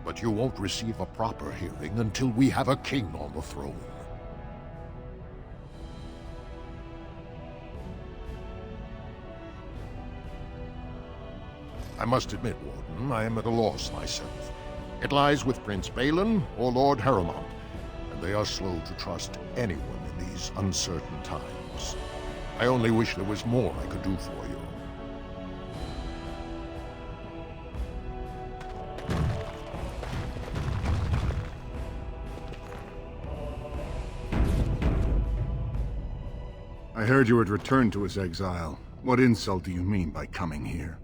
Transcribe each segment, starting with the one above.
But you won't receive a proper hearing until we have a king on the throne. I must admit, Warden, I am at a loss myself. It lies with Prince Balin or Lord Harrowmont, and they are slow to trust anyone in these uncertain times. I only wish there was more I could do for you. I heard you had returned to his exile. What insult do you mean by coming here?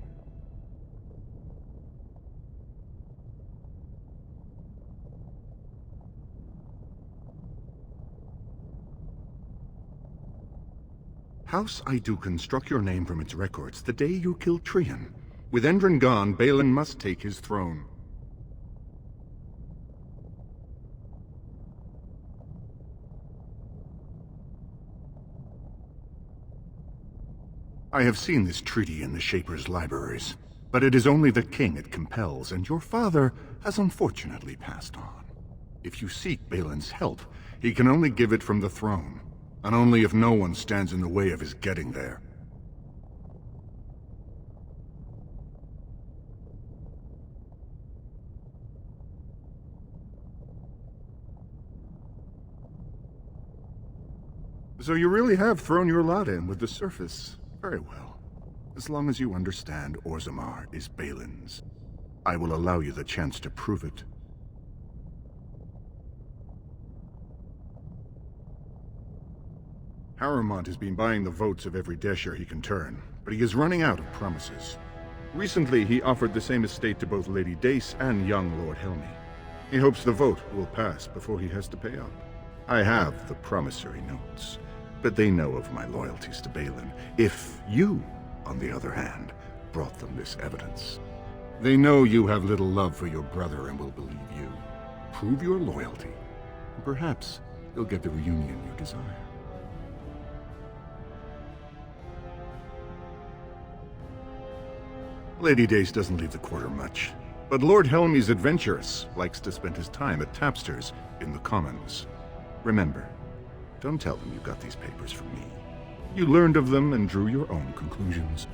House Idúcan struck your name from its records the day you killed Trian. With Endren gone, Balin must take his throne. I have seen this treaty in the Shaper's libraries, but it is only the king it compels, and your father has unfortunately passed on. If you seek Balin's help, he can only give it from the throne, and only if no one stands in the way of his getting there. So you really have thrown your lot in with the surface. Very well. As long as you understand Orzammar is Balin's, I will allow you the chance to prove it. Harrowmont has been buying the votes of every Desher he can turn, but he is running out of promises. Recently, he offered the same estate to both Lady Dace and young Lord Helmy. He hopes the vote will pass before he has to pay up. I have the promissory notes, but they know of my loyalties to Balin. If you, on the other hand, brought them this evidence, they know you have little love for your brother and will believe you. Prove your loyalty, and perhaps you'll get the reunion you desire. Lady Dace doesn't leave the quarter much, but Lord Helmy's adventurous, likes to spend his time at tapsters in the Commons. Remember, don't tell them you got these papers from me. You learned of them and drew your own conclusions.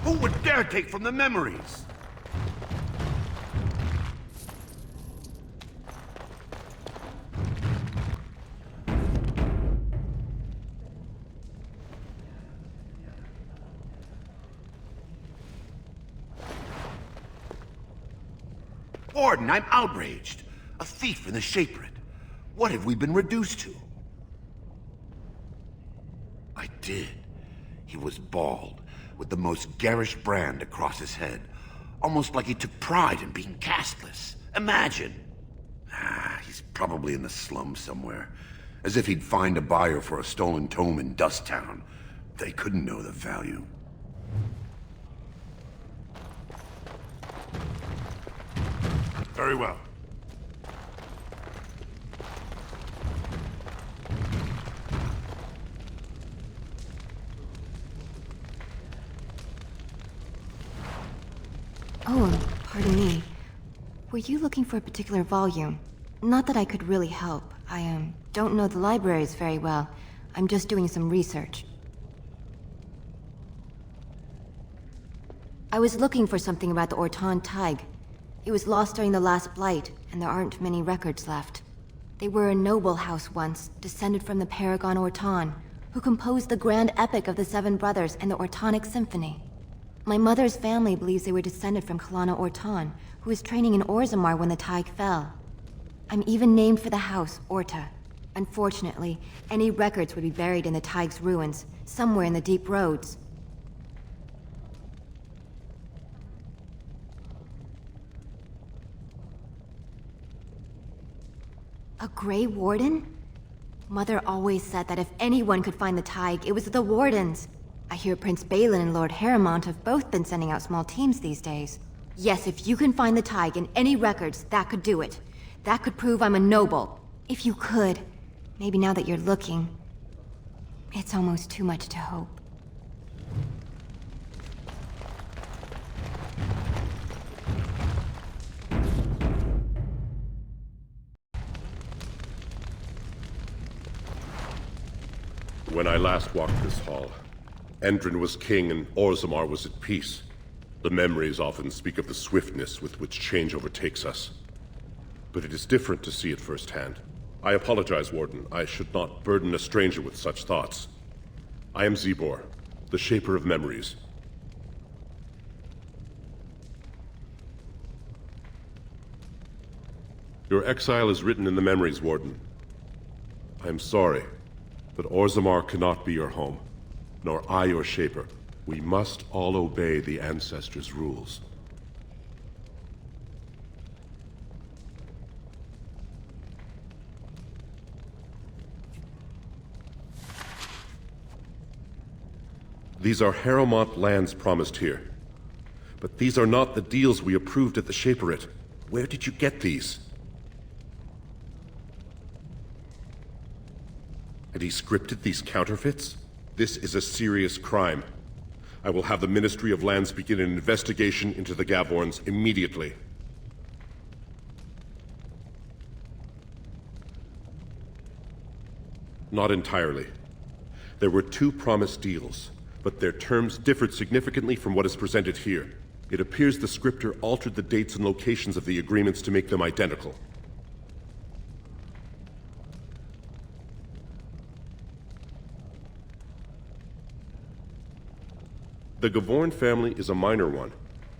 Who would dare take from the memories? Warden, I'm outraged. A thief in the shaperate. What have we been reduced to? I did. He was bald, with the most garish brand across his head. Almost like he took pride in being casteless. Imagine! He's probably in the slums somewhere. As if he'd find a buyer for a stolen tome in Dust Town. They couldn't know the value. Very well. Oh, pardon me. Were you looking for a particular volume? Not that I could really help. I, don't know the libraries very well. I'm just doing some research. I was looking for something about the Orton Tig. It was lost during the last blight, and there aren't many records left. They were a noble house once, descended from the Paragon Orton, who composed the grand epic of the Seven Brothers and the Ortonic Symphony. My mother's family believes they were descended from Kalana Orton, who was training in Orzammar when the Tig fell. I'm even named for the house, Orta. Unfortunately, any records would be buried in the Tig's ruins, somewhere in the deep roads. A Grey Warden? Mother always said that if anyone could find the Tig, it was the Wardens. I hear Prince Balin and Lord Harrowmont have both been sending out small teams these days. Yes, if you can find the Tig in any records, that could do it. That could prove I'm a noble. If you could. Maybe now that you're looking. It's almost too much to hope. When I last walked this hall, Endrin was king and Orzammar was at peace. The memories often speak of the swiftness with which change overtakes us. But it is different to see it firsthand. I apologize, Warden. I should not burden a stranger with such thoughts. I am Zebor, the Shaper of Memories. Your exile is written in the memories, Warden. I am sorry, but Orzammar cannot be your home, nor I your Shaper. We must all obey the Ancestors' rules. These are Harrowmont lands promised here. But these are not the deals we approved at the shaperate. Where did you get these? Had he scripted these counterfeits? This is a serious crime. I will have the Ministry of Lands begin an investigation into the Gavorns immediately. Not entirely. There were 2 promised deals, but their terms differed significantly from what is presented here. It appears the scripter altered the dates and locations of the agreements to make them identical. The Gavorn family is a minor one,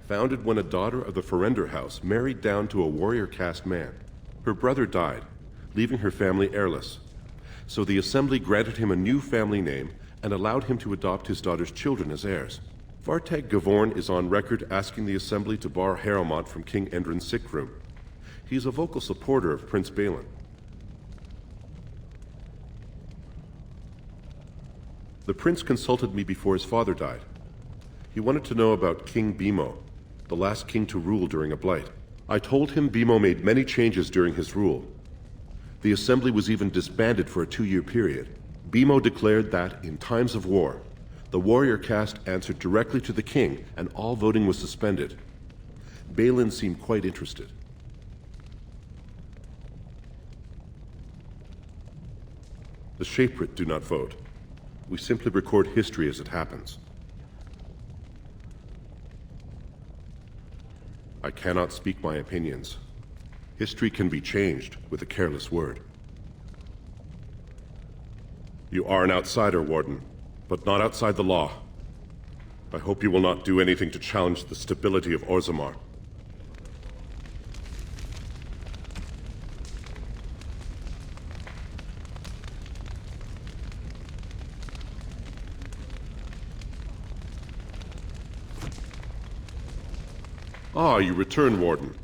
founded when a daughter of the Ferender house married down to a warrior caste man. Her brother died, leaving her family heirless. So the Assembly granted him a new family name and allowed him to adopt his daughter's children as heirs. Vartag Gavorn is on record asking the Assembly to bar Harrowmont from King Endrin's sick room. He is a vocal supporter of Prince Balin. The prince consulted me before his father died. He wanted to know about King Bimo, the last king to rule during a blight. I told him Bimo made many changes during his rule. The Assembly was even disbanded for a 2-year period. Bimo declared that, in times of war, the warrior caste answered directly to the king, and all voting was suspended. Balin seemed quite interested. The shaperate do not vote. We simply record history as it happens. I cannot speak my opinions. History can be changed with a careless word. You are an outsider, Warden, but not outside the law. I hope you will not do anything to challenge the stability of Orzammar. Ah, you return, Warden.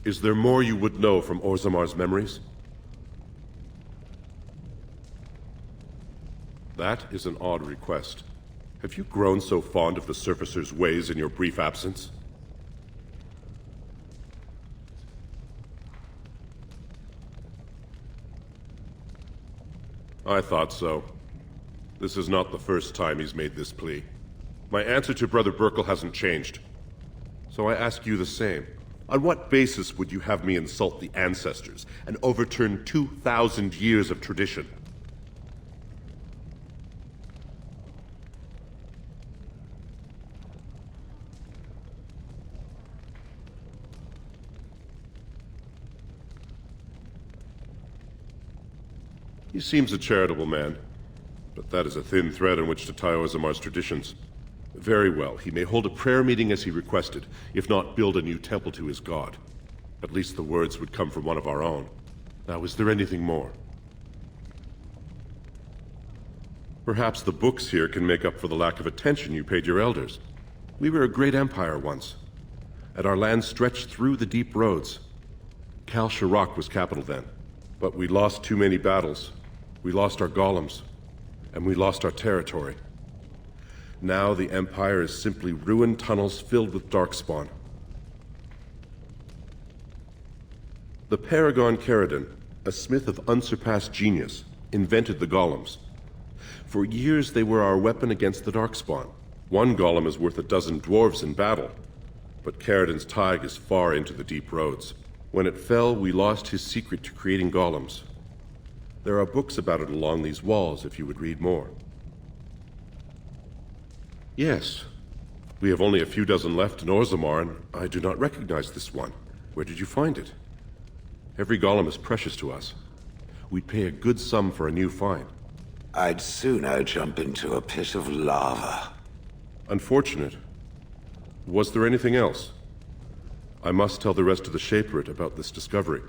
Is there more you would know from Orzammar's memories? That is an odd request. Have you grown so fond of the Surfacer's ways in your brief absence? I thought so. This is not the first time he's made this plea. My answer to Brother Burkle hasn't changed. So I ask you the same. On what basis would you have me insult the ancestors and overturn 2,000 years of tradition? He seems a charitable man, but that is a thin thread on which to tie Orzammar's traditions. Very well, he may hold a prayer meeting as he requested, if not build a new temple to his god. At least the words would come from one of our own. Now, is there anything more? Perhaps the books here can make up for the lack of attention you paid your elders. We were a great empire once, and our land stretched through the deep roads. Kal Sharok was capital then. But we lost too many battles. We lost our golems. And we lost our territory. Now the Empire is simply ruined tunnels filled with darkspawn. The Paragon Caradon, a smith of unsurpassed genius, invented the golems. For years they were our weapon against the darkspawn. One golem is worth a dozen dwarves in battle. But Caradon's tide is far into the deep roads. When it fell, we lost his secret to creating golems. There are books about it along these walls if you would read more. Yes, we have only a few dozen left in Orzammar, and I do not recognize this one. Where did you find it? Every golem is precious to us. We'd pay a good sum for a new find. I'd sooner jump into a pit of lava. Unfortunate. Was there anything else? I must tell the rest of the shaperate about this discovery.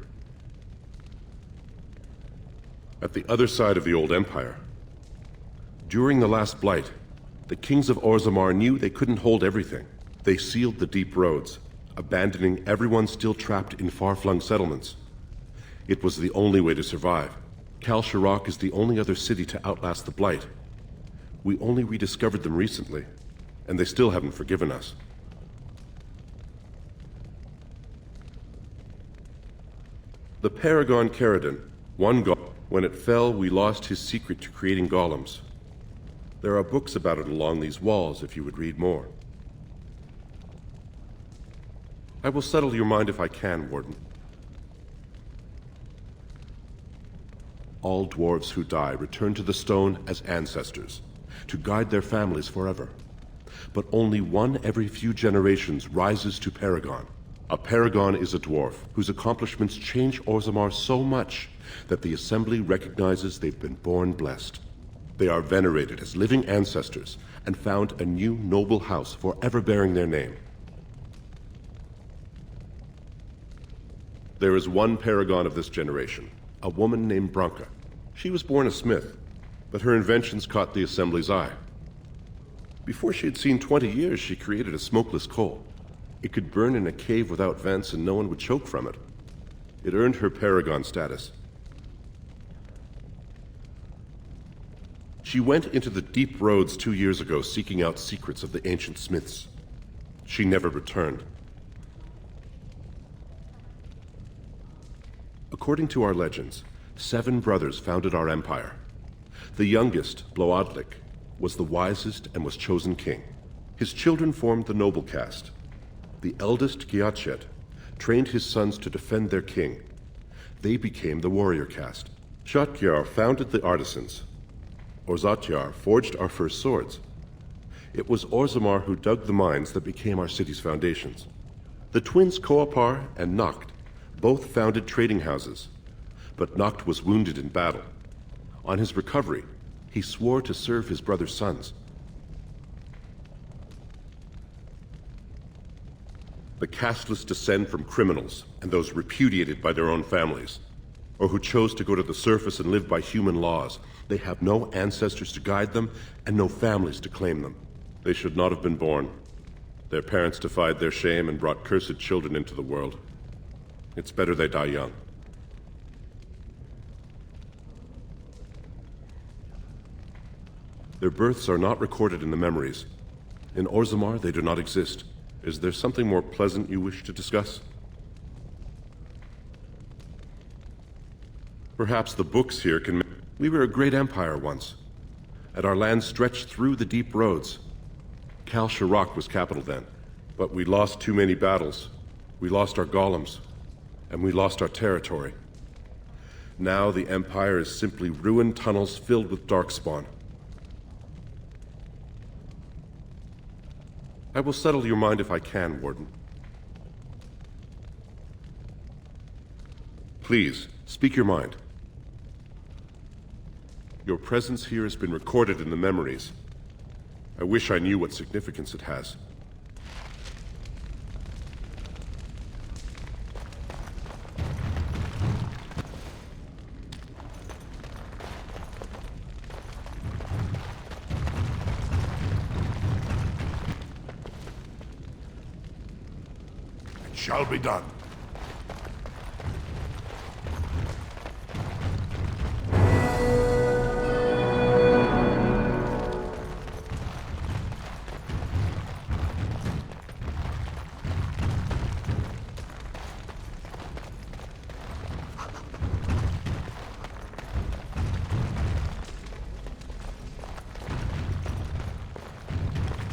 At the other side of the old empire, during the last blight, the kings of Orzammar knew they couldn't hold everything. They sealed the deep roads, abandoning everyone still trapped in far-flung settlements. It was the only way to survive. Calsharok is the only other city to outlast the blight. We only rediscovered them recently, and they still haven't forgiven us. The Paragon Caradon, one golem. When it fell, we lost his secret to creating golems. There are books about it along these walls if you would read more. I will settle your mind if I can, Warden. All dwarves who die return to the stone as ancestors, to guide their families forever. But only one every few generations rises to Paragon. A Paragon is a dwarf whose accomplishments change Orzammar so much that the Assembly recognizes they've been born blessed. They are venerated as living ancestors and found a new noble house forever bearing their name. There is one Paragon of this generation, a woman named Branca. She was born a smith, but her inventions caught the Assembly's eye. Before she had seen 20 years, she created a smokeless coal. It could burn in a cave without vents and no one would choke from it. It earned her Paragon status. She went into the deep roads 2 years ago seeking out secrets of the ancient smiths. She never returned. According to our legends, 7 brothers founded our empire. The youngest, Bloadlik, was the wisest and was chosen king. His children formed the noble caste. The eldest, Giachet, trained his sons to defend their king. They became the warrior caste. Shatgyar founded the artisans. Orzatyar forged our first swords. It was Orzammar who dug the mines that became our city's foundations. The twins Koapar and Noct both founded trading houses, but Noct was wounded in battle. On his recovery, he swore to serve his brother's sons. The casteless descend from criminals and those repudiated by their own families, or who chose to go to the surface and live by human laws. They have no ancestors to guide them and no families to claim them. They should not have been born. Their parents defied their shame and brought cursed children into the world. It's better they die young. Their births are not recorded in the memories. In Orzammar, they do not exist. Is there something more pleasant you wish to discuss? Perhaps the books here can... We were a great empire once, and our land stretched through the deep roads. Calsharok was capital then, but we lost too many battles. We lost our golems, and we lost our territory. Now the empire is simply ruined tunnels filled with darkspawn. I will settle your mind if I can, Warden. Please, speak your mind. Your presence here has been recorded in the memories. I wish I knew what significance it has. It shall be done.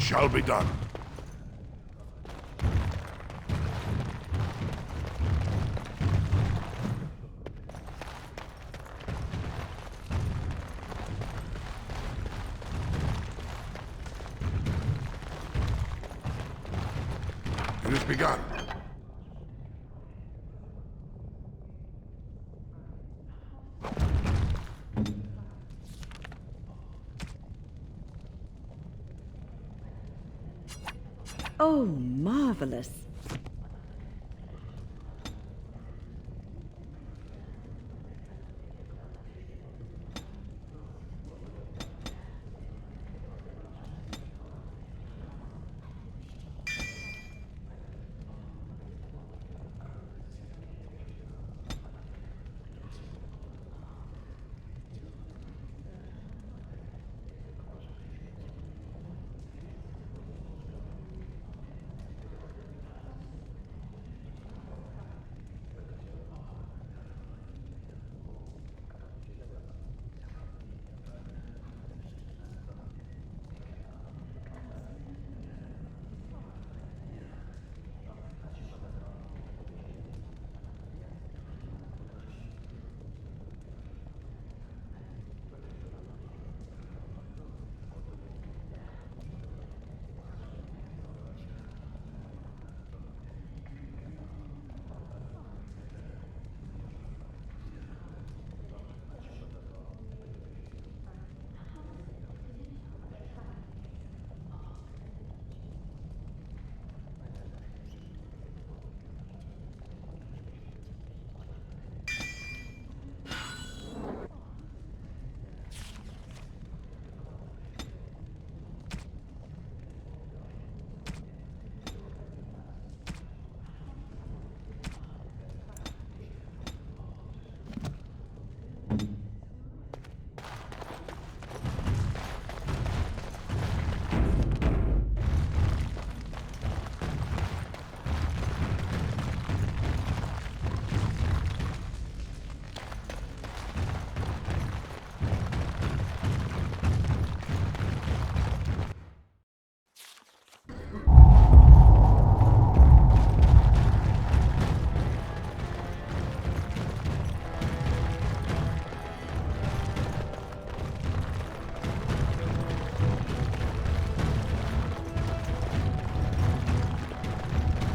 shall be done. It has begun. Oh, marvelous.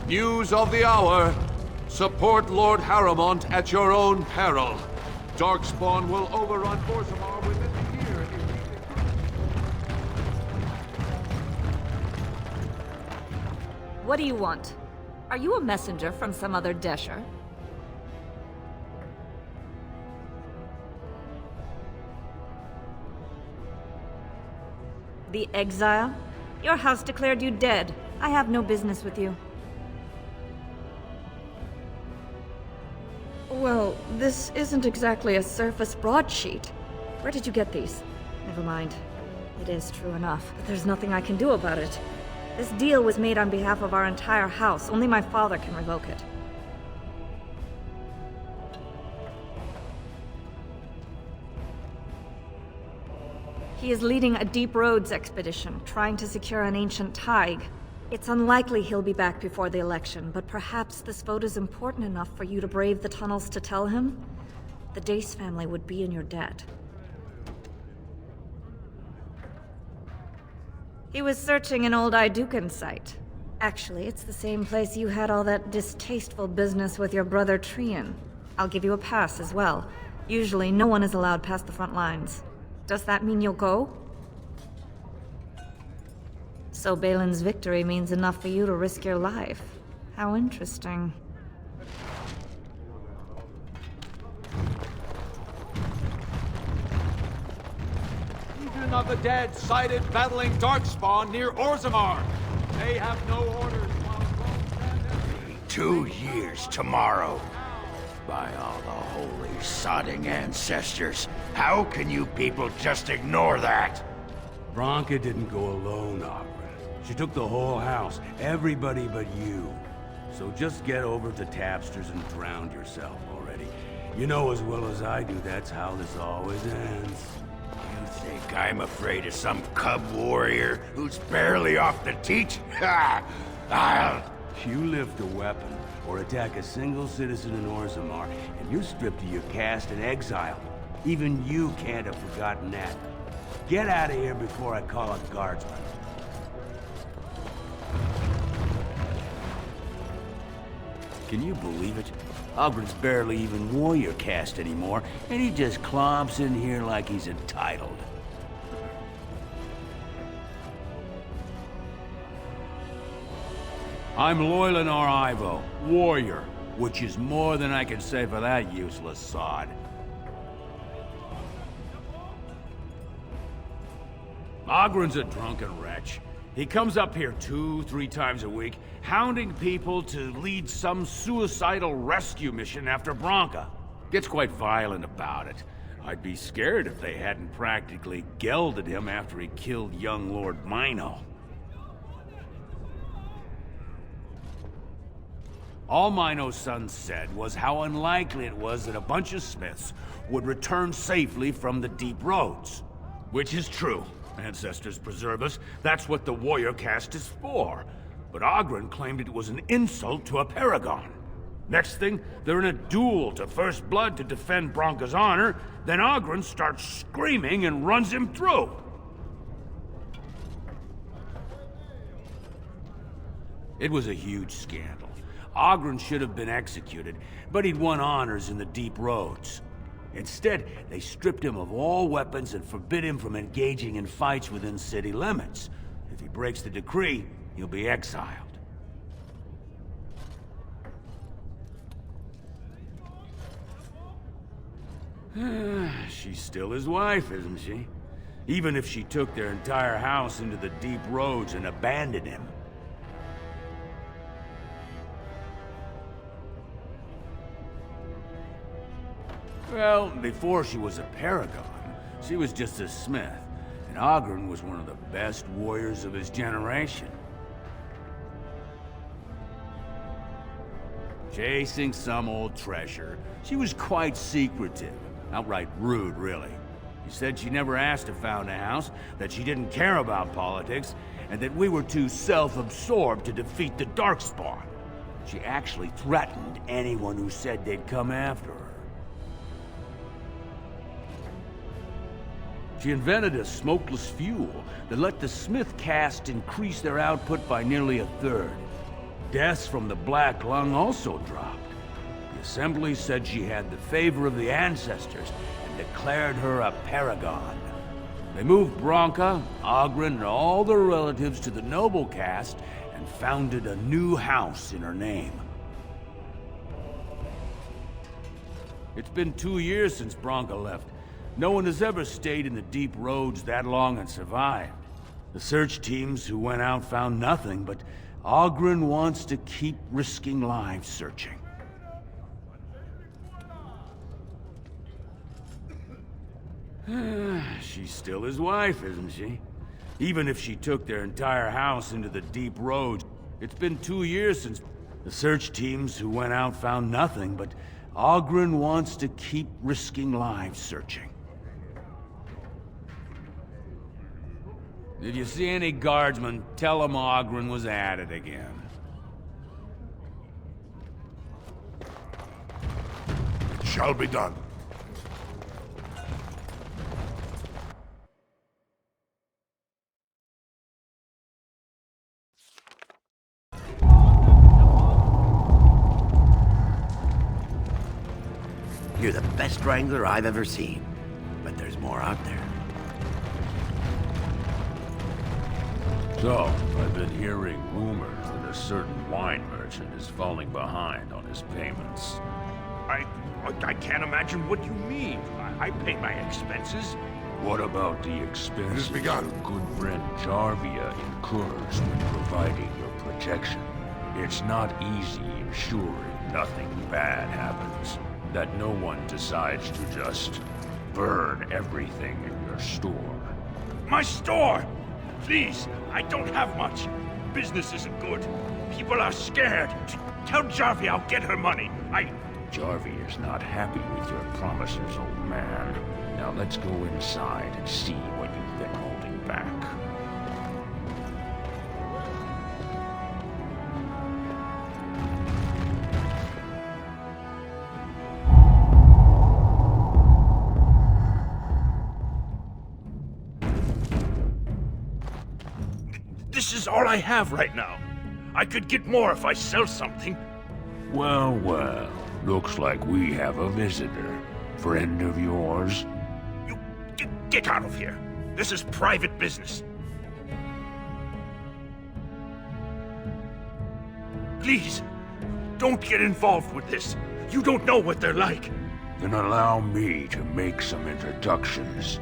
News of the hour. Support Lord Harrowmont at your own peril. Darkspawn will overrun Orzammar within the year. What do you want? Are you a messenger from some other Desher? The exile? Your house declared you dead. I have no business with you. Well, this isn't exactly a surface broadsheet. Where did you get these? Never mind. It is true enough, but there's nothing I can do about it. This deal was made on behalf of our entire house. Only my father can revoke it. He is leading a Deep Roads expedition, trying to secure an ancient Tig. It's unlikely he'll be back before the election, but perhaps this vote is important enough for you to brave the tunnels to tell him? The Dace family would be in your debt. He was searching an old Idukan site. Actually, it's the same place you had all that distasteful business with your brother Trian. I'll give you a pass as well. Usually, no one is allowed past the front lines. Does that mean you'll go? So Balin's victory means enough for you to risk your life. How interesting. Legion of the Dead sighted battling Darkspawn near Orzammar. They have no orders while Rome stands empty. 2 years tomorrow. By all the holy sodding ancestors, how can you people just ignore that? Branca didn't go alone, Ogren. She took the whole house, everybody but you. So just get over to Tapster's and drown yourself already. You know as well as I do that's how this always ends. You think I'm afraid of some cub warrior who's barely off the teat? I'll... You lift a weapon or attack a single citizen in Orzammar, and you're stripped of your caste and exiled. Even you can't have forgotten that. Get out of here before I call a guardsman. Can you believe it? Ogren's barely even warrior caste anymore, and he just clomps in here like he's entitled. I'm Loylanar Ivo, warrior, which is more than I can say for that useless sod. Ogren's a drunken wretch. He comes up here 2-3 times a week, hounding people to lead some suicidal rescue mission after Branca. Gets quite violent about it. I'd be scared if they hadn't practically gelded him after he killed young Lord Mino. All Mino's son said was how unlikely it was that a bunch of smiths would return safely from the deep roads. Which is true. Ancestors preserve us. That's what the warrior caste is for. But Ogren claimed it was an insult to a paragon. Next thing, they're in a duel to first blood to defend Branca's honor. Then Ogren starts screaming and runs him through. It was a huge scandal. Ogren should have been executed, but he'd won honors in the deep roads. Instead, they stripped him of all weapons and forbid him from engaging in fights within city limits. If he breaks the decree, he'll be exiled. She's still his wife, isn't she? Even if she took their entire house into the deep roads and abandoned him. Well, before she was a paragon, she was just a smith, and Ogren was one of the best warriors of his generation. Chasing some old treasure, she was quite secretive, outright rude, really. She said she never asked to found a house, that she didn't care about politics, and that we were too self-absorbed to defeat the Darkspawn. She actually threatened anyone who said they'd come after her. She invented a smokeless fuel that let the smith caste increase their output by nearly 1/3. Deaths from the Black Lung also dropped. The Assembly said she had the favor of the ancestors and declared her a paragon. They moved Branca, Ogren, and all their relatives to the noble caste and founded a new house in her name. It's been 2 years since Branca left. No one has ever stayed in the deep roads that long and survived. The search teams who went out found nothing, but Ogren wants to keep risking lives searching. She's still his wife, isn't she? Even if she took their entire house into the deep roads. It's been 2 years since the search teams who went out found nothing, but Ogren wants to keep risking lives searching. If you see any guardsmen, tell them Ogren was at it again. It shall be done. You're the best wrangler I've ever seen. But there's more out there. So, I've been hearing rumors that a certain wine merchant is falling behind on his payments. I can't imagine what you mean. I pay my expenses. What about the expenses your begun. good friend Jarvia incurs when providing your protection? It's not easy ensuring nothing bad happens, that no one decides to just burn everything in your store. My store! Please, I don't have much. Business isn't good. People are scared. Tell Jarvia I'll get her money. Jarvie is not happy with your promises, old man. Now let's go inside and see what you've been holding back. This is all I have right now. I could get more if I sell something. Well, well. Looks like we have a visitor. Friend of yours? You get out of here. This is private business. Please, don't get involved with this. You don't know what they're like. Then allow me to make some introductions.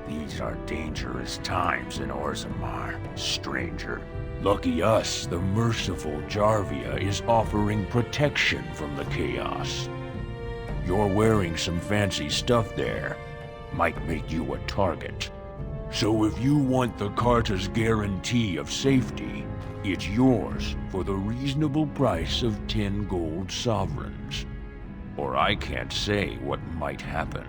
These are dangerous times in Orzammar, stranger. Lucky us, the merciful Jarvia is offering protection from the chaos. You're wearing some fancy stuff there. Might make you a target. So if you want the Carta's guarantee of safety, it's yours for the reasonable price of 10 gold sovereigns. Or I can't say what might happen.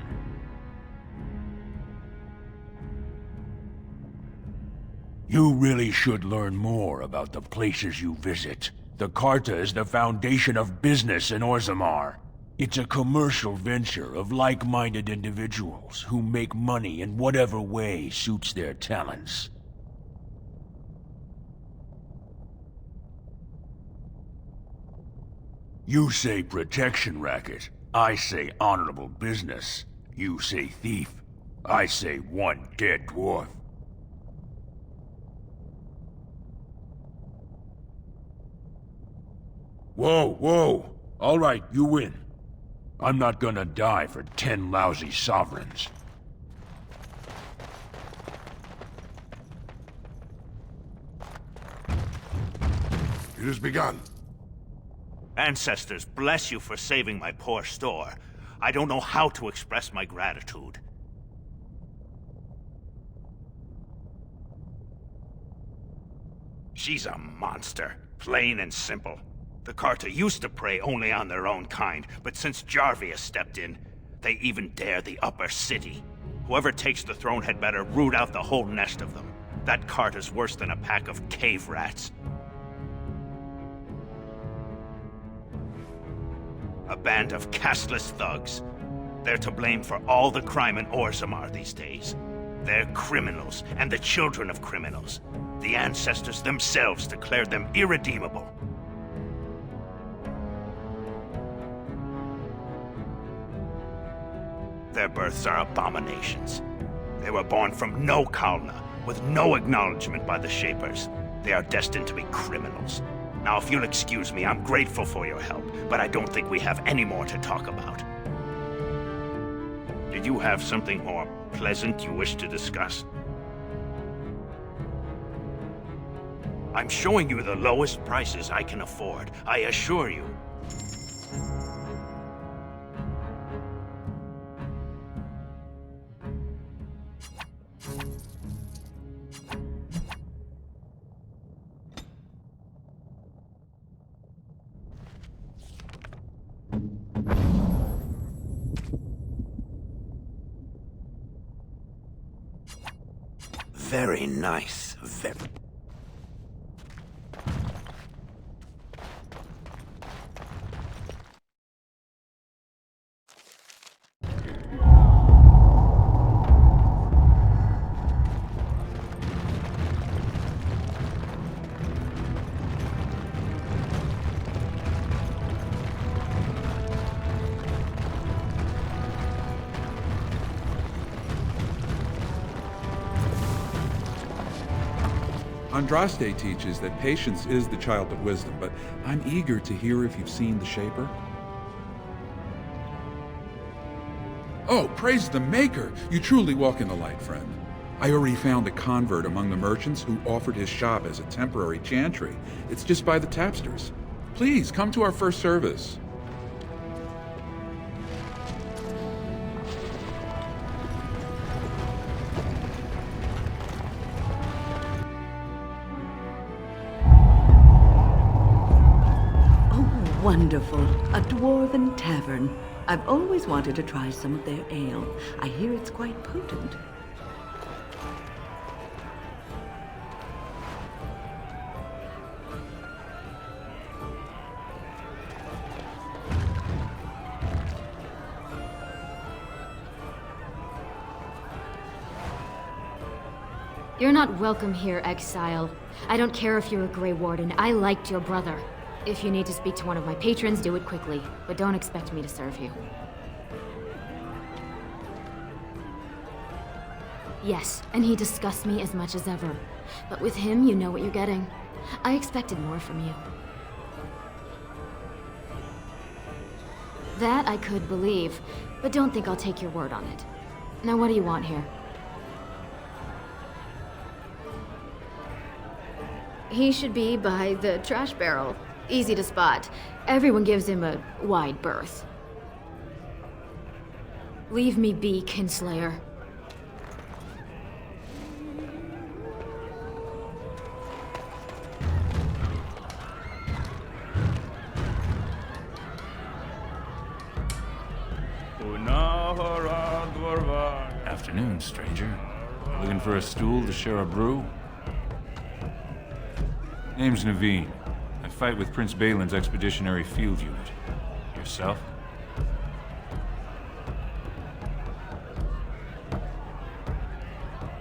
You really should learn more about the places you visit. The Carta is the foundation of business in Orzammar. It's a commercial venture of like-minded individuals who make money in whatever way suits their talents. You say protection racket. I say honorable business. You say thief. I say one dead dwarf. Whoa, whoa! All right, you win. I'm not gonna die for 10 lousy sovereigns. It has begun. Ancestors, bless you for saving my poor store. I don't know how to express my gratitude. She's a monster, plain and simple. The Carta used to prey only on their own kind, but since Jarvia stepped in, they even dare the upper city. Whoever takes the throne had better root out the whole nest of them. That Carta's worse than a pack of cave rats. A band of casteless thugs. They're to blame for all the crime in Orzammar these days. They're criminals, and the children of criminals. The ancestors themselves declared them irredeemable. Their births are abominations. They were born from no Kalna, with no acknowledgement by the Shapers. They are destined to be criminals. Now, if you'll excuse me, I'm grateful for your help, but I don't think we have any more to talk about. Did you have something more pleasant you wish to discuss? I'm showing you the lowest prices I can afford, I assure you. Very nice, very... Andraste teaches that patience is the child of wisdom, but I'm eager to hear if you've seen the Shaper. Oh, praise the Maker! You truly walk in the light, friend. I already found a convert among the merchants who offered his shop as a temporary chantry. It's just by the tapsters. Please, come to our first service. Wonderful. A Dwarven Tavern. I've always wanted to try some of their ale. I hear it's quite potent. You're not welcome here, exile. I don't care if you're a Grey Warden. I liked your brother. If you need to speak to one of my patrons, do it quickly. But don't expect me to serve you. Yes, and he disgusts me as much as ever. But with him, you know what you're getting. I expected more from you. That I could believe, but don't think I'll take your word on it. Now what do you want here? He should be by the trash barrel. Easy to spot. Everyone gives him a wide berth. Leave me be, Kinslayer. Afternoon, stranger. Looking for a stool to share a brew? Name's Naveen. I fight with Prince Balin's expeditionary field unit. Yourself?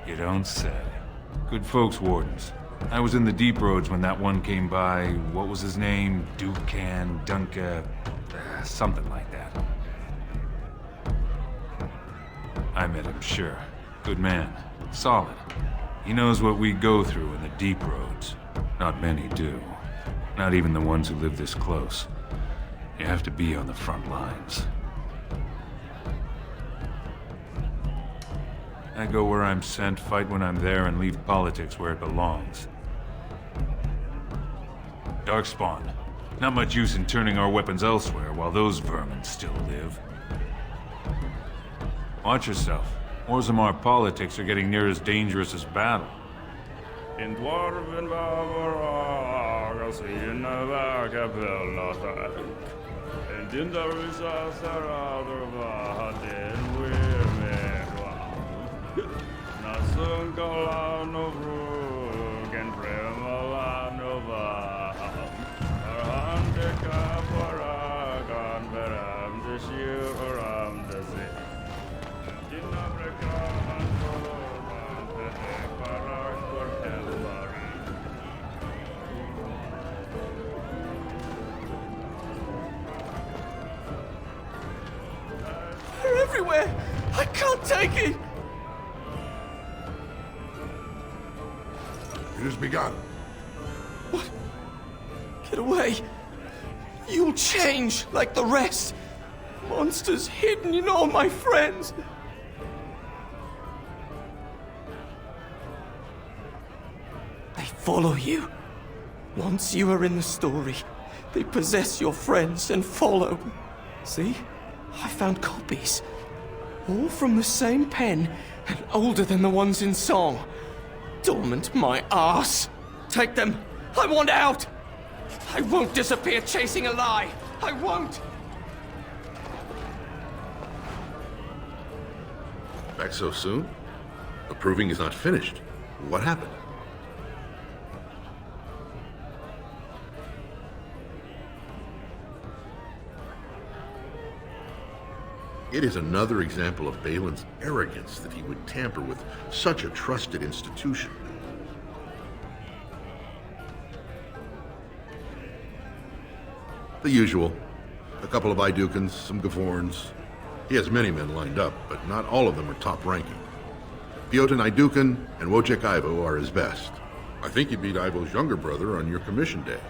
You don't say. Good folks, Wardens. I was in the deep roads when that one came by. What was his name? Dukan, Dunka, something like that. I met him, sure. Good man. Solid. He knows what we go through in the deep roads. Not many do. Not even the ones who live this close. You have to be on the front lines. I go where I'm sent, fight when I'm there, and leave politics where it belongs. Darkspawn. Not much use in turning our weapons elsewhere while those vermin still live. Watch yourself. Orzammar politics are getting near as dangerous as battle. In Dwarven in and in the results are other Vaden Nasungalano Brug and Premalanova Arhande Kaparagan Veram the Shir around the sea. They're everywhere! I can't take it! It has begun. What? Get away! You'll change like the rest! Monsters hidden in all my friends! They follow you. Once you are in the story, they possess your friends and follow. See? I found copies. All from the same pen, and older than the ones in song. Dormant my ass. Take them. I want out. I won't disappear chasing a lie. I won't. Back so soon? The proving is not finished. What happened? It is another example of Balin's arrogance that he would tamper with such a trusted institution. The usual. A couple of Idukans, some Gavorns. He has many men lined up, but not all of them are top-ranking. Piotin Idukan and Wojciech Ivo are his best. I think you beat Ivo's younger brother on your commission day.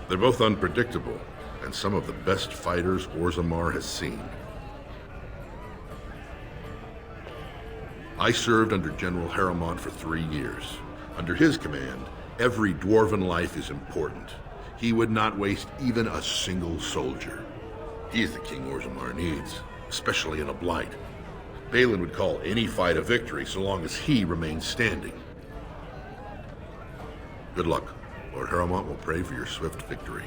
They're both unpredictable, and some of the best fighters Orzammar has seen. I served under General Harrowmont for 3 years. Under his command, every Dwarven life is important. He would not waste even a single soldier. He is the king Orzammar needs, especially in a blight. Balin would call any fight a victory so long as he remains standing. Good luck. Lord Harrowmont will pray for your swift victory.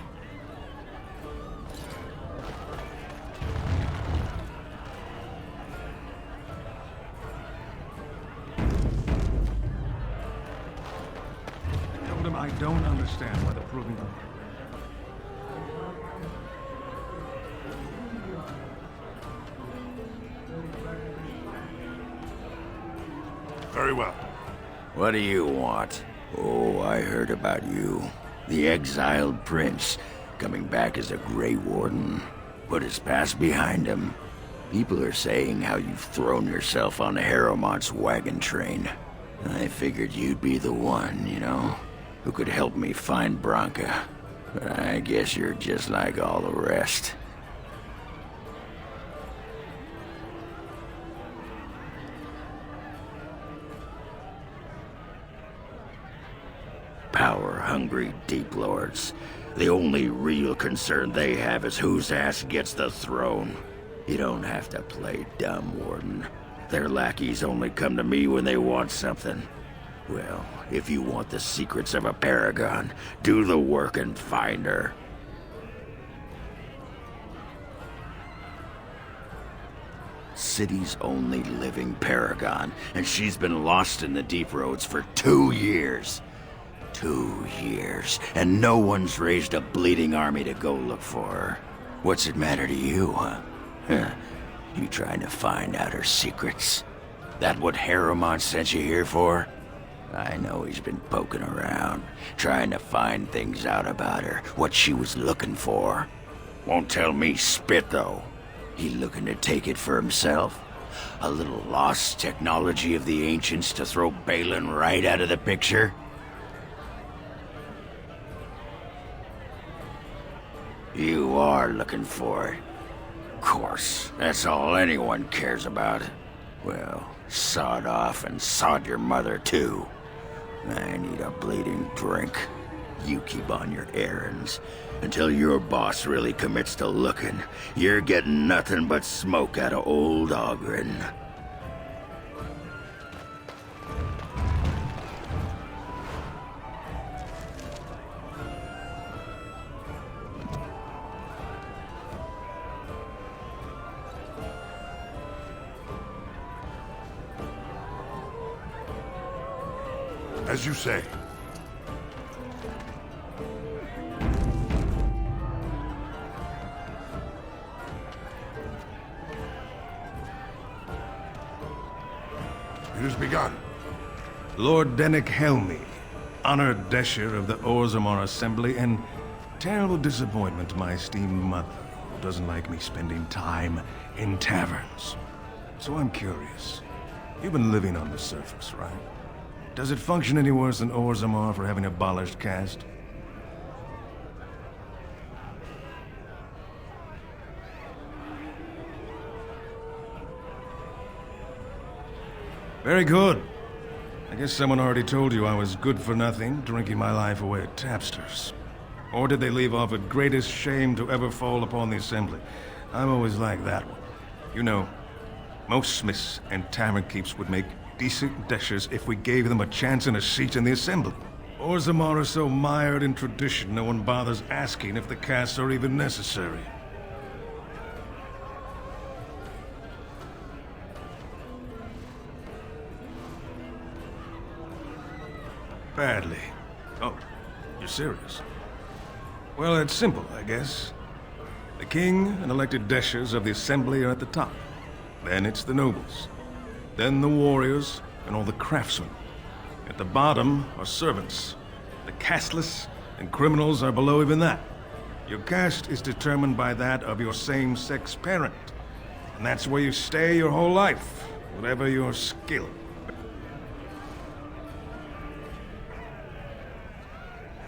don't understand why the proving... Very well. What do you want? Oh, I heard about you. The exiled prince, coming back as a Grey Warden. Put his past behind him. People are saying how you've thrown yourself on Harrowmont's wagon train. I figured you'd be the one, you know, who could help me find Branca. But I guess you're just like all the rest. Power-hungry Deep Lords. The only real concern they have is whose ass gets the throne. You don't have to play dumb, Warden. Their lackeys only come to me when they want something. Well, if you want the secrets of a paragon, do the work and find her. City's only living paragon, and she's been lost in the Deep Roads for 2 years. 2 years, and no one's raised a bleeding army to go look for her. What's it matter to you, huh? You trying to find out her secrets? That what Harrowmont sent you here for? I know he's been poking around, trying to find things out about her, what she was looking for. Won't tell me spit, though. He looking to take it for himself? A little lost technology of the ancients to throw Balin right out of the picture? You are looking for it. Of course, that's all anyone cares about. Well, sod off and sod your mother too. I need a bleeding drink. You keep on your errands. Until your boss really commits to looking, you're getting nothing but smoke out of old Ogren. As you say. It has begun. Lord Dennick Helmy, honored Desher of the Orzammar Assembly, and terrible disappointment to my esteemed mother, who doesn't like me spending time in taverns. So I'm curious. You've been living on the surface, right? Does it function any worse than Orzammar for having abolished caste? Very good. I guess someone already told you I was good for nothing, drinking my life away at tapsters. Or did they leave off at greatest shame to ever fall upon the Assembly? I'm always like that one. You know, most smiths and tavern keeps would make decent deshers if we gave them a chance and a seat in the Assembly. Orzammar is so mired in tradition, no one bothers asking if the castes are even necessary. Badly. Oh, you're serious? Well, it's simple, I guess. The king and elected deshers of the Assembly are at the top. Then it's the nobles. Then the warriors and all the craftsmen. At the bottom are servants. The casteless and criminals are below even that. Your caste is determined by that of your same-sex parent. And that's where you stay your whole life, whatever your skill.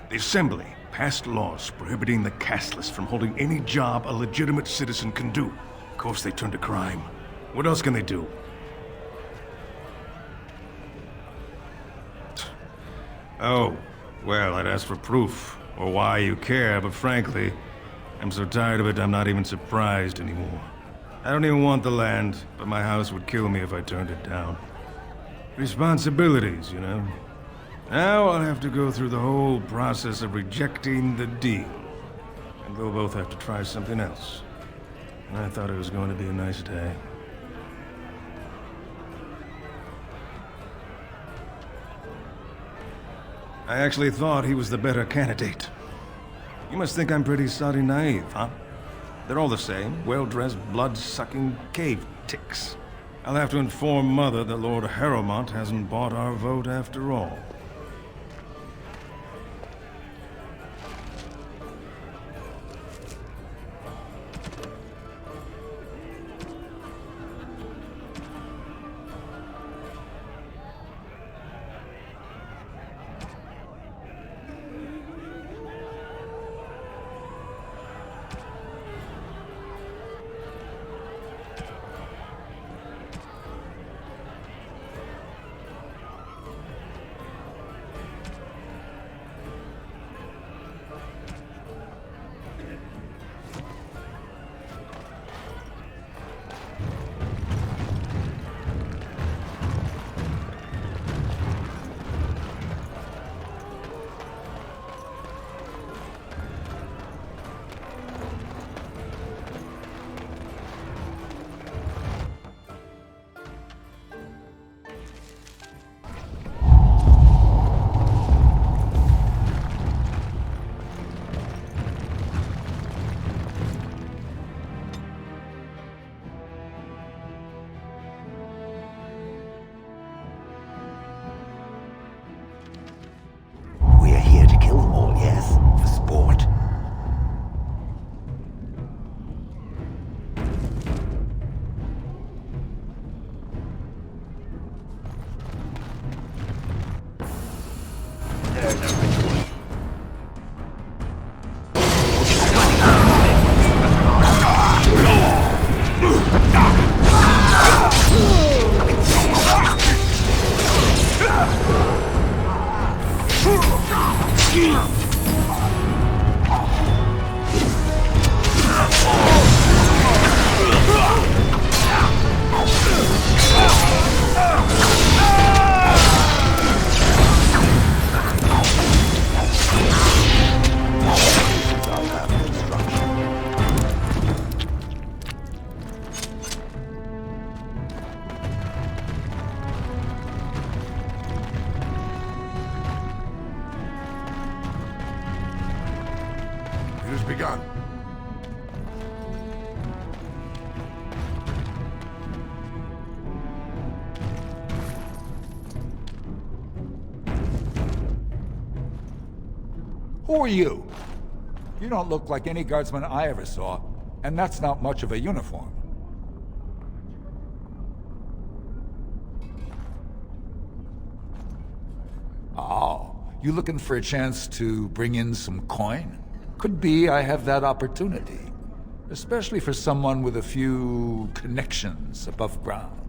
The Assembly passed laws prohibiting the casteless from holding any job a legitimate citizen can do. Of course they turn to crime. What else can they do? Oh, well, I'd ask for proof, or why you care, but frankly, I'm so tired of it I'm not even surprised anymore. I don't even want the land, but my house would kill me if I turned it down. Responsibilities, you know. Now I'll have to go through the whole process of rejecting the deal. And we'll both have to try something else. And I thought it was going to be a nice day. I actually thought he was the better candidate. You must think I'm pretty soddy naive, huh? They're all the same, well-dressed, blood-sucking cave ticks. I'll have to inform Mother that Lord Harrowmont hasn't bought our vote after all. Begun. Who are you? You don't look like any guardsman I ever saw, and that's not much of a uniform. Oh, you looking for a chance to bring in some coin? Could be I have that opportunity, especially for someone with a few connections above ground.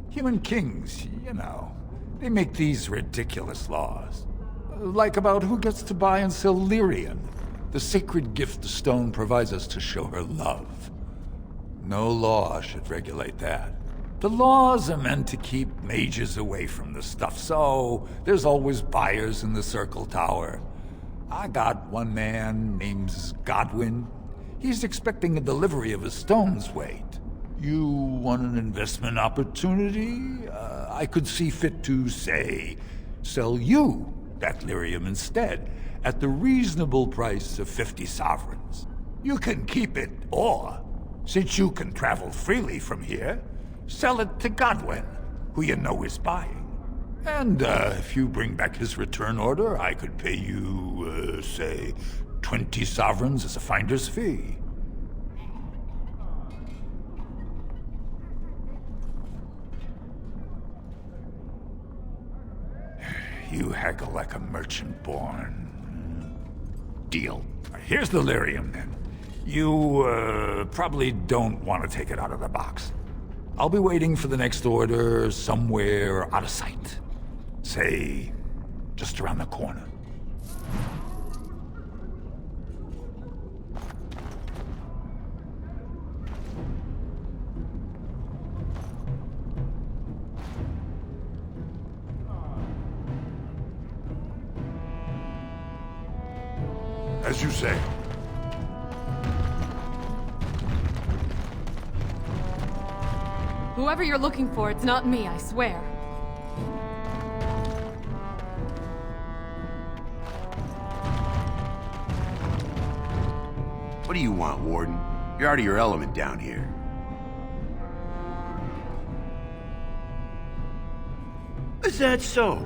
Human kings, you know, they make these ridiculous laws. Like about who gets to buy and sell lyrium, the sacred gift the stone provides us to show her love. No law should regulate that. The laws are meant to keep mages away from the stuff, so there's always buyers in the Circle Tower. I got one man named Godwin. He's expecting a delivery of a stone's weight. You want an investment opportunity? I could see fit to, say, sell you that lyrium instead, at the reasonable price of 50 sovereigns. You can keep it, or, since you can travel freely from here, sell it to Godwin, who you know is buying. And if you bring back his return order, I could pay you, say, 20 sovereigns as a finder's fee. You haggle like a merchant born. Deal. Here's the lyrium, then. You, probably don't want to take it out of the box. I'll be waiting for the next order somewhere out of sight. Say, just around the corner. As you say. Whoever you're looking for, it's not me, I swear. What do you want, Warden? You're out of your element down here. Is that so?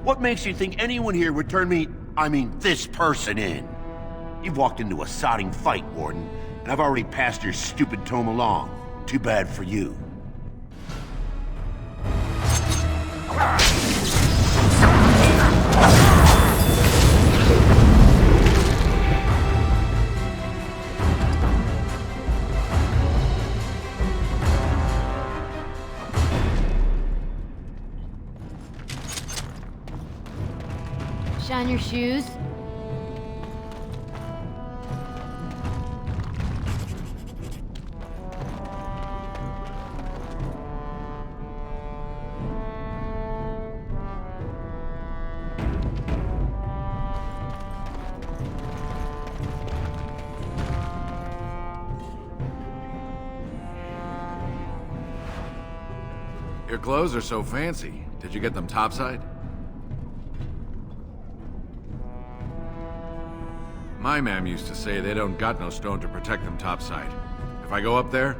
What makes you think anyone here would turn me, this person in? You've walked into a sodding fight, Warden, and I've already passed your stupid tome along. Too bad for you. Shine your shoes. Your clothes are so fancy. Did you get them topside? My ma'am used to say they don't got no stone to protect them topside. If I go up there,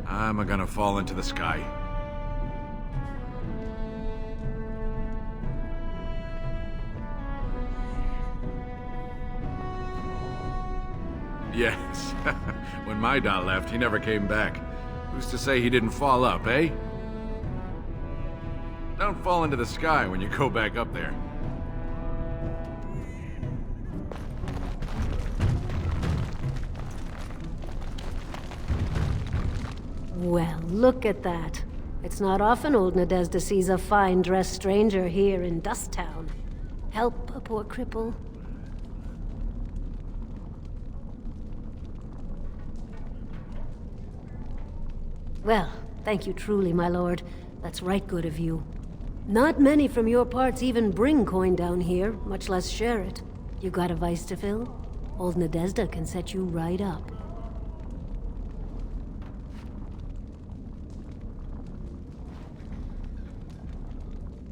I'm gonna fall into the sky. Yes. When my dad left, he never came back. Who's to say he didn't fall up, eh? Don't fall into the sky when you go back up there. Well, look at that. It's not often old Nadezda sees a fine-dressed stranger here in Dust Town. Help a poor cripple. Well, thank you truly, my lord. That's right good of you. Not many from your parts even bring coin down here, much less share it. You got a vice to fill? Old Nadezda can set you right up.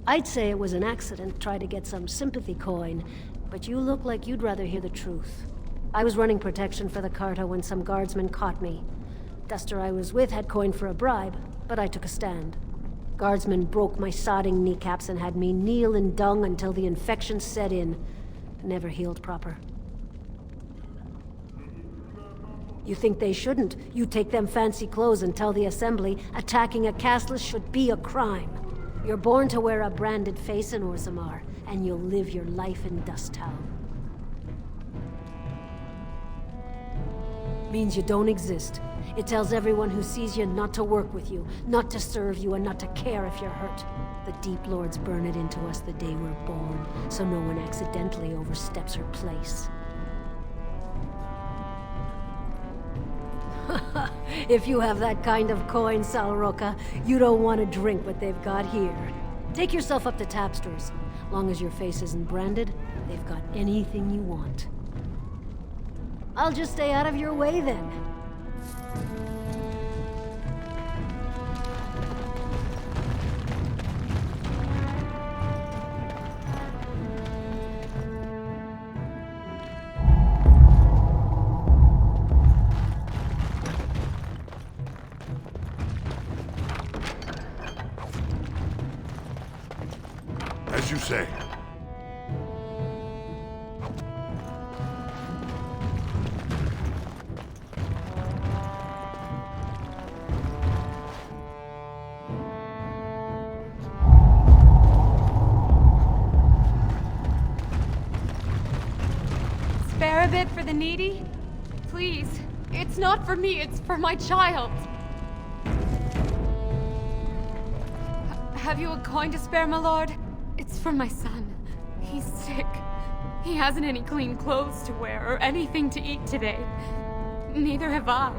I'd say it was an accident, try to get some sympathy coin, but you look like you'd rather hear the truth. I was running protection for the carta when some guardsmen caught me. Duster I was with had coin for a bribe, but I took a stand. Guardsmen broke my sodding kneecaps and had me kneel in dung until the infection set in. Never healed proper. You think they shouldn't? You take them fancy clothes and tell the Assembly attacking a casteless should be a crime. You're born to wear a branded face in Orzammar, and you'll live your life in Dust Town. Means you don't exist. It tells everyone who sees you not to work with you, not to serve you, and not to care if you're hurt. The Deep Lords burn it into us the day we're born, so no one accidentally oversteps her place. If you have that kind of coin, Salroka, you don't want to drink what they've got here. Take yourself up to Tapster's. Long as your face isn't branded, they've got anything you want. I'll just stay out of your way then. As you say. Spare a bit for the needy? Please. It's not for me, it's for my child. Have you a coin to spare, my lord? It's for my son. He's sick. He hasn't any clean clothes to wear or anything to eat today. Neither have I.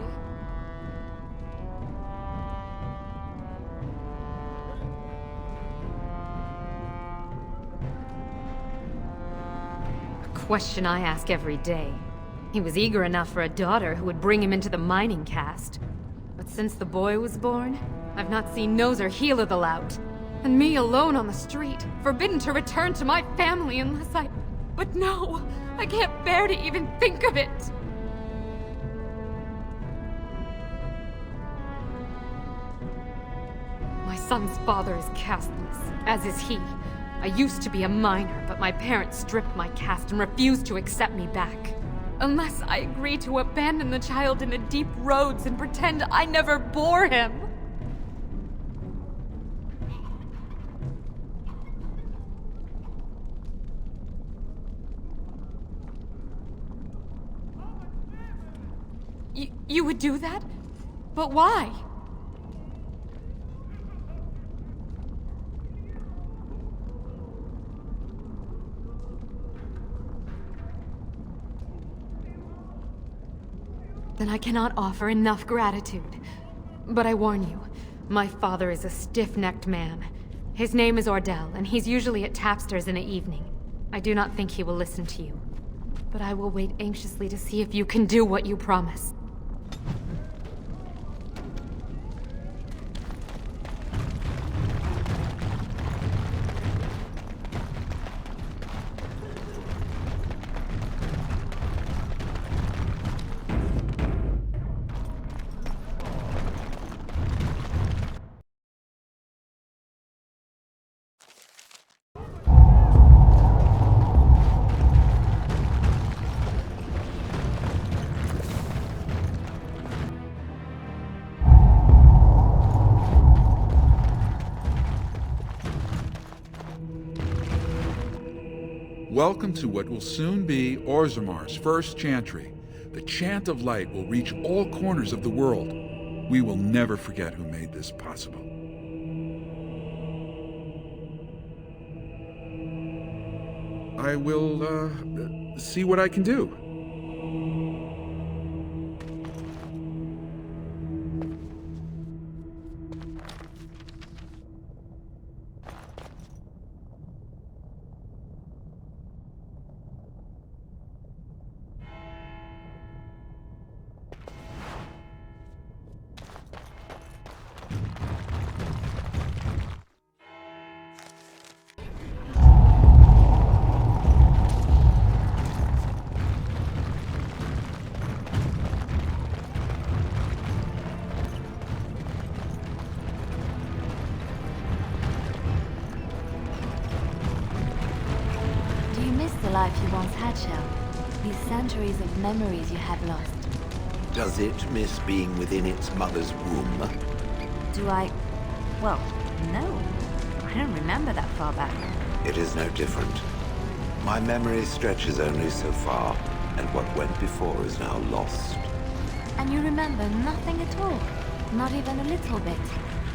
A question I ask every day. He was eager enough for a daughter who would bring him into the mining caste. But since the boy was born, I've not seen nose or heel of the lout. And me alone on the street, forbidden to return to my family unless I... But no! I can't bear to even think of it! My son's father is casteless, as is he. I used to be a minor, but my parents stripped my caste and refused to accept me back. Unless I agree to abandon the child in the deep roads and pretend I never bore him. You would do that? But why? Then I cannot offer enough gratitude. But I warn you, my father is a stiff-necked man. His name is Ordell, and he's usually at tapsters in the evening. I do not think he will listen to you. But I will wait anxiously to see if you can do what you promised. Welcome to what will soon be Orzammar's first chantry. The chant of light will reach all corners of the world. We will never forget who made this possible. I will, see what I can do. Life you once had, Shell. These centuries of memories you have lost. Does it miss being within its mother's womb? Do I... Well, no. I don't remember that far back. It is no different. My memory stretches only so far, and what went before is now lost. And you remember nothing at all? Not even a little bit?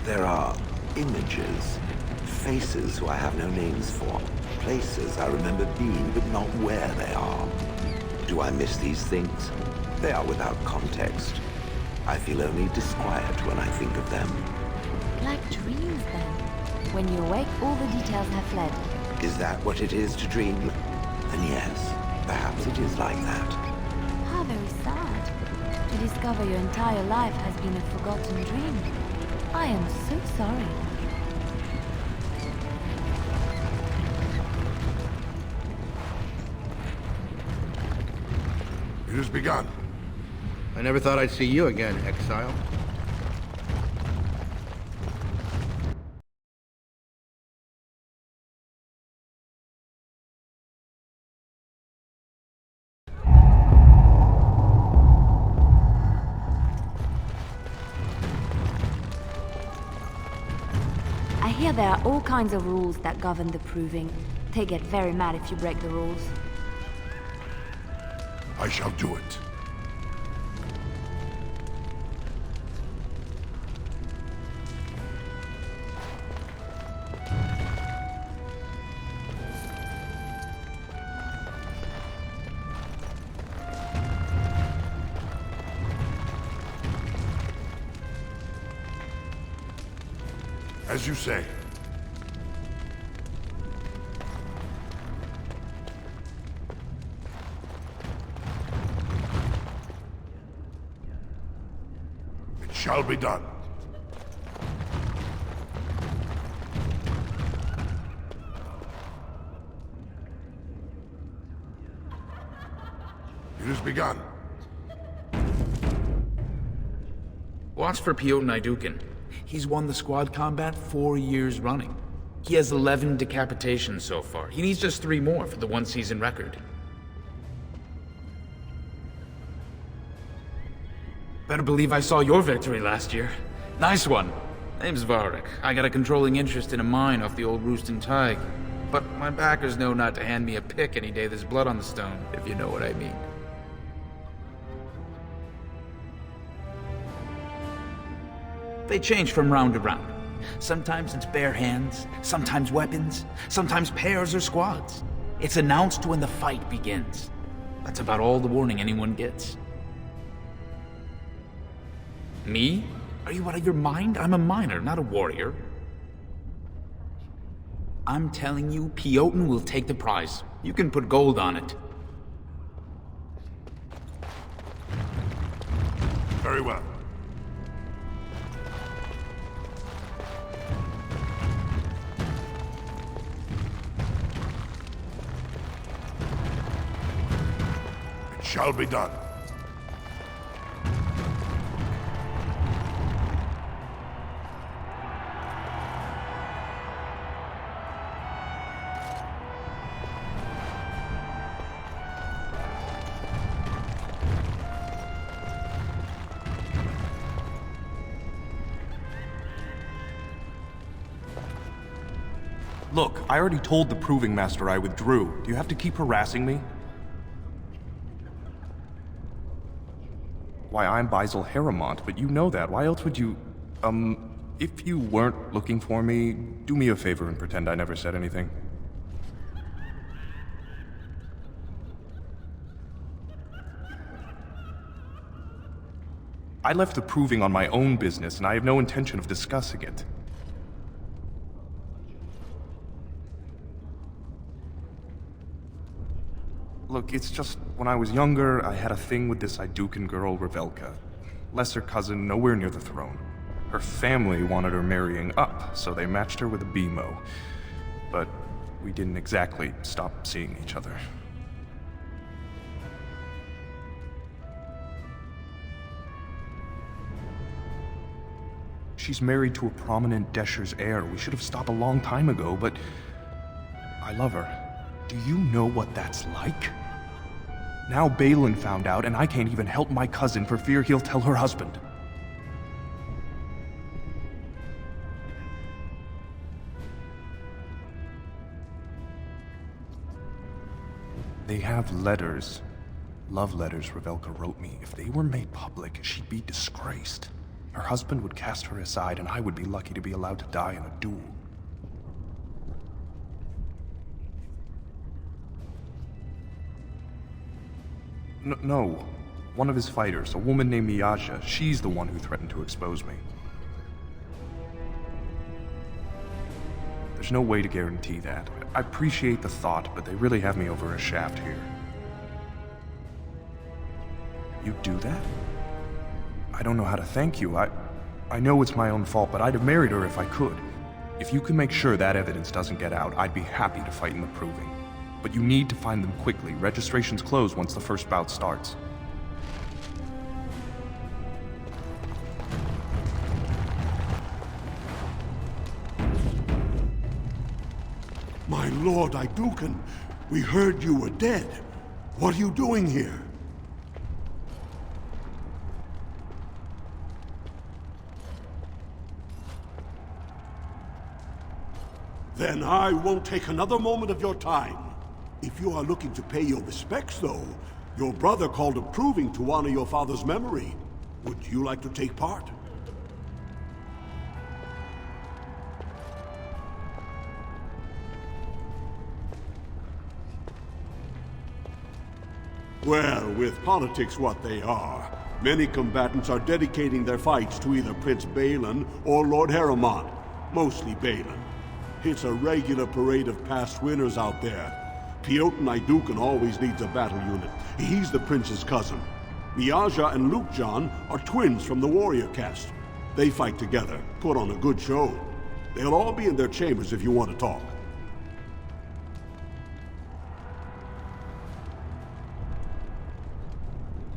There are images, faces who I have no names for. Places I remember being, but not where they are. Do I miss these things? They are without context. I feel only disquiet when I think of them. Like dreams, then. When you awake, all the details have fled. Is that what it is to dream? Then yes, perhaps it is like that. How very sad. To discover your entire life has been a forgotten dream. I am so sorry. It has begun. I never thought I'd see you again, exile. I hear there are all kinds of rules that govern the proving. They get very mad if you break the rules. I shall do it. As you say. It shall be done. has begun. Watch for Piotr Idukin. He's won the squad combat 4 years running. He has 11 decapitations so far. He needs just 3 more for the one-season record. Better believe I saw your victory last year. Nice one. Name's Varric. I got a controlling interest in a mine off the old Roosting Tig. But my backers know not to hand me a pick any day there's blood on the stone, if you know what I mean. They change from round to round. Sometimes it's bare hands, sometimes weapons, sometimes pairs or squads. It's announced when the fight begins. That's about all the warning anyone gets. Me? Are you out of your mind? I'm a miner, not a warrior. I'm telling you, Piotr will take the prize. You can put gold on it. Very well. It shall be done. Look, I already told the Proving Master I withdrew. Do you have to keep harassing me? Why, I'm Basil Harrimont, but you know that. Why else would you... if you weren't looking for me, do me a favor and pretend I never said anything. I left the Proving on my own business, and I have no intention of discussing it. Look, it's just, when I was younger, I had a thing with this Idukan girl, Revelka. Lesser cousin, nowhere near the throne. Her family wanted her marrying up, so they matched her with a BMO. But we didn't exactly stop seeing each other. She's married to a prominent Desher's heir. We should have stopped a long time ago, but I love her. Do you know what that's like? Now Balin found out, and I can't even help my cousin for fear he'll tell her husband. They have letters. Love letters Revelka wrote me. If they were made public, she'd be disgraced. Her husband would cast her aside, and I would be lucky to be allowed to die in a duel. No. One of his fighters, a woman named Miaja, she's the one who threatened to expose me. There's no way to guarantee that. I appreciate the thought, but they really have me over a shaft here. You do that? I don't know how to thank you. I know it's my own fault, but I'd have married her if I could. If you can make sure that evidence doesn't get out, I'd be happy to fight in the Proving. But you need to find them quickly. Registrations close once the first bout starts. My lord Idukan, we heard you were dead. What are you doing here? Then I won't take another moment of your time. If you are looking to pay your respects, though, your brother called a Proving to honor your father's memory. Would you like to take part? Well, with politics what they are, many combatants are dedicating their fights to either Prince Balin or Lord Harrimont, mostly Balin. It's a regular parade of past winners out there. Piotr Idukan always leads a battle unit. He's the prince's cousin. Miaja and Lukejan are twins from the warrior caste. They fight together, put on a good show. They'll all be in their chambers if you want to talk.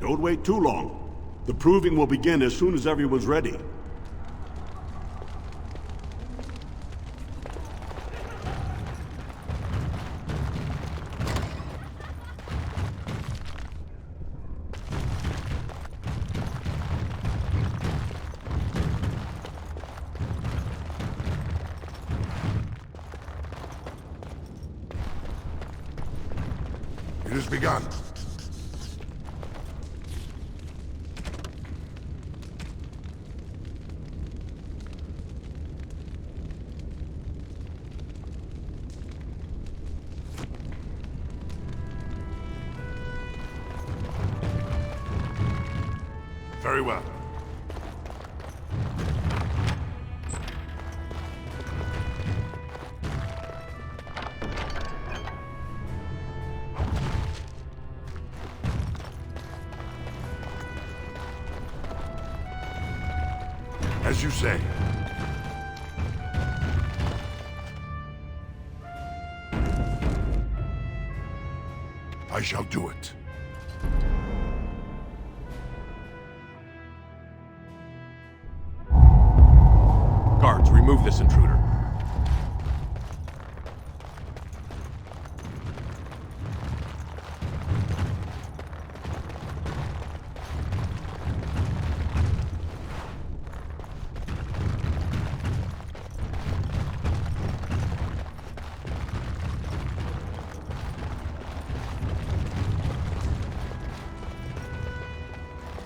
Don't wait too long. The proving will begin as soon as everyone's ready. It has begun. Very well. As you say. I shall do it. Guards, remove this intruder.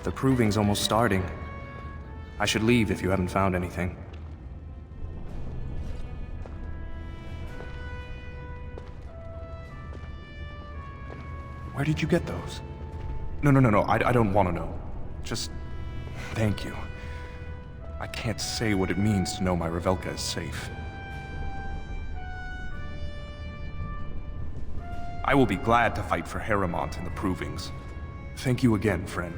The proving's almost starting. I should leave if you haven't found anything. Where did you get those? No, I don't want to know. Just thank you. I can't say what it means to know my Revelka is safe. I will be glad to fight for Haremont in the provings. Thank you again, friend.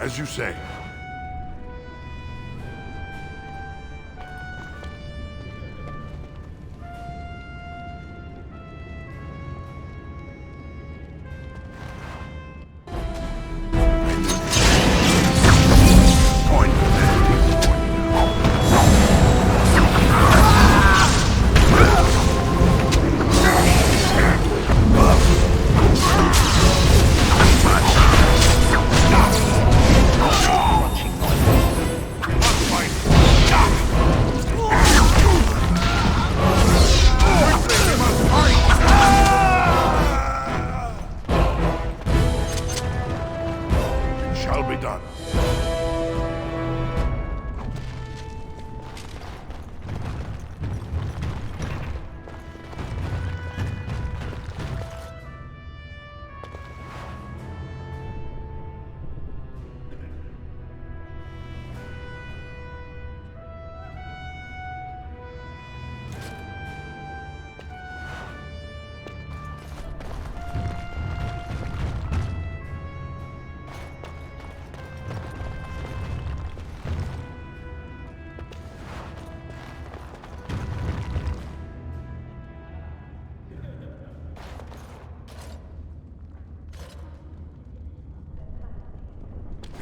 As you say.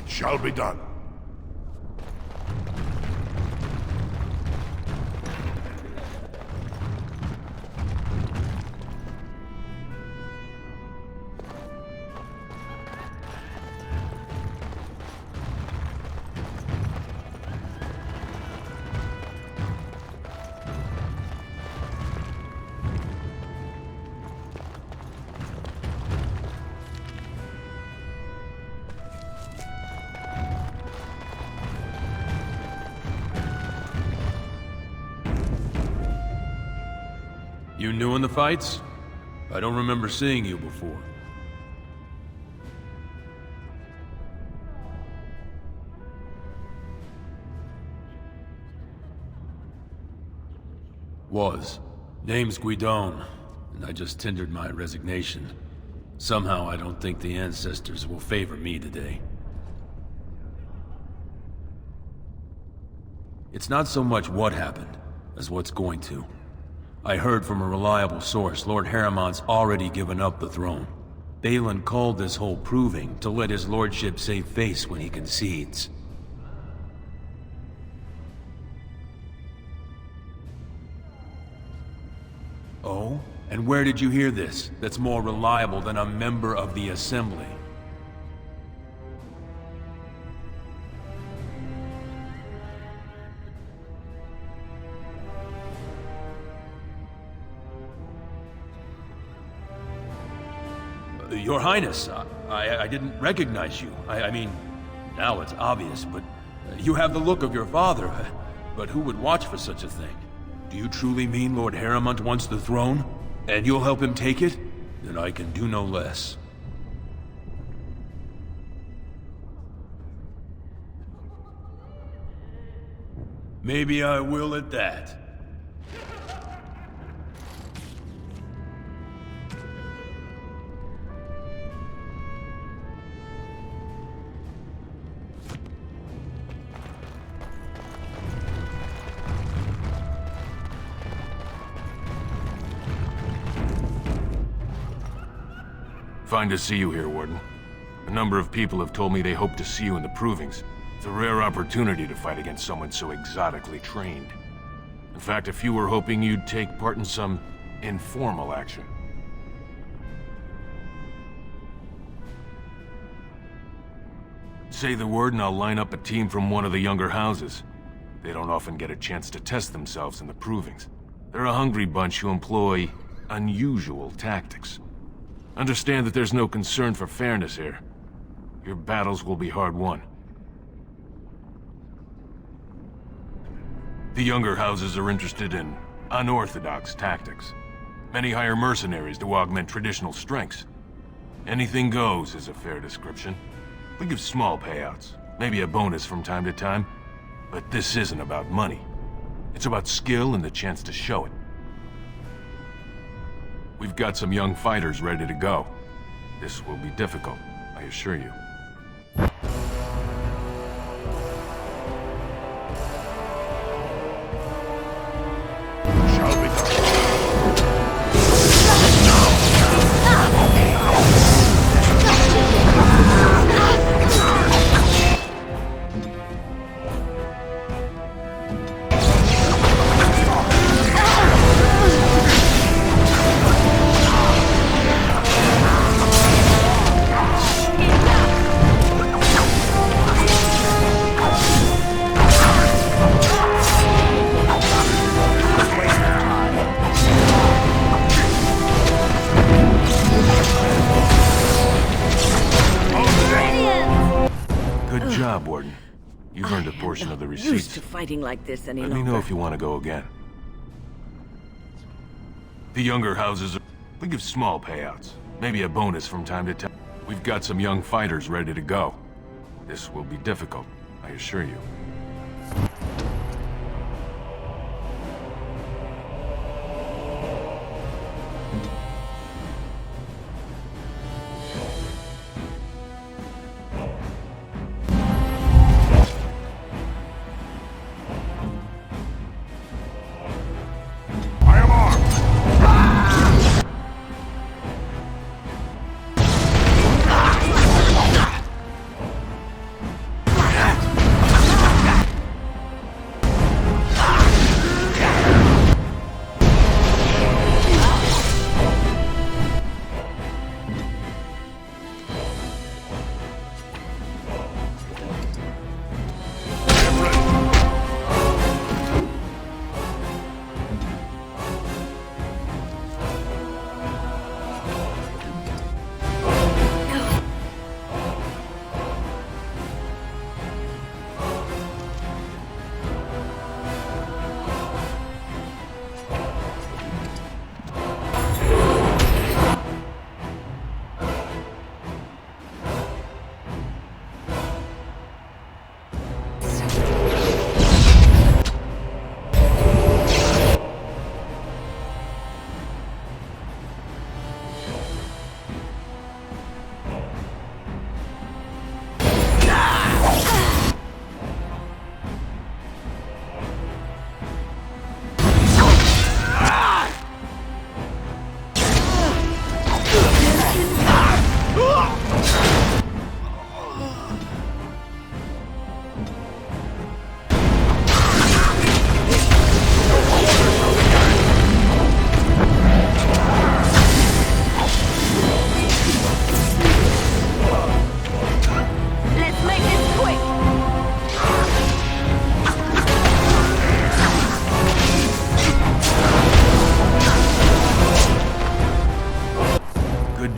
Shall be done. You new in the fights? I don't remember seeing you before. Was. Name's Guidon, and I just tendered my resignation. Somehow I don't think the ancestors will favor me today. It's not so much what happened, as what's going to. I heard from a reliable source Lord Harriman's already given up the throne. Balin called this whole proving to let his lordship save face when he concedes. Oh? And where did you hear this that's more reliable than a member of the Assembly? Your Highness, I didn't recognize you. I mean, now it's obvious, but you have the look of your father. But who would watch for such a thing? Do you truly mean Lord Harriman wants the throne? And you'll help him take it? Then I can do no less. Maybe I will at that. Fine to see you here, Warden. A number of people have told me they hope to see you in the provings. It's a rare opportunity to fight against someone so exotically trained. In fact, a few were hoping you'd take part in some informal action. Say the word and I'll line up a team from one of the younger houses. They don't often get a chance to test themselves in the provings. They're a hungry bunch who employ unusual tactics. Understand that there's no concern for fairness here. Your battles will be hard won. The younger houses are interested in unorthodox tactics. Many hire mercenaries to augment traditional strengths. Anything goes is a fair description. We give small payouts, maybe a bonus from time to time. But this isn't about money. It's about skill and the chance to show it. We've got some young fighters ready to go. This will be difficult, I assure you. Used to fighting like this any longer. Let me know if you want to go again. The younger houses, we give small payouts. Maybe a bonus from time to time. We've got some young fighters ready to go. This will be difficult, I assure you.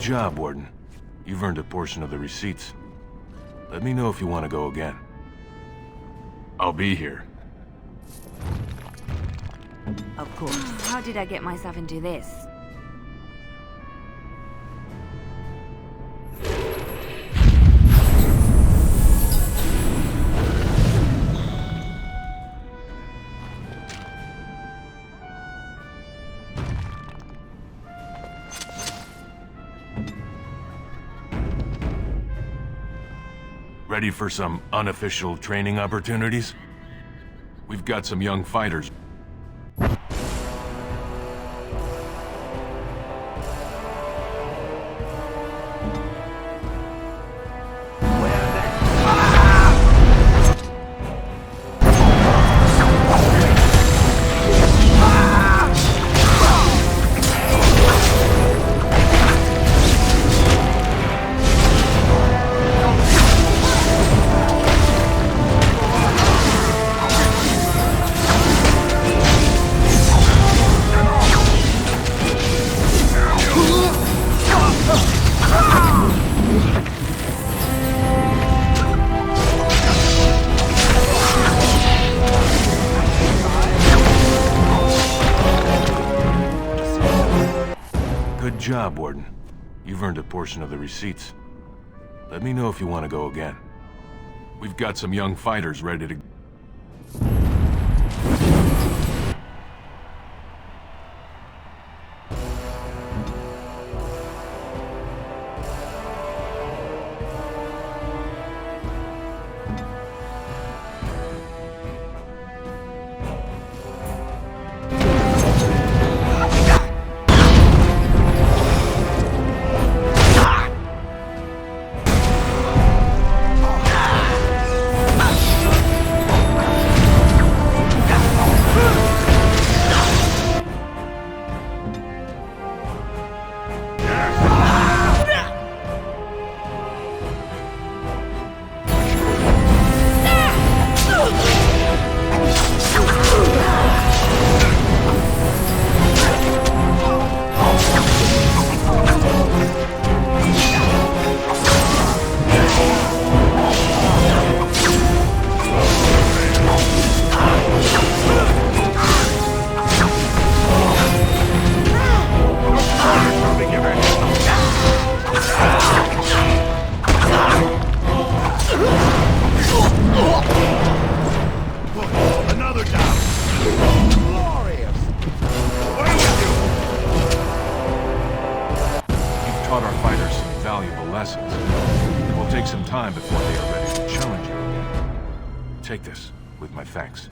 job, Warden. You've earned a portion of the receipts. Let me know if you want to go again. I'll be here. Of course. How did I get myself into this? Ready for some unofficial training opportunities? We've got some young fighters. Good job, Warden. You've earned a portion of the receipts. Let me know if you want to go again. We've got some young fighters ready to... Take this, with my thanks.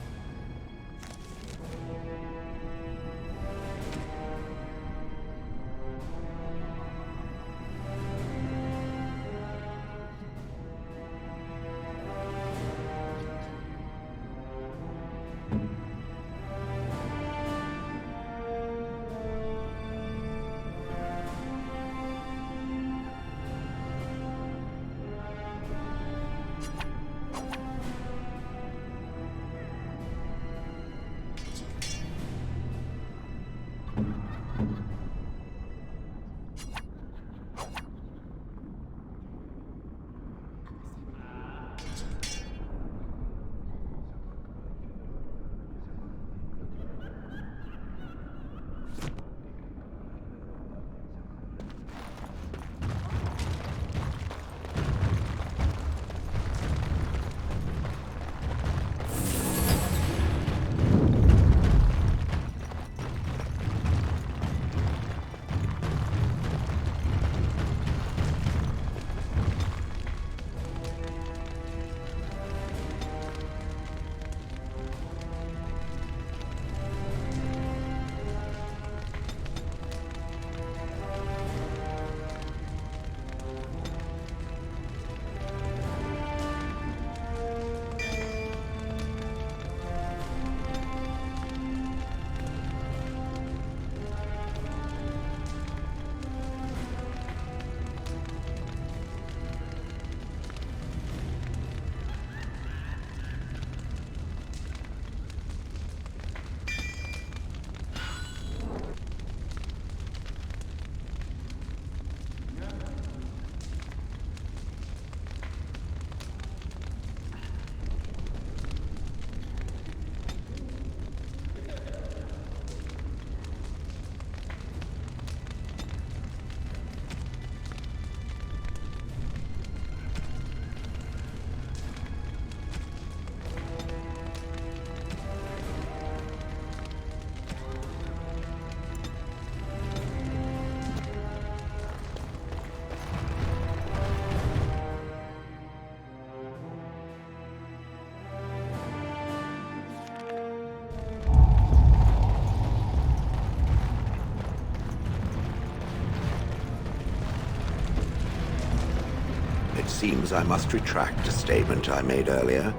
seems I must retract a statement I made earlier.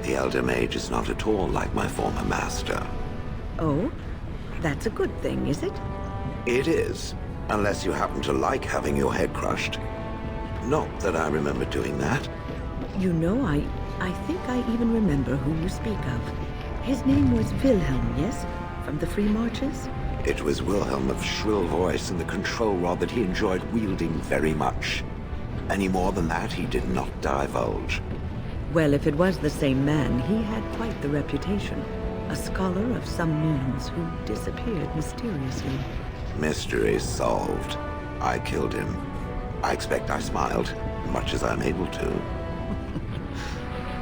The Elder Mage is not at all like my former master. Oh? That's a good thing, is it? It is, unless you happen to like having your head crushed. Not that I remember doing that. You know, I think I even remember who you speak of. His name was Wilhelm, yes? From the Free Marches? It was Wilhelm of shrill voice and the control rod that he enjoyed wielding very much. Any more than that, he did not divulge. Well, if it was the same man, he had quite the reputation. A scholar of some means who disappeared mysteriously. Mystery solved. I killed him. I expect I smiled, much as I'm able to.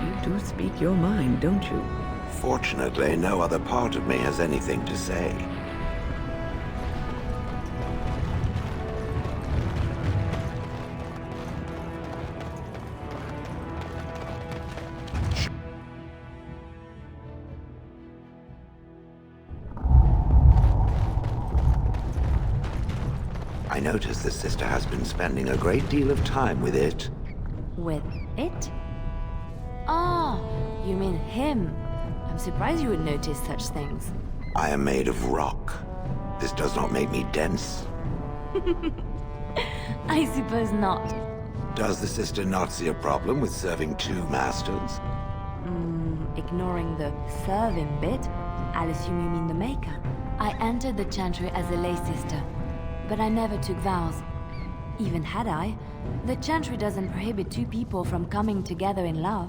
You do speak your mind, don't you? Fortunately, no other part of me has anything to say. I notice the sister has been spending a great deal of time with it. With it? Ah, you mean him. I'm surprised you would notice such things. I am made of rock. This does not make me dense. I suppose not. Does the sister not see a problem with serving two masters? Ignoring the serving bit, I'll assume you mean the maker. I entered the chantry as a lay sister, but I never took vows. Even had I, the chantry doesn't prohibit two people from coming together in love.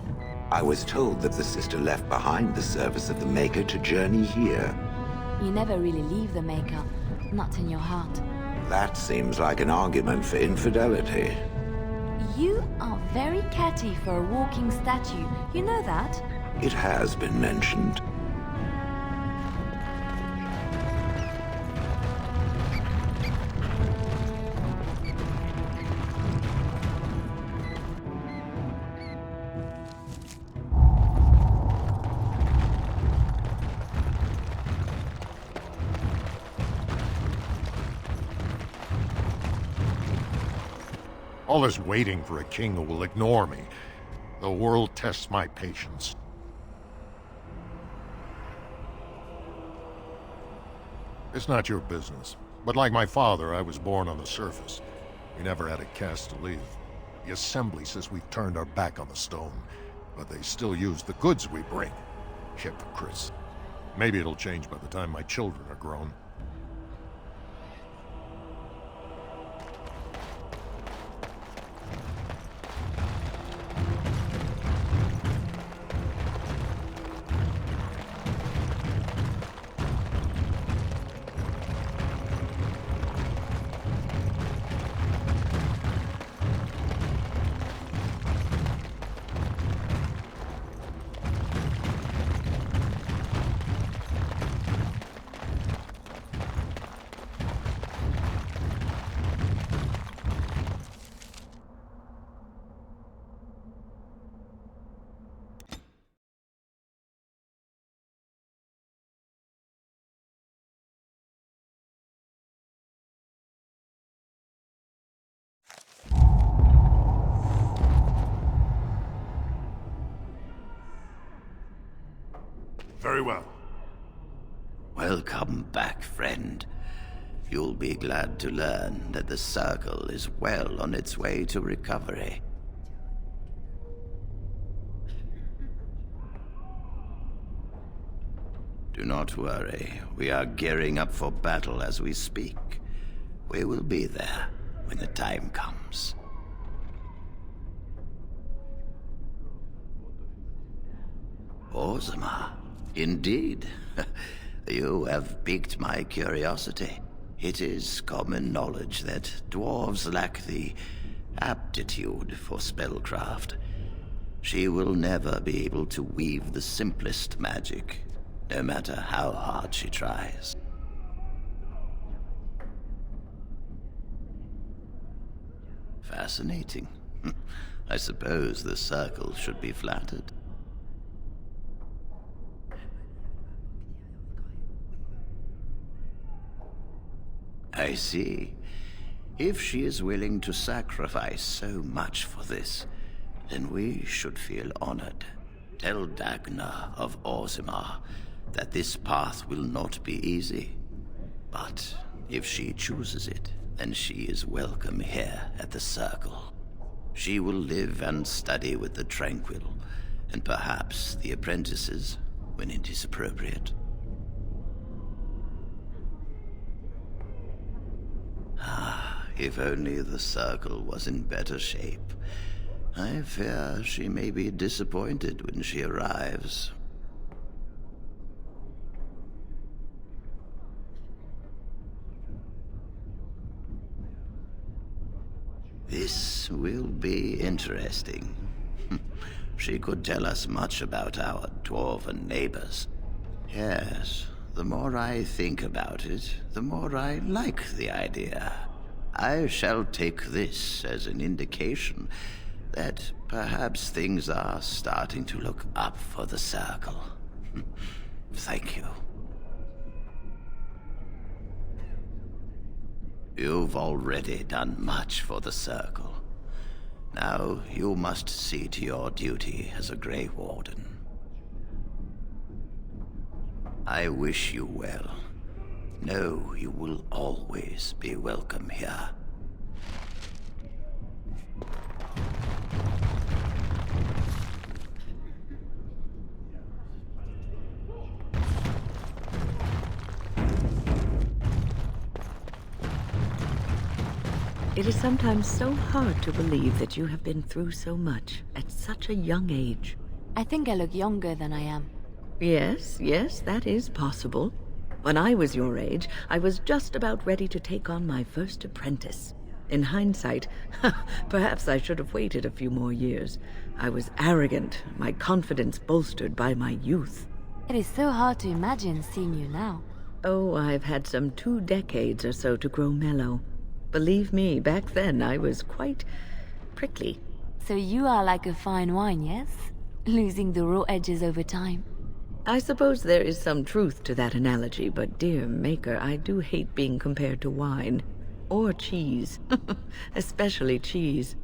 I was told that the sister left behind the service of the Maker to journey here. You never really leave the Maker, not in your heart. That seems like an argument for infidelity. You are very catty for a walking statue, you know that? It has been mentioned. All this waiting for a king who will ignore me. The world tests my patience. It's not your business. But like my father, I was born on the surface. We never had a caste to leave. The Assembly says we've turned our back on the stone, but they still use the goods we bring. Hypocrites. Maybe it'll change by the time my children are grown. Very well. Welcome back, friend. You'll be glad to learn that the Circle is well on its way to recovery. Do not worry. We are gearing up for battle as we speak. We will be there when the time comes. Orzammar. Indeed. You have piqued my curiosity. It is common knowledge that dwarves lack the aptitude for spellcraft. She will never be able to weave the simplest magic, no matter how hard she tries. Fascinating. I suppose the Circle should be flattered. I see. If she is willing to sacrifice so much for this, then we should feel honored. Tell Dagna of Orzammar that this path will not be easy. But if she chooses it, then she is welcome here at the Circle. She will live and study with the Tranquil, and perhaps the apprentices, when it is appropriate. If only the Circle was in better shape. I fear she may be disappointed when she arrives. This will be interesting. She could tell us much about our Dwarven neighbors. Yes, the more I think about it, the more I like the idea. I shall take this as an indication that perhaps things are starting to look up for the Circle. Thank you. You've already done much for the Circle. Now you must see to your duty as a Grey Warden. I wish you well. Know you will always be welcome here. It is sometimes so hard to believe that you have been through so much at such a young age. I think I look younger than I am. Yes, that is possible. When I was your age, I was just about ready to take on my first apprentice. In hindsight, perhaps I should have waited a few more years. I was arrogant, my confidence bolstered by my youth. It is so hard to imagine seeing you now. Oh, I've had some 2 decades or so to grow mellow. Believe me, back then I was quite prickly. So you are like a fine wine, yes? Losing the raw edges over time. I suppose there is some truth to that analogy, but dear Maker, I do hate being compared to wine. Or cheese. Especially cheese.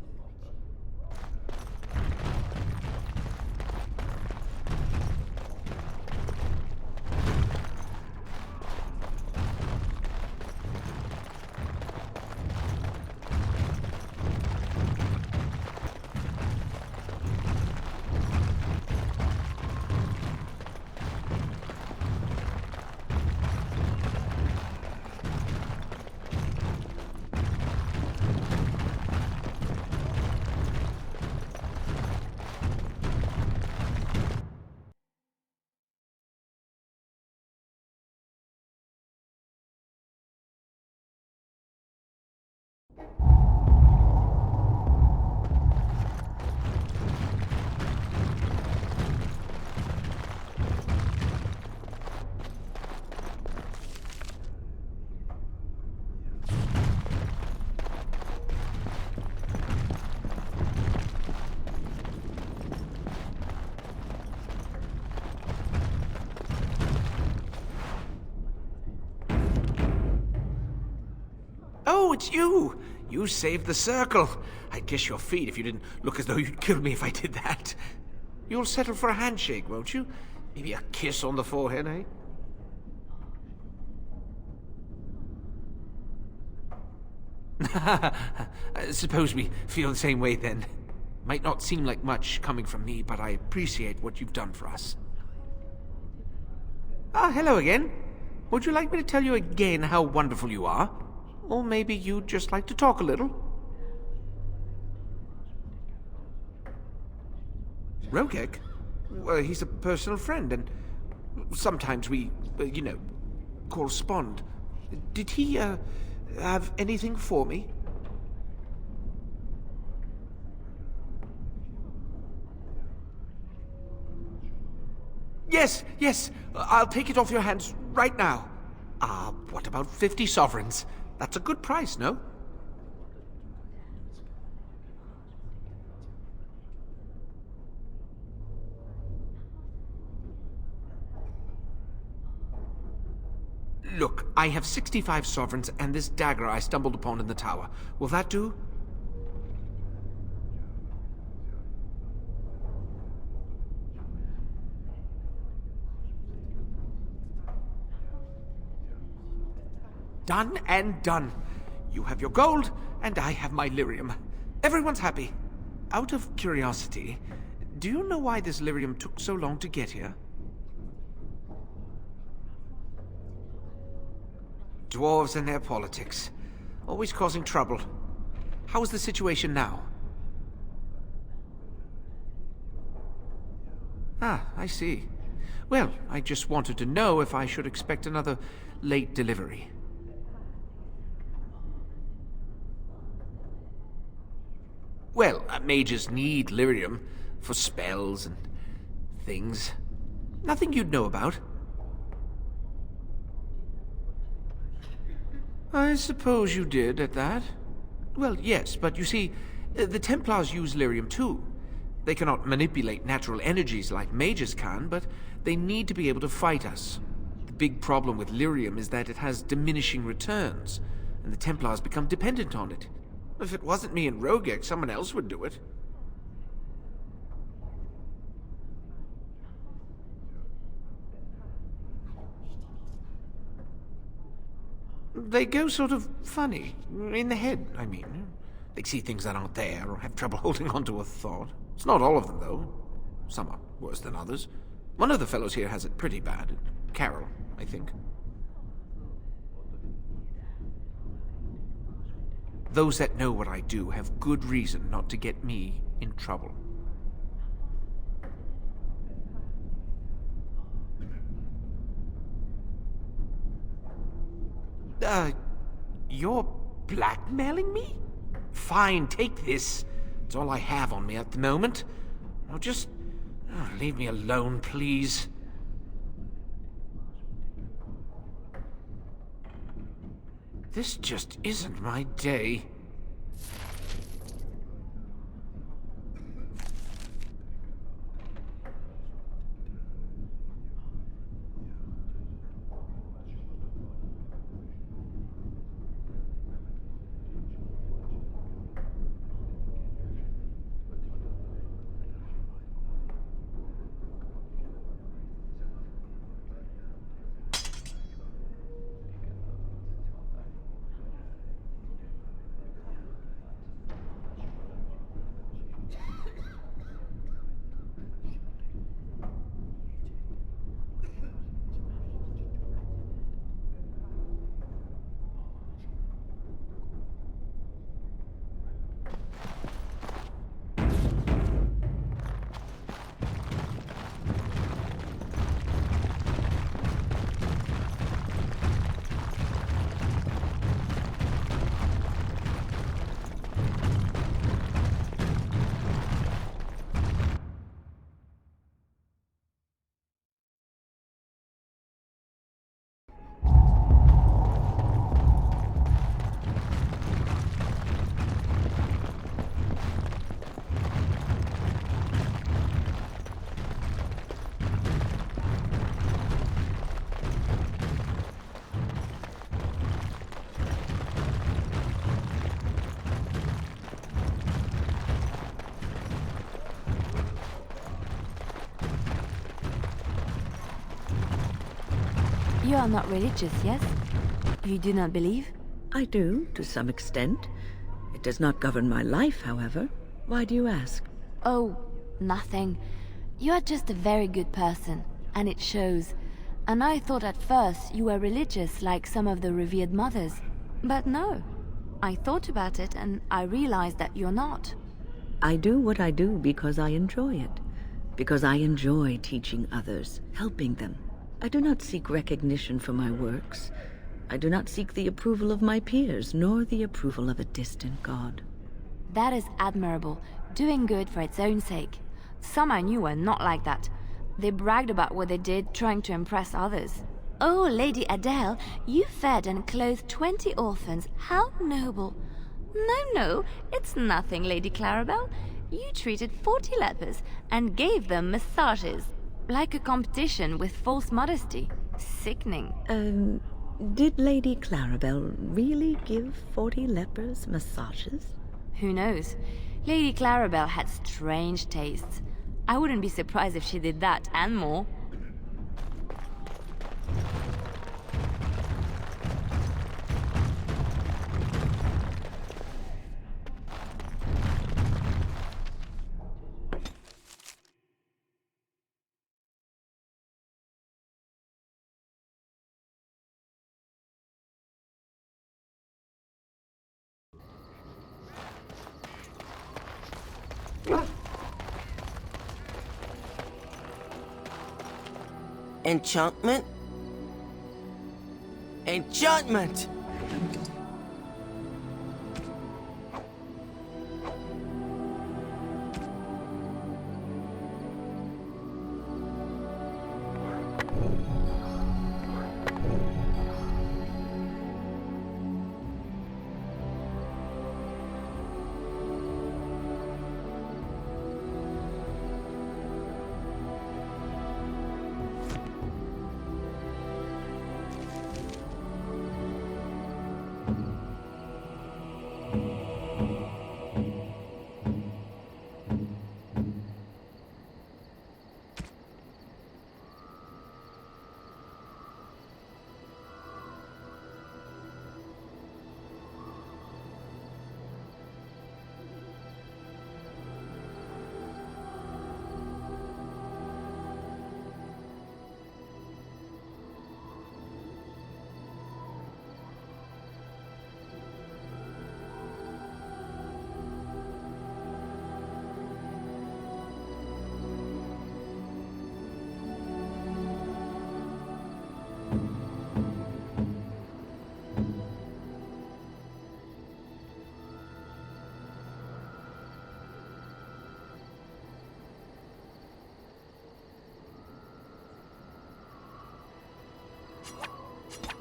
Oh, it's you! You saved the Circle. I'd kiss your feet if you didn't look as though you'd kill me if I did that. You'll settle for a handshake, won't you? Maybe a kiss on the forehead, eh? Suppose we feel the same way then. Might not seem like much coming from me, but I appreciate what you've done for us. Ah, hello again. Would you like me to tell you again how wonderful you are? Or maybe you'd just like to talk a little? Rogek? Well, he's a personal friend, and sometimes we, correspond. Did he, have anything for me? Yes, I'll take it off your hands right now. What about 50 sovereigns? That's a good price, no? Look, I have 65 sovereigns and this dagger I stumbled upon in the tower. Will that do? Done and done. You have your gold, and I have my lyrium. Everyone's happy. Out of curiosity, do you know why this lyrium took so long to get here? Dwarves and their politics. Always causing trouble. How is the situation now? Ah, I see. Well, I just wanted to know if I should expect another late delivery. Well, mages need lyrium for spells and things. Nothing you'd know about. I suppose you did at that. Well, yes, but you see, the Templars use lyrium too. They cannot manipulate natural energies like mages can, but they need to be able to fight us. The big problem with lyrium is that it has diminishing returns, and the Templars become dependent on it. If it wasn't me and Rogek, someone else would do it. They go sort of funny. In the head, I mean. They see things that aren't there, or have trouble holding on to a thought. It's not all of them, though. Some are worse than others. One of the fellows here has it pretty bad. Carol, I think. Those that know what I do have good reason not to get me in trouble. You're blackmailing me? Fine, take this. It's all I have on me at the moment. Now just leave me alone, please. This just isn't my day. You are not religious, yes? You do not believe? I do, to some extent. It does not govern my life, however. Why do you ask? Oh, nothing. You are just a very good person, and it shows. And I thought at first you were religious like some of the revered mothers. But no. I thought about it, and I realized that you're not. I do what I do because I enjoy it. Because I enjoy teaching others, helping them. I do not seek recognition for my works. I do not seek the approval of my peers, nor the approval of a distant god. That is admirable, doing good for its own sake. Some I knew were not like that. They bragged about what they did, trying to impress others. Oh, Lady Adele, you fed and clothed 20 orphans. How noble. No, it's nothing, Lady Clarabelle. You treated 40 lepers and gave them massages. Like a competition with false modesty. Sickening. Did Lady Clarabelle really give 40 lepers massages? Who knows? Lady Clarabelle had strange tastes. I wouldn't be surprised if she did that and more. Enchantment? Enchantment!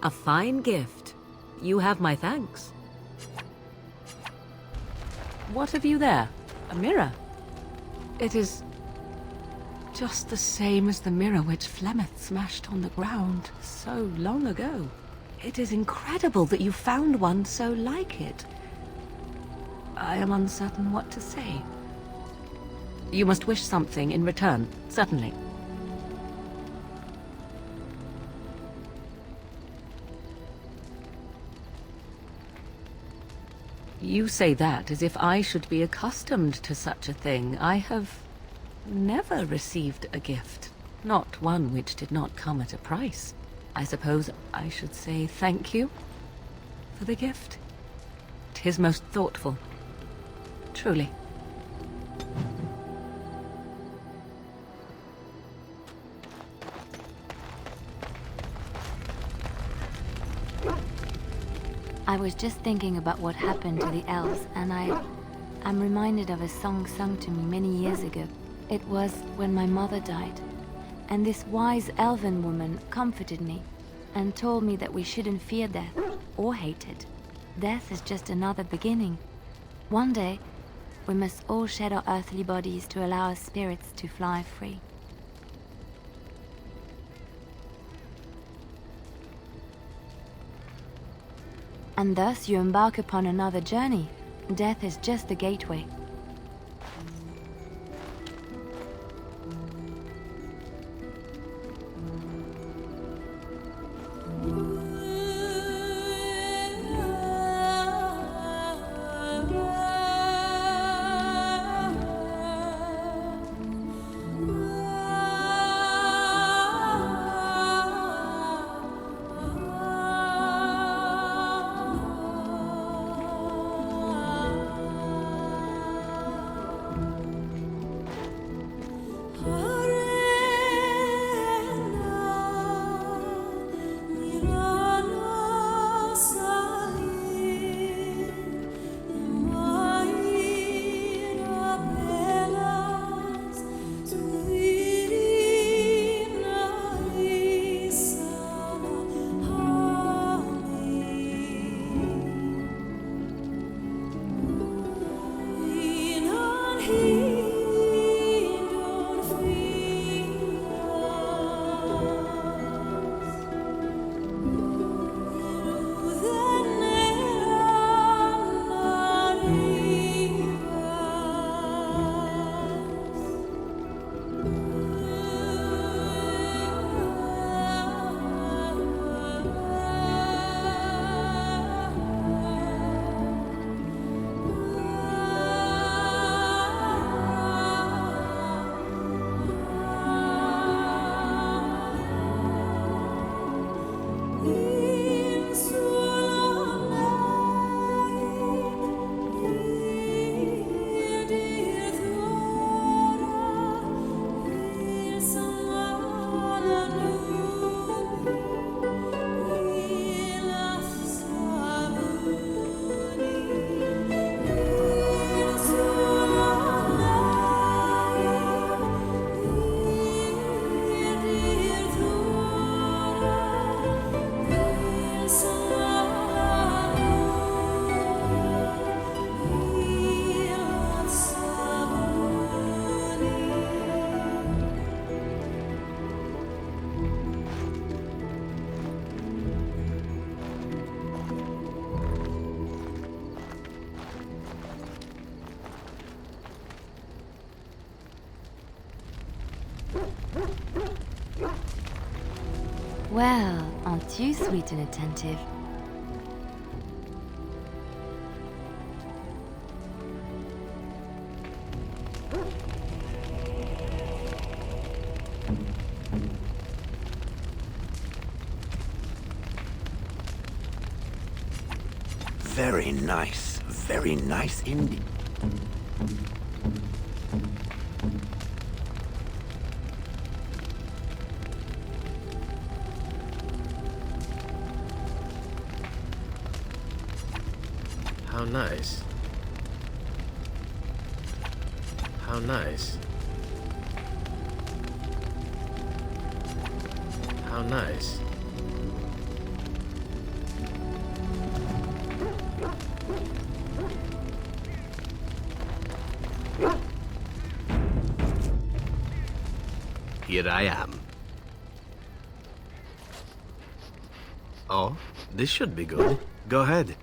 A fine gift. You have my thanks. What have you there? A mirror? It is just the same as the mirror which Flemeth smashed on the ground so long ago. It is incredible that you found one so like it. I am uncertain what to say. You must wish something in return, certainly. You say that as if I should be accustomed to such a thing. I have never received a gift, not one which did not come at a price. I suppose I should say thank you for the gift. 'Tis most thoughtful, truly. I was just thinking about what happened to the elves, and I'm reminded of a song sung to me many years ago. It was when my mother died, and this wise elven woman comforted me and told me that we shouldn't fear death or hate it. Death is just another beginning. One day, we must all shed our earthly bodies to allow our spirits to fly free. And thus you embark upon another journey. Death is just the gateway. Well, aren't you sweet and attentive? Very nice indeed. How nice. How nice. How nice. Here I am. Oh, this should be good. Go ahead.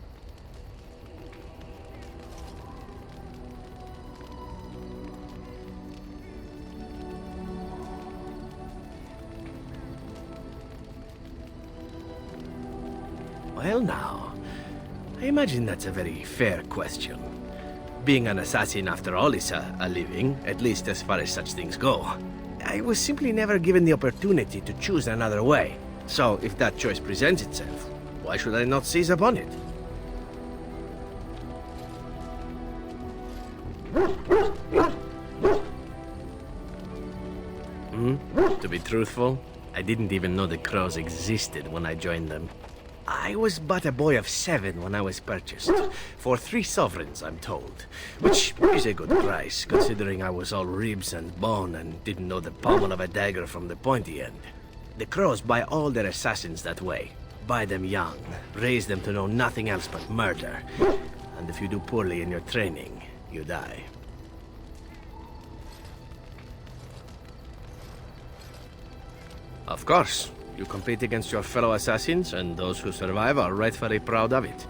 Well now, I imagine that's a very fair question. Being an assassin after all is a living, at least as far as such things go. I was simply never given the opportunity to choose another way. So if that choice presents itself, why should I not seize upon it? To be truthful, I didn't even know the crows existed when I joined them. I was but a boy of 7 when I was purchased, for 3 sovereigns, I'm told, which is a good price, considering I was all ribs and bone and didn't know the pommel of a dagger from the pointy end. The crows buy all their assassins that way. Buy them young, raise them to know nothing else but murder, and if you do poorly in your training, you die. Of course. You compete against your fellow assassins, and those who survive are rightfully proud of it.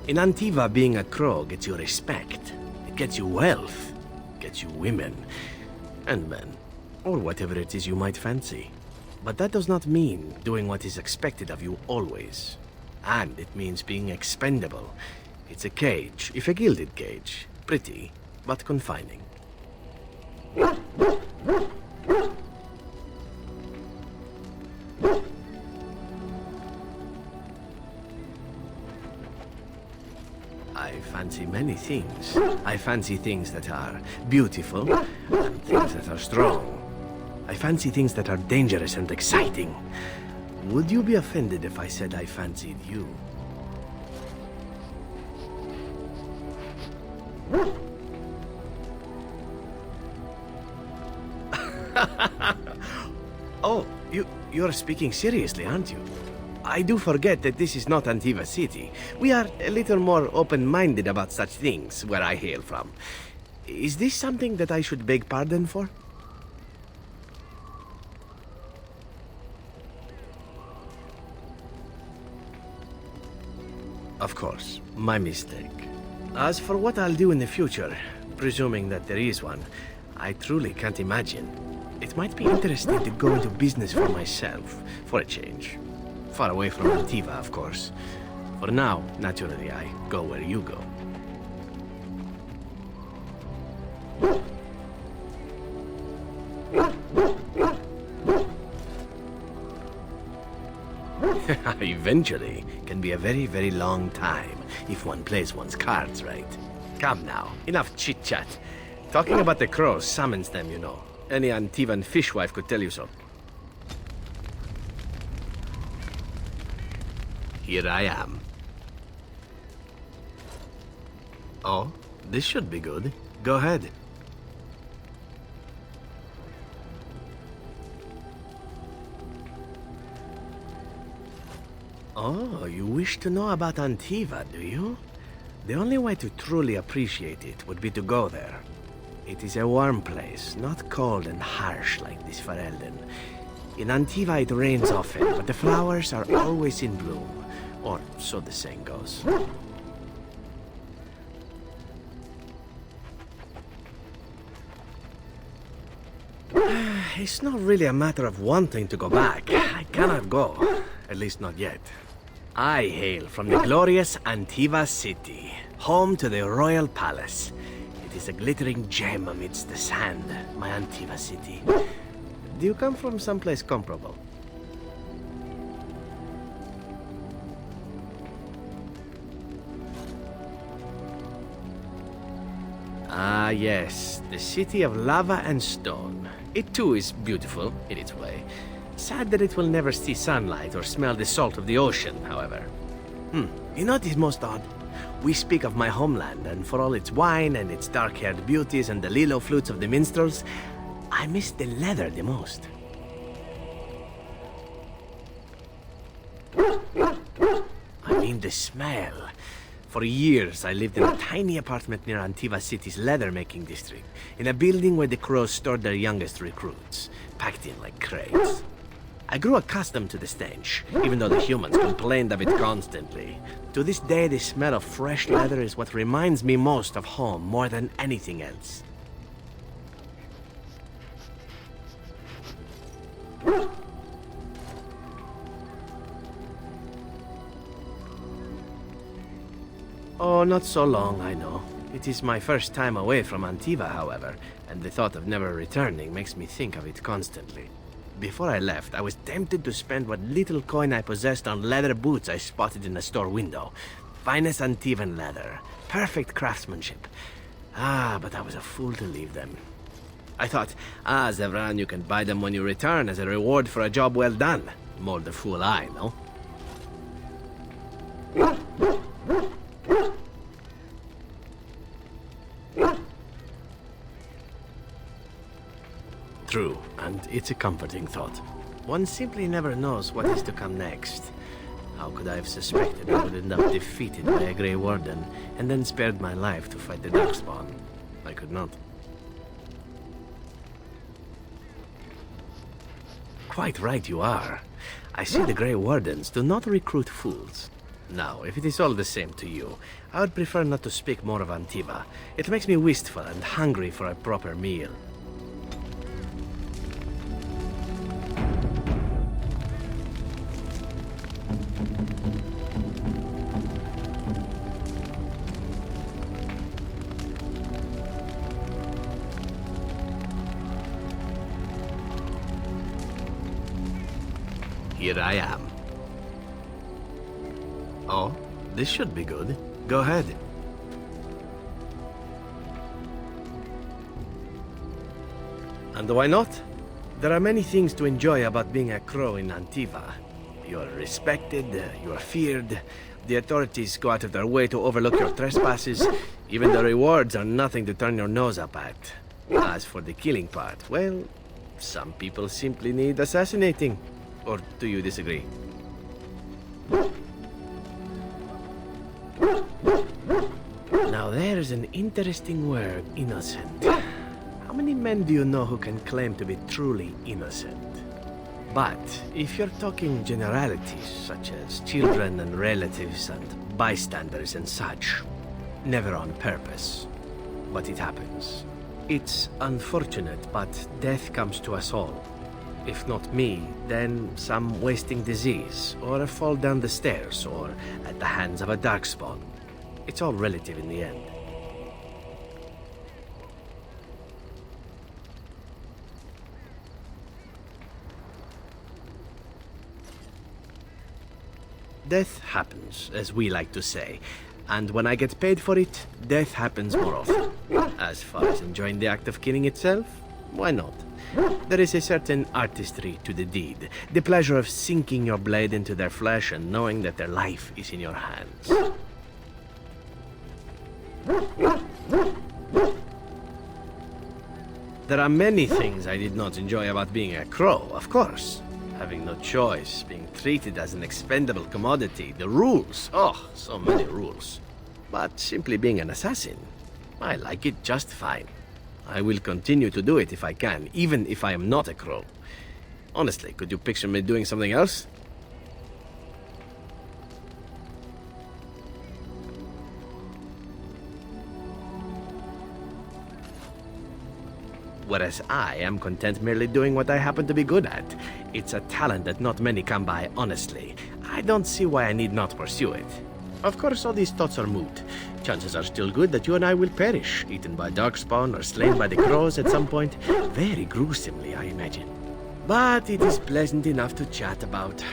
In Antiva, being a crow gets you respect. It gets you wealth. Gets you women. And men. Or whatever it is you might fancy. But that does not mean doing what is expected of you always. And it means being expendable. It's a cage, if a gilded cage. Pretty, but confining. I fancy many things. I fancy things that are beautiful, and things that are strong. I fancy things that are dangerous and exciting. Would you be offended if I said I fancied you? Oh, you're speaking seriously, aren't you? I do forget that this is not Antiva City. We are a little more open-minded about such things where I hail from. Is this something that I should beg pardon for? Of course, my mistake. As for what I'll do in the future, presuming that there is one, I truly can't imagine. It might be interesting to go into business for myself, for a change. Far away from Antiva, of course. For now, naturally, I go where you go. Eventually can be a very, very long time if one plays one's cards right. Come now, enough chit-chat. Talking about the crows summons them, you know. Any Antivan fishwife could tell you so. Here I am. Oh, this should be good. Go ahead. Oh, you wish to know about Antiva, do you? The only way to truly appreciate it would be to go there. It is a warm place, not cold and harsh like this Ferelden. In Antiva it rains often, but the flowers are always in bloom. Or so the saying goes. It's not really a matter of wanting to go back. I cannot go. At least not yet. I hail from the glorious Antiva city, home to the royal palace. It is a glittering gem amidst the sand, my Antiva city. Do you come from someplace comparable? Ah, yes, the city of lava and stone. It too is beautiful, in its way. Sad that it will never see sunlight or smell the salt of the ocean, however. You know what is most odd? We speak of my homeland, and for all its wine and its dark-haired beauties and the lilo flutes of the minstrels, I miss the leather the most. I mean the smell. For years, I lived in a tiny apartment near Antiva City's leather-making district, in a building where the crows stored their youngest recruits, packed in like crates. I grew accustomed to the stench, even though the humans complained of it constantly. To this day, the smell of fresh leather is what reminds me most of home more than anything else. Oh, not so long, I know. It is my first time away from Antiva, however, and the thought of never returning makes me think of it constantly. Before I left, I was tempted to spend what little coin I possessed on leather boots I spotted in a store window. Finest Antivan leather. Perfect craftsmanship. But I was a fool to leave them. I thought, Zevran, you can buy them when you return as a reward for a job well done. More the fool I, no? True, and it's a comforting thought. One simply never knows what is to come next. How could I have suspected I would end up defeated by a Grey Warden, and then spared my life to fight the Darkspawn? I could not. Quite right you are. I see the Grey Wardens do not recruit fools. Now, if it is all the same to you, I would prefer not to speak more of Antiva. It makes me wistful and hungry for a proper meal. Here I am. Oh, this should be good. Go ahead. And why not? There are many things to enjoy about being a crow in Antiva. You are respected, you are feared, the authorities go out of their way to overlook your trespasses, even the rewards are nothing to turn your nose up at. As for the killing part, well, some people simply need assassinating. Or do you disagree? Now there's an interesting word, innocent. How many men do you know who can claim to be truly innocent? But if you're talking generalities, such as children and relatives and bystanders and such, never on purpose. But it happens. It's unfortunate, but death comes to us all. If not me, then some wasting disease, or a fall down the stairs, or at the hands of a darkspawn. It's all relative in the end. Death happens, as we like to say, and when I get paid for it, death happens more often. As far as enjoying the act of killing itself, why not? There is a certain artistry to the deed, the pleasure of sinking your blade into their flesh and knowing that their life is in your hands. There are many things I did not enjoy about being a crow, of course. Having no choice, being treated as an expendable commodity, the rules, oh, so many rules. But simply being an assassin, I like it just fine. I will continue to do it if I can, even if I am not a crow. Honestly, could you picture me doing something else? whereas I am content merely doing what I happen to be good at. It's a talent that not many come by honestly. I don't see why I need not pursue it. Of course, all these thoughts are moot. Chances are still good that you and I will perish, eaten by darkspawn or slain by the crows at some point. Very gruesomely, I imagine. But it is pleasant enough to chat about.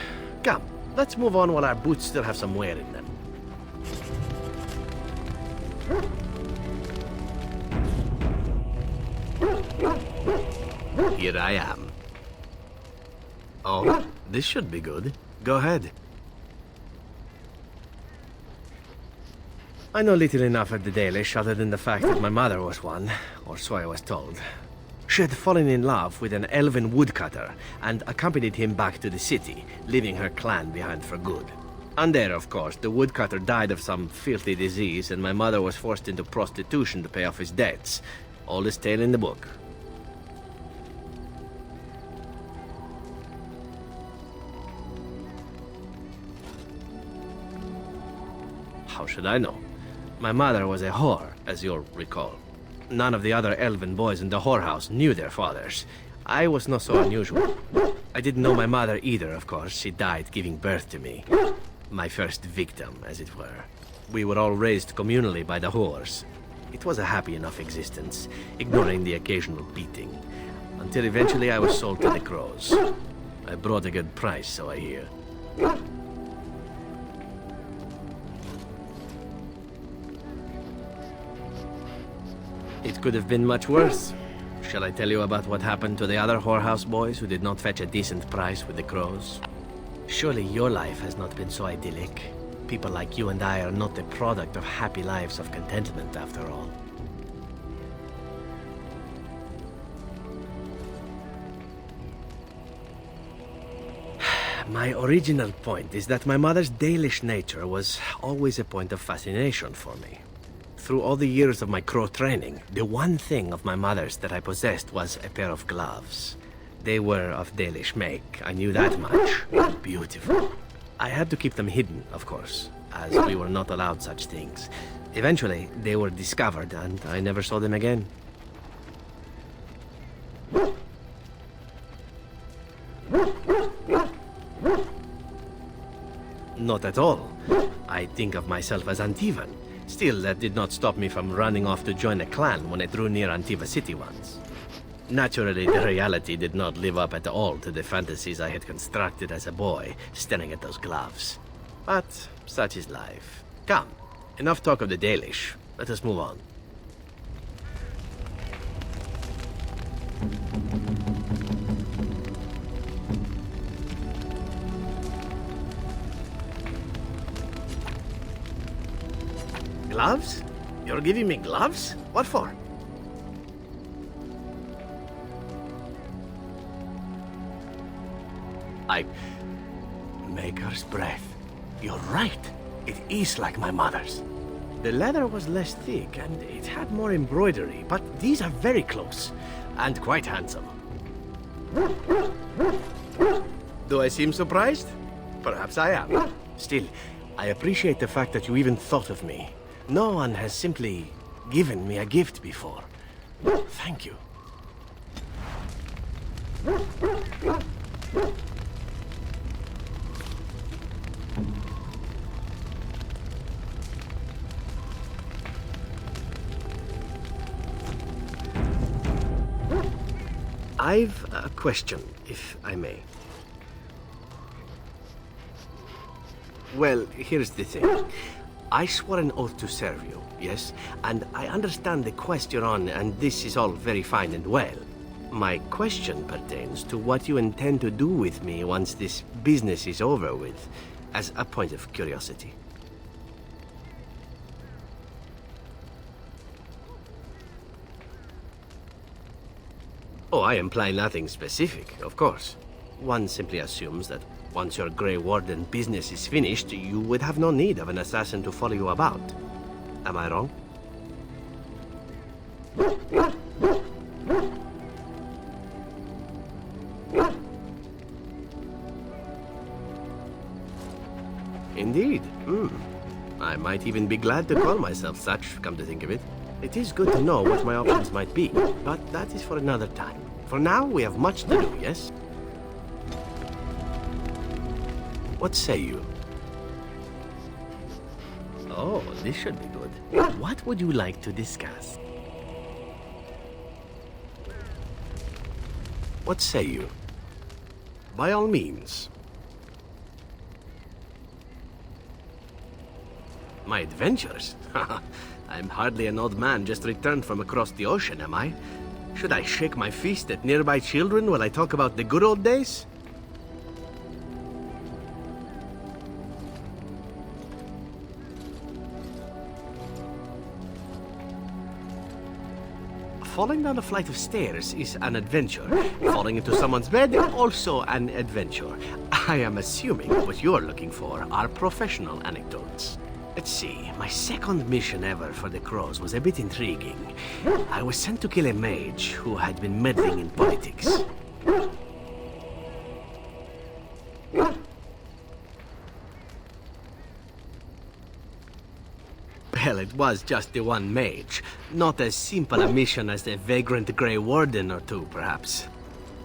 Come, let's move on while our boots still have some wear in them. Here I am. Oh, this should be good. Go ahead. I know little enough of the Dalish other than the fact that my mother was one, or so I was told. She had fallen in love with an elven woodcutter and accompanied him back to the city, leaving her clan behind for good. And there, of course, the woodcutter died of some filthy disease and my mother was forced into prostitution to pay off his debts. Oldest tale in the book. How should I know? My mother was a whore, as you'll recall. None of the other elven boys in the whorehouse knew their fathers. I was not so unusual. I didn't know my mother either, of course. She died giving birth to me. My first victim, as it were. We were all raised communally by the whores. It was a happy enough existence, ignoring the occasional beating. Until eventually I was sold to the crows. I brought a good price, so I hear. It could have been much worse. Shall I tell you about what happened to the other whorehouse boys who did not fetch a decent price with the crows? Surely your life has not been so idyllic. People like you and I are not the product of happy lives of contentment, after all. My original point is that my mother's Dalish nature was always a point of fascination for me. Through all the years of my crow training, the one thing of my mother's that I possessed was a pair of gloves. They were of Dalish make, I knew that much. Beautiful. I had to keep them hidden, of course, as we were not allowed such things. Eventually, they were discovered, and I never saw them again. Not at all. I think of myself as Antivan. Still, that did not stop me from running off to join a clan when I drew near Antiva City once. Naturally, the reality did not live up at all to the fantasies I had constructed as a boy, staring at those gloves. But such is life. Come, enough talk of the Dalish. Let us move on. Gloves? You're giving me gloves? What for? Maker's breath. You're right. It is like my mother's. The leather was less thick and it had more embroidery, but these are very close and quite handsome. Do I seem surprised? Perhaps I am. Still, I appreciate the fact that you even thought of me. No one has simply given me a gift before. Thank you. I've a question, if I may. Well, here's the thing. I swore an oath to serve you, yes? And I understand the quest you're on, and this is all very fine and well. My question pertains to what you intend to do with me once this business is over with, as a point of curiosity. Oh, I imply nothing specific, of course. One simply assumes that once your Grey Warden business is finished, you would have no need of an assassin to follow you about. Am I wrong? Indeed. I might even be glad to call myself such, come to think of it. It is good to know what my options might be, but that is for another time. For now, we have much to do, yes? What say you? Oh, this should be good. What would you like to discuss? What say you? By all means. My adventures? I'm hardly an old man just returned from across the ocean, am I? Should I shake my fist at nearby children while I talk about the good old days? Falling down a flight of stairs is an adventure. Falling into someone's bed, also an adventure. I am assuming what you're looking for are professional anecdotes. Let's see, my second mission ever for the Crows was a bit intriguing. I was sent to kill a mage who had been meddling in politics. Well, it was just the one mage. Not as simple a mission as the vagrant Grey Warden or two, perhaps.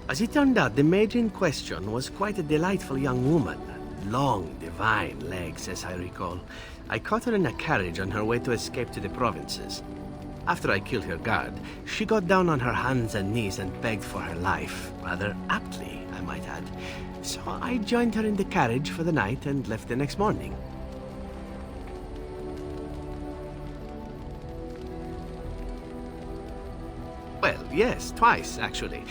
As it turned out, the mage in question was quite a delightful young woman. Long, divine legs, as I recall. I caught her in a carriage on her way to escape to the provinces. After I killed her guard, she got down on her hands and knees and begged for her life. Rather aptly, I might add. So I joined her in the carriage for the night and left the next morning. Well, yes, twice, actually.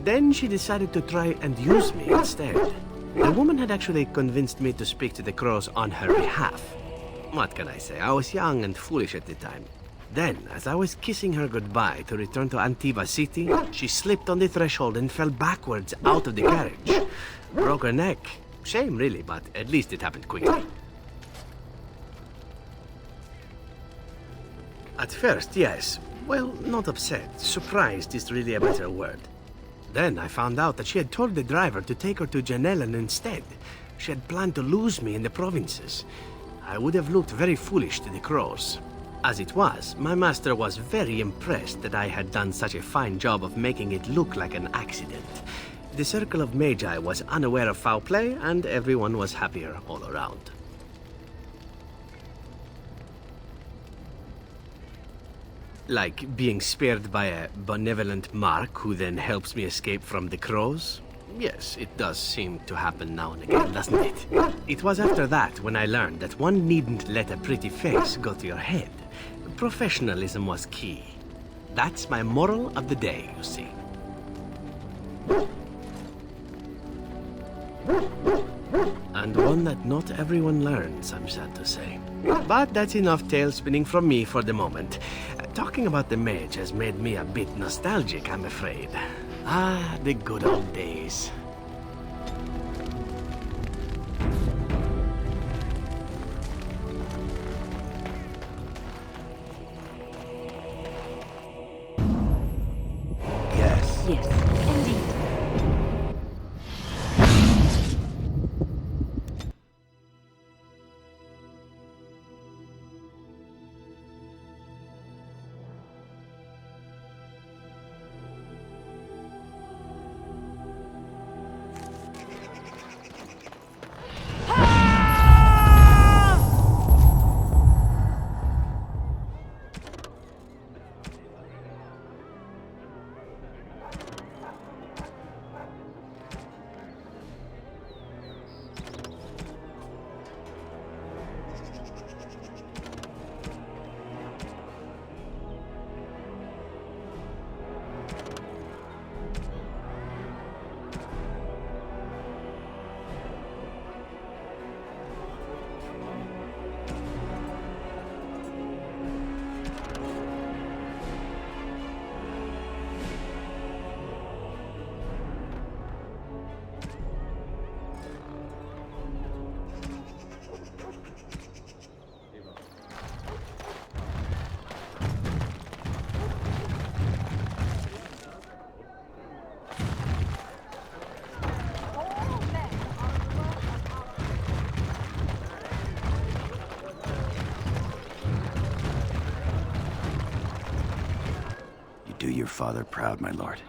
Then she decided to try and use me instead. The woman had actually convinced me to speak to the Crows on her behalf. What can I say? I was young and foolish at the time. Then, as I was kissing her goodbye to return to Antiva City, she slipped on the threshold and fell backwards out of the carriage. Broke her neck. Shame, really, but at least it happened quickly. At first, yes. Well, not upset. Surprised is really a better word. Then I found out that she had told the driver to take her to Janellen instead. She had planned to lose me in the provinces. I would have looked very foolish to the Crows. As it was, my master was very impressed that I had done such a fine job of making it look like an accident. The circle of Magi was unaware of foul play, and everyone was happier all around. Like being spared by a benevolent mark who then helps me escape from the Crows? Yes, it does seem to happen now and again, doesn't it? It was after that when I learned that one needn't let a pretty face go to your head. Professionalism was key. That's my moral of the day, you see. And one that not everyone learns, I'm sad to say. But that's enough tale spinning from me for the moment. Talking about the mage has made me a bit nostalgic, I'm afraid. Ah, the good old days. Yes. Yes, indeed. do your father proud, my lord.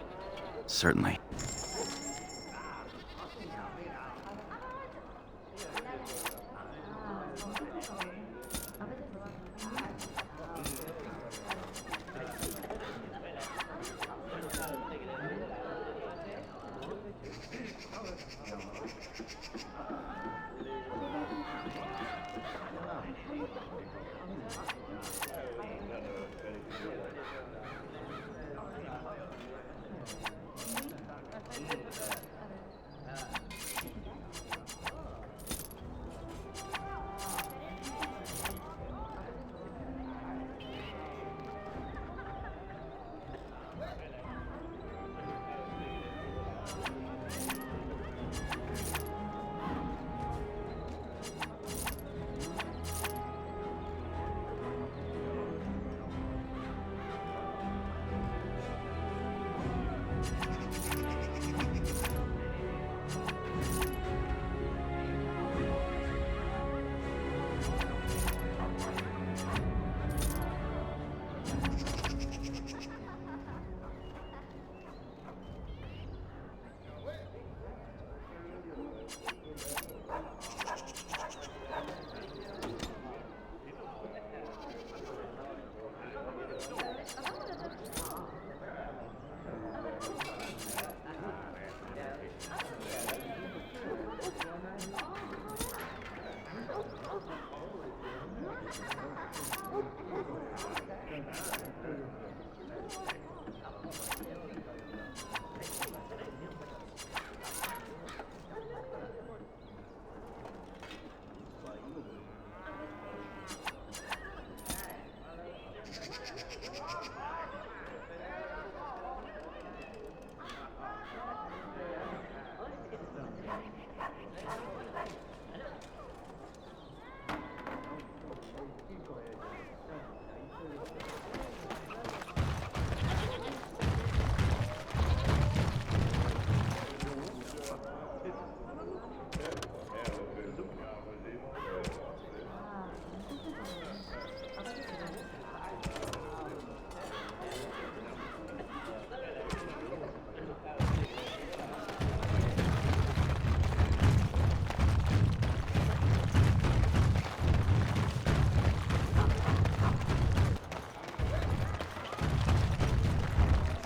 Certainly.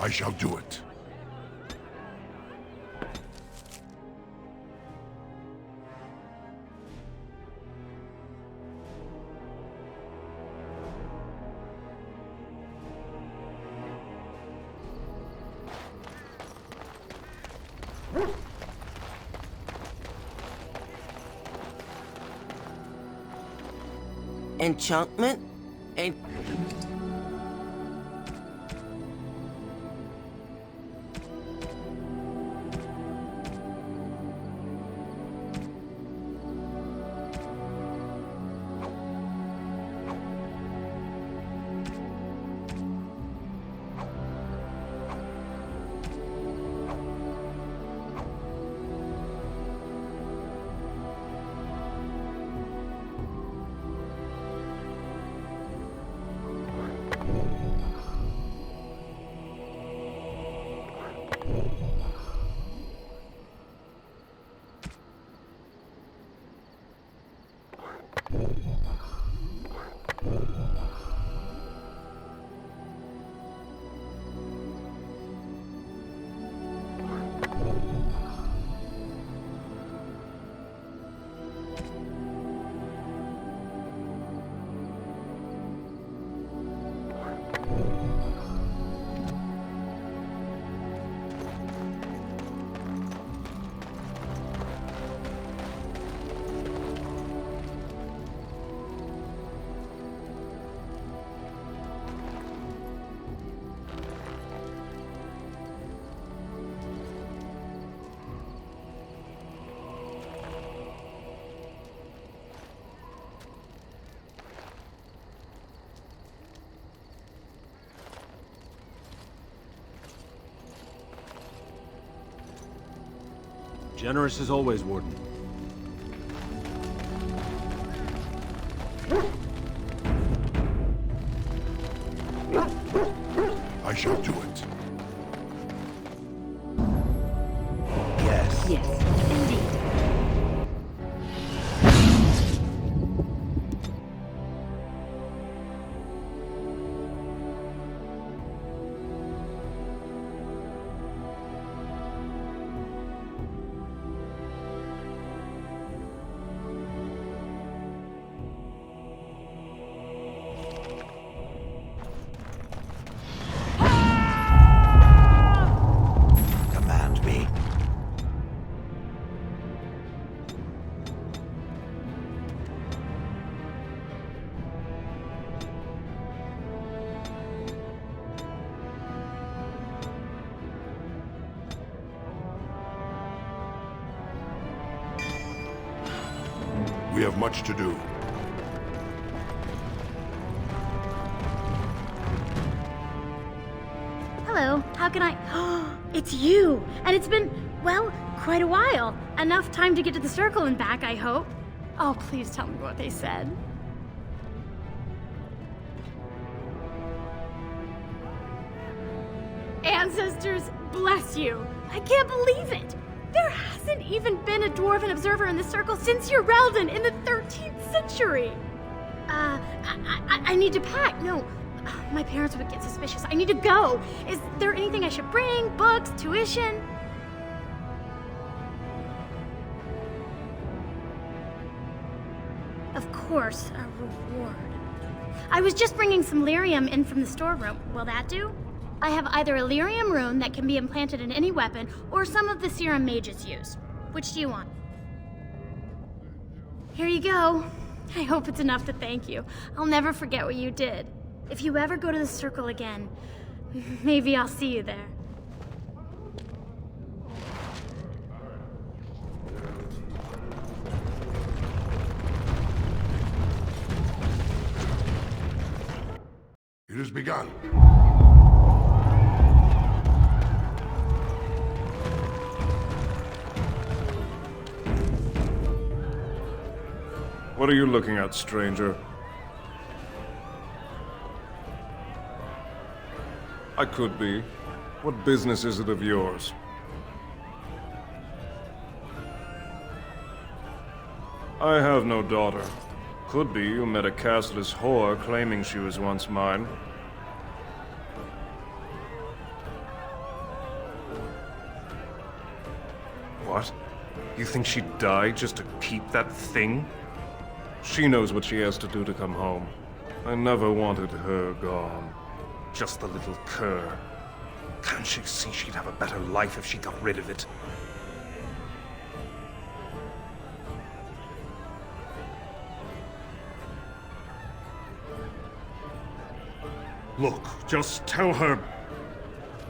I shall do it. Enchantment? Generous as always, Warden. I shall do it. Yes. Yes, indeed. Command me. We have much to do. Hello, how can I... It's you! And it's been, well, quite a while. Enough time to get to the circle and back, I hope. Oh, please tell me what they said. Ancestors, bless you! I can't believe it! There hasn't even been a Dwarven observer in the circle since Urelden in the 13th century! I need to pack. No, my parents would get suspicious. I need to go. Is there anything I should bring? Books? Tuition? Of course, a reward. I was just bringing some lyrium in from the storeroom. Will that do? I have either a lyrium rune that can be implanted in any weapon, or some of the serum mages use. Which do you want? Here you go. I hope it's enough to thank you. I'll never forget what you did. If you ever go to the circle again, maybe I'll see you there. It has begun. What are you looking at, stranger? I could be. What business is it of yours? I have no daughter. Could be you met a casteless whore claiming she was once mine. What? You think she'd die just to keep that thing? She knows what she has to do to come home. I never wanted her gone. Just the little cur. Can't she see she'd have a better life if she got rid of it? Look, just tell her...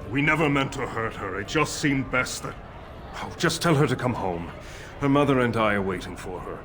We never meant to hurt her. It just seemed best that... Oh, just tell her to come home. Her mother and I are waiting for her.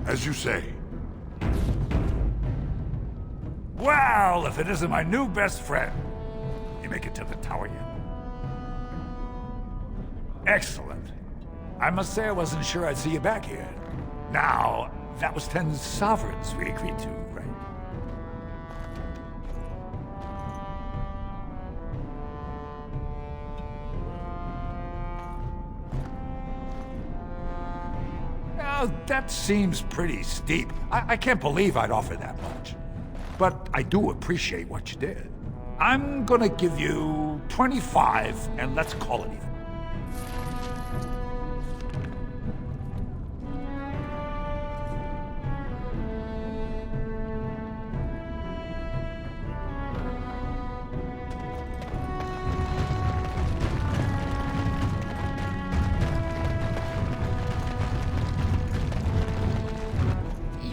As you say. Well, if it isn't my new best friend. You make it to the tower yet? Excellent. I must say I wasn't sure I'd see you back here. Now, that was 10 sovereigns we agreed to, right? That seems pretty steep. I can't believe I'd offer that much. But I do appreciate what you did. I'm gonna give you 25, and let's call it even.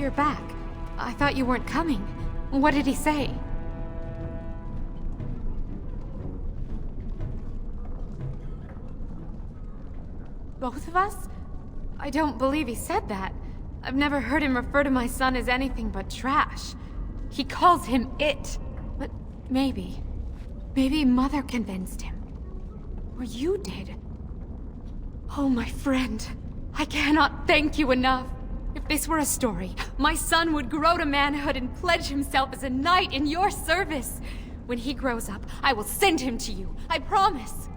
you're back. I thought you weren't coming. What did he say? Both of us? I don't believe he said that. I've never heard him refer to my son as anything but trash. He calls him it. But maybe Mother convinced him. Or you did. Oh, my friend. I cannot thank you enough. If this were a story, my son would grow to manhood and pledge himself as a knight in your service. When he grows up, I will send him to you. I promise.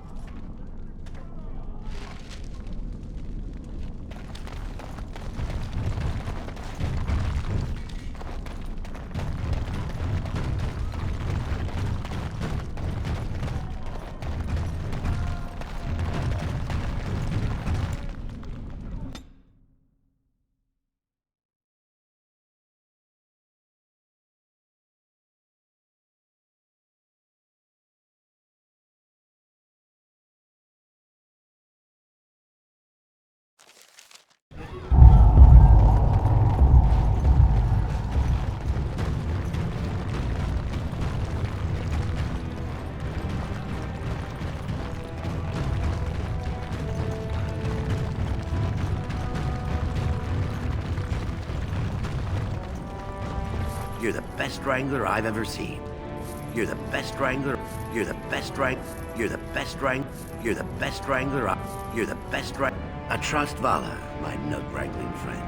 You're the best wrangler I've ever seen. You're the best wrangler. You're the best You're the best You're the best wrangler. You're the best I trust Vala, my nug wrangling friend.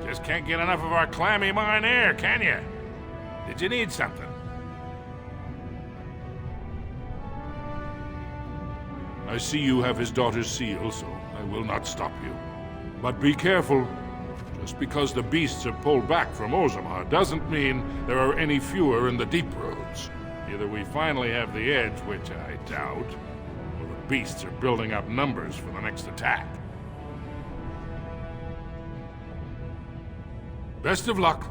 Just can't get enough of our clammy mine air, can you? Did you need something? I see you have his daughter's seal, so I will not stop you. But be careful. Just because the beasts are pulled back from Orzammar doesn't mean there are any fewer in the deep roads. Either we finally have the edge, which I doubt, or the beasts are building up numbers for the next attack. Best of luck.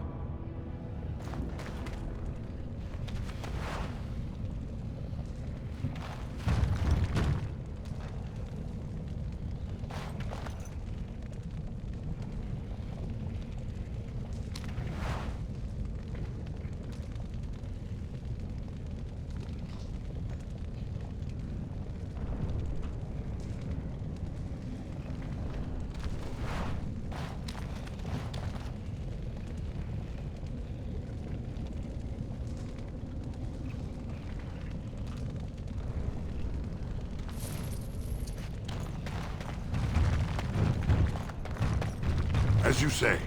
As you say.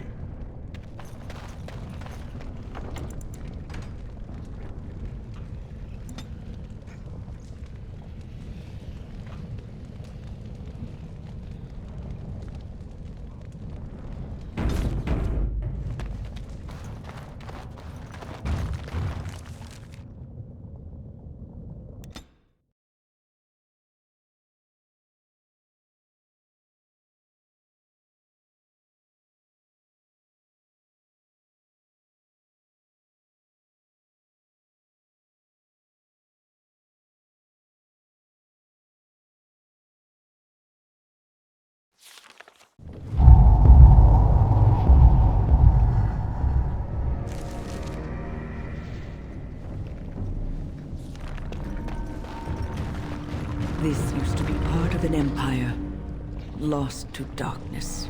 This used to be part of an empire, lost to darkness.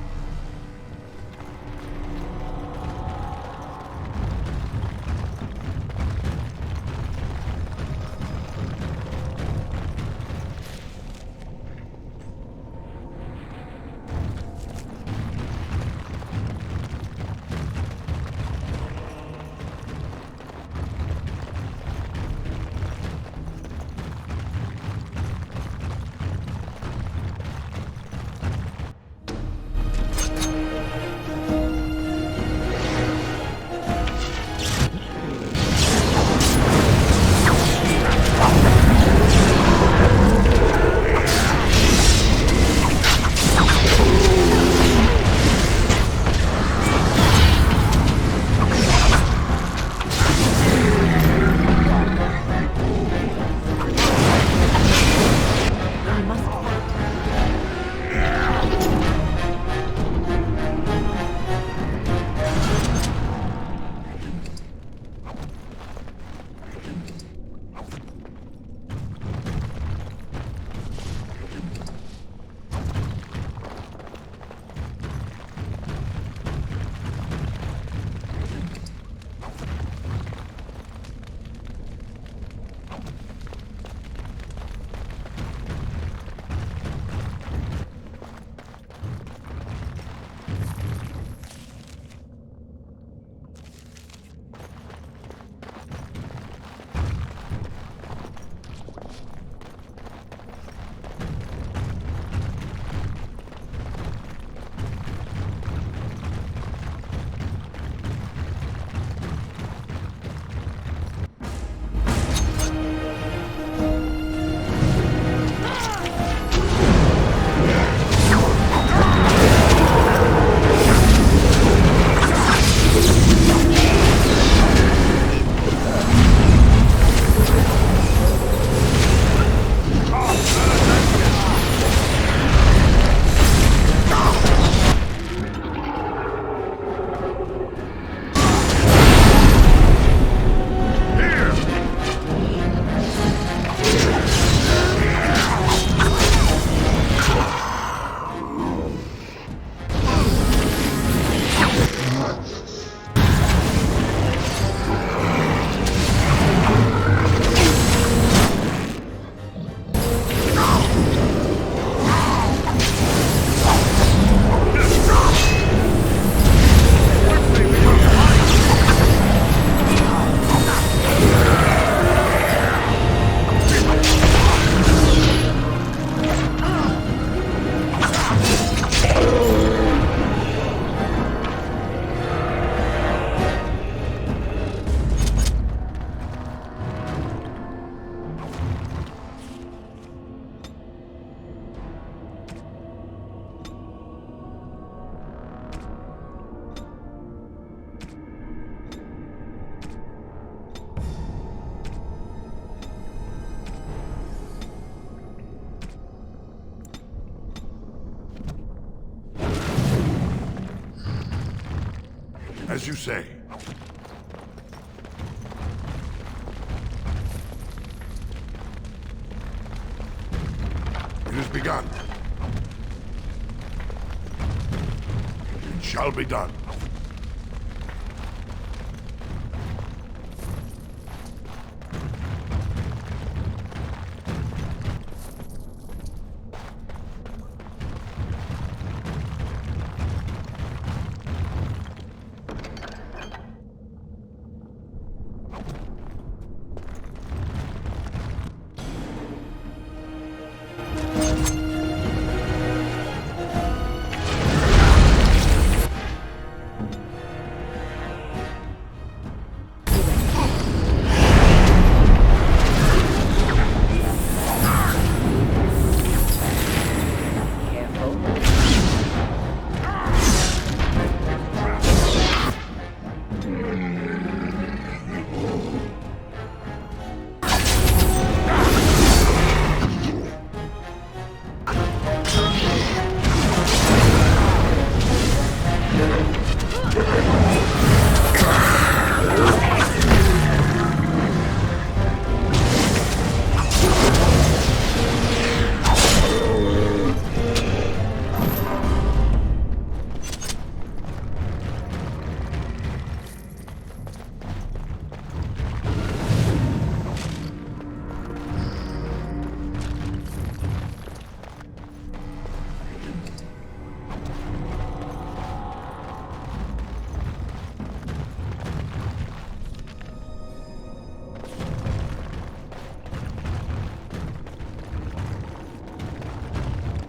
As you say. It has begun. It shall be done.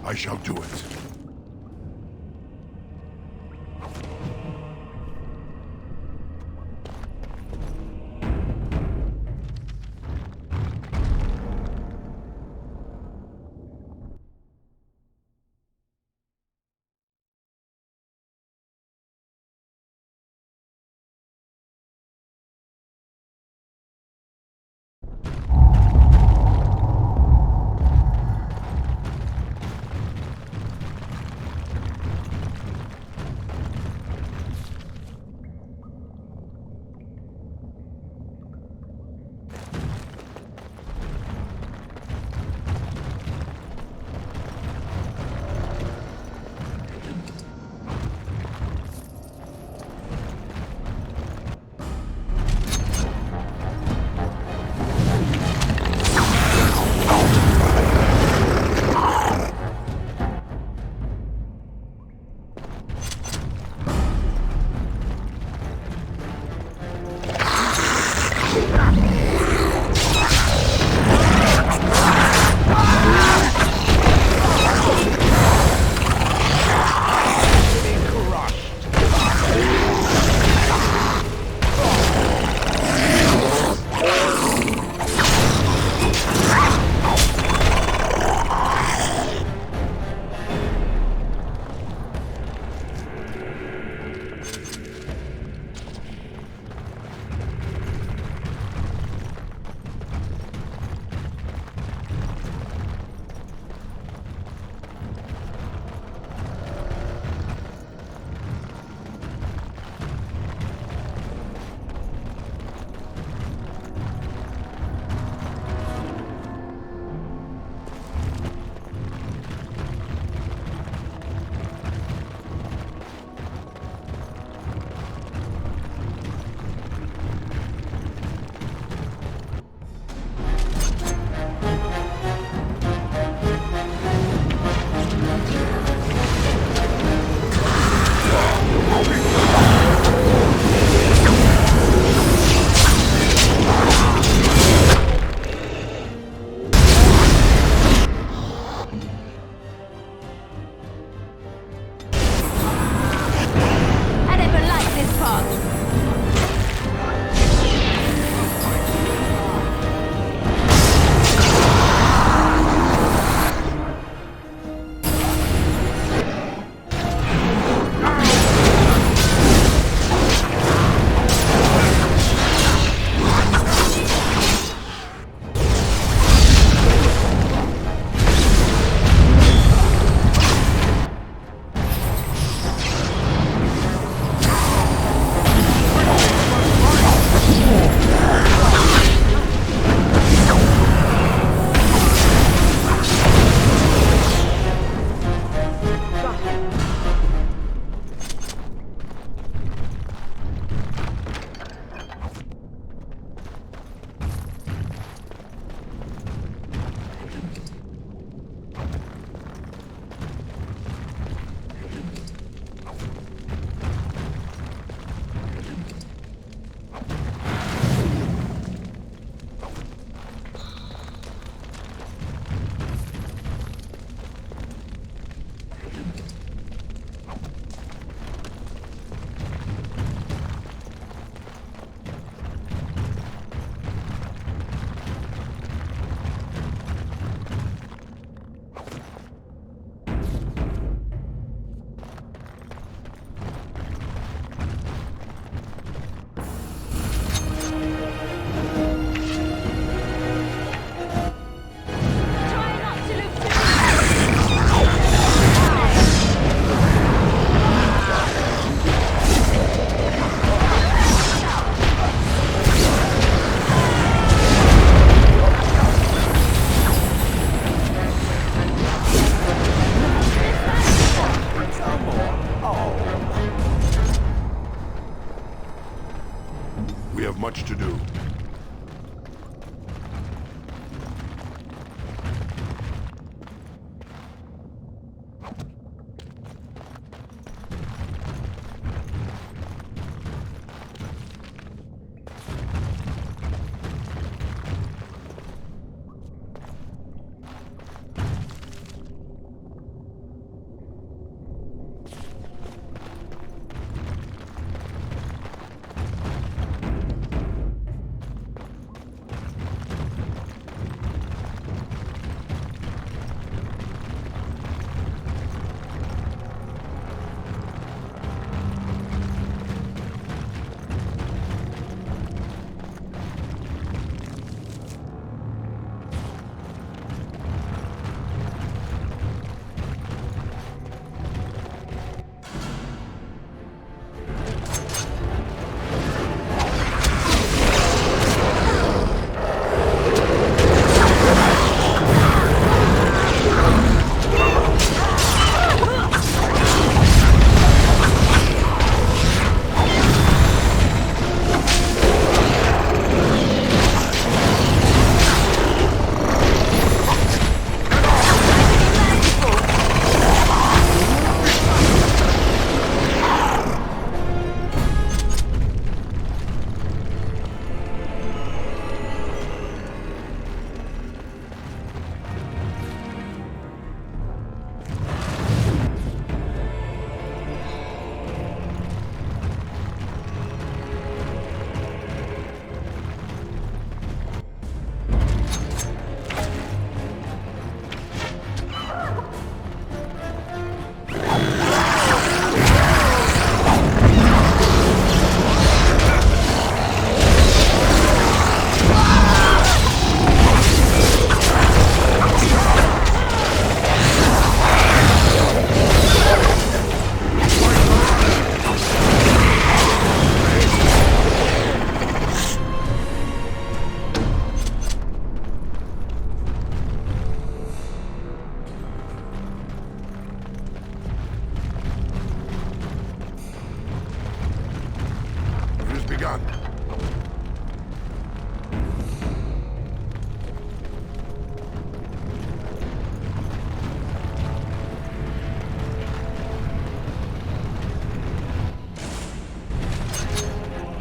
I shall do it. We have much to do.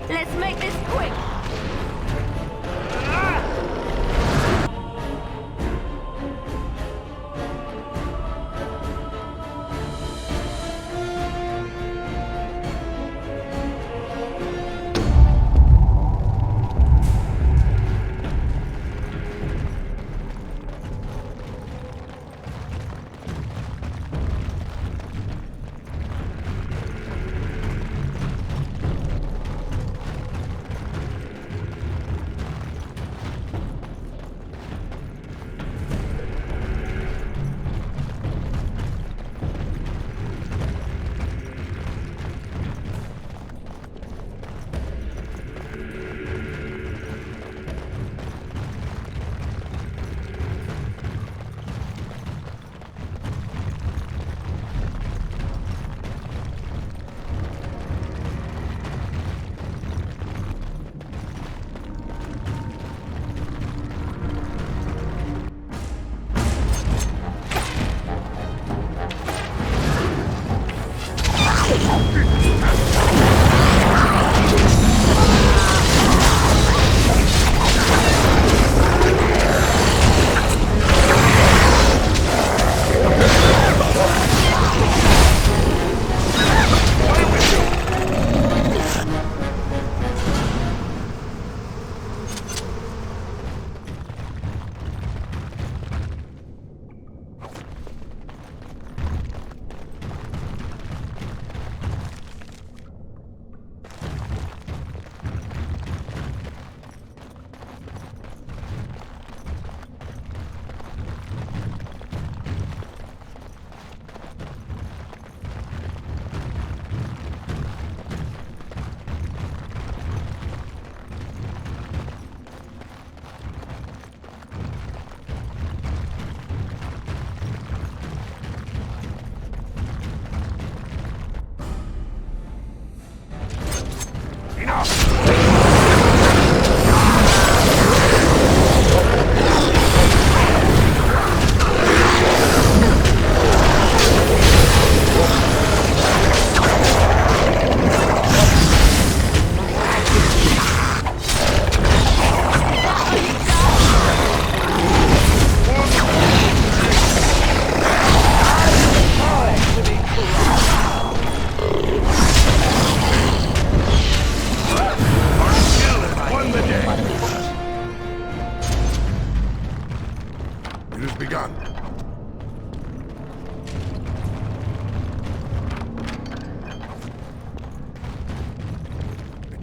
Let's make this quick.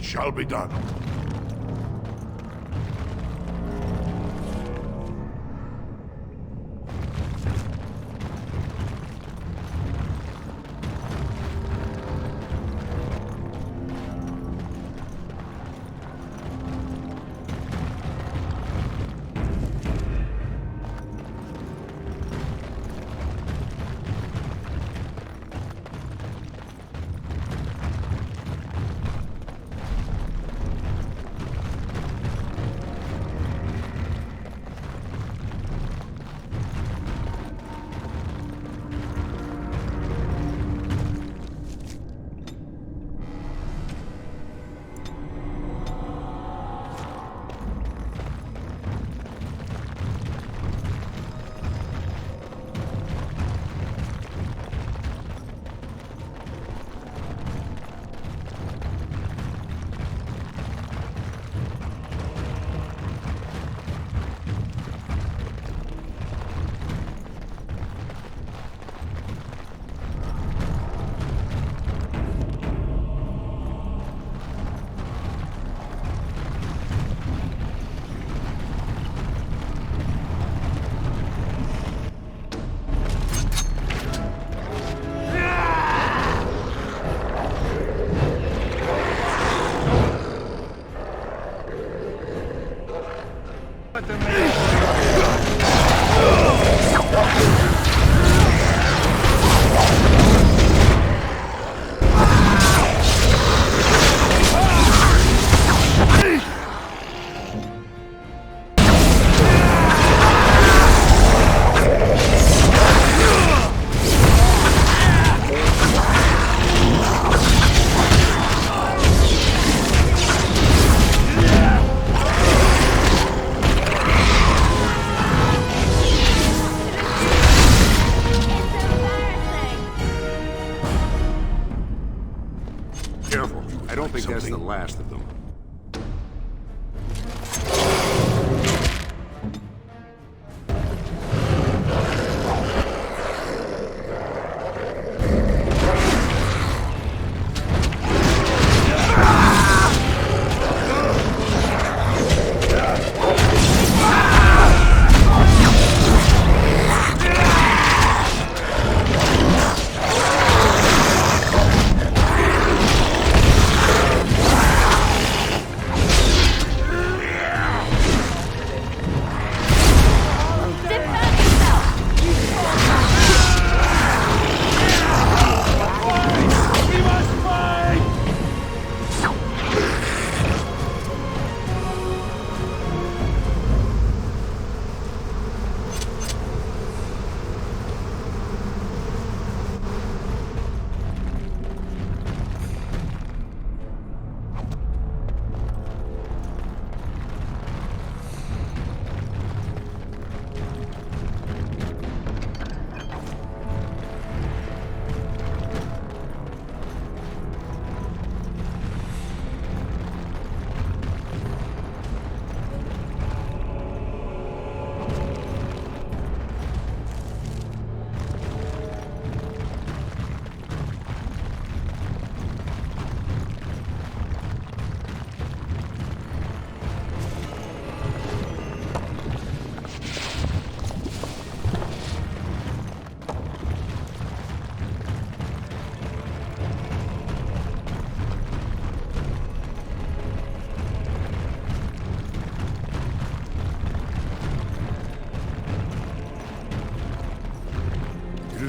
shall be done. I don't think that's the last of them.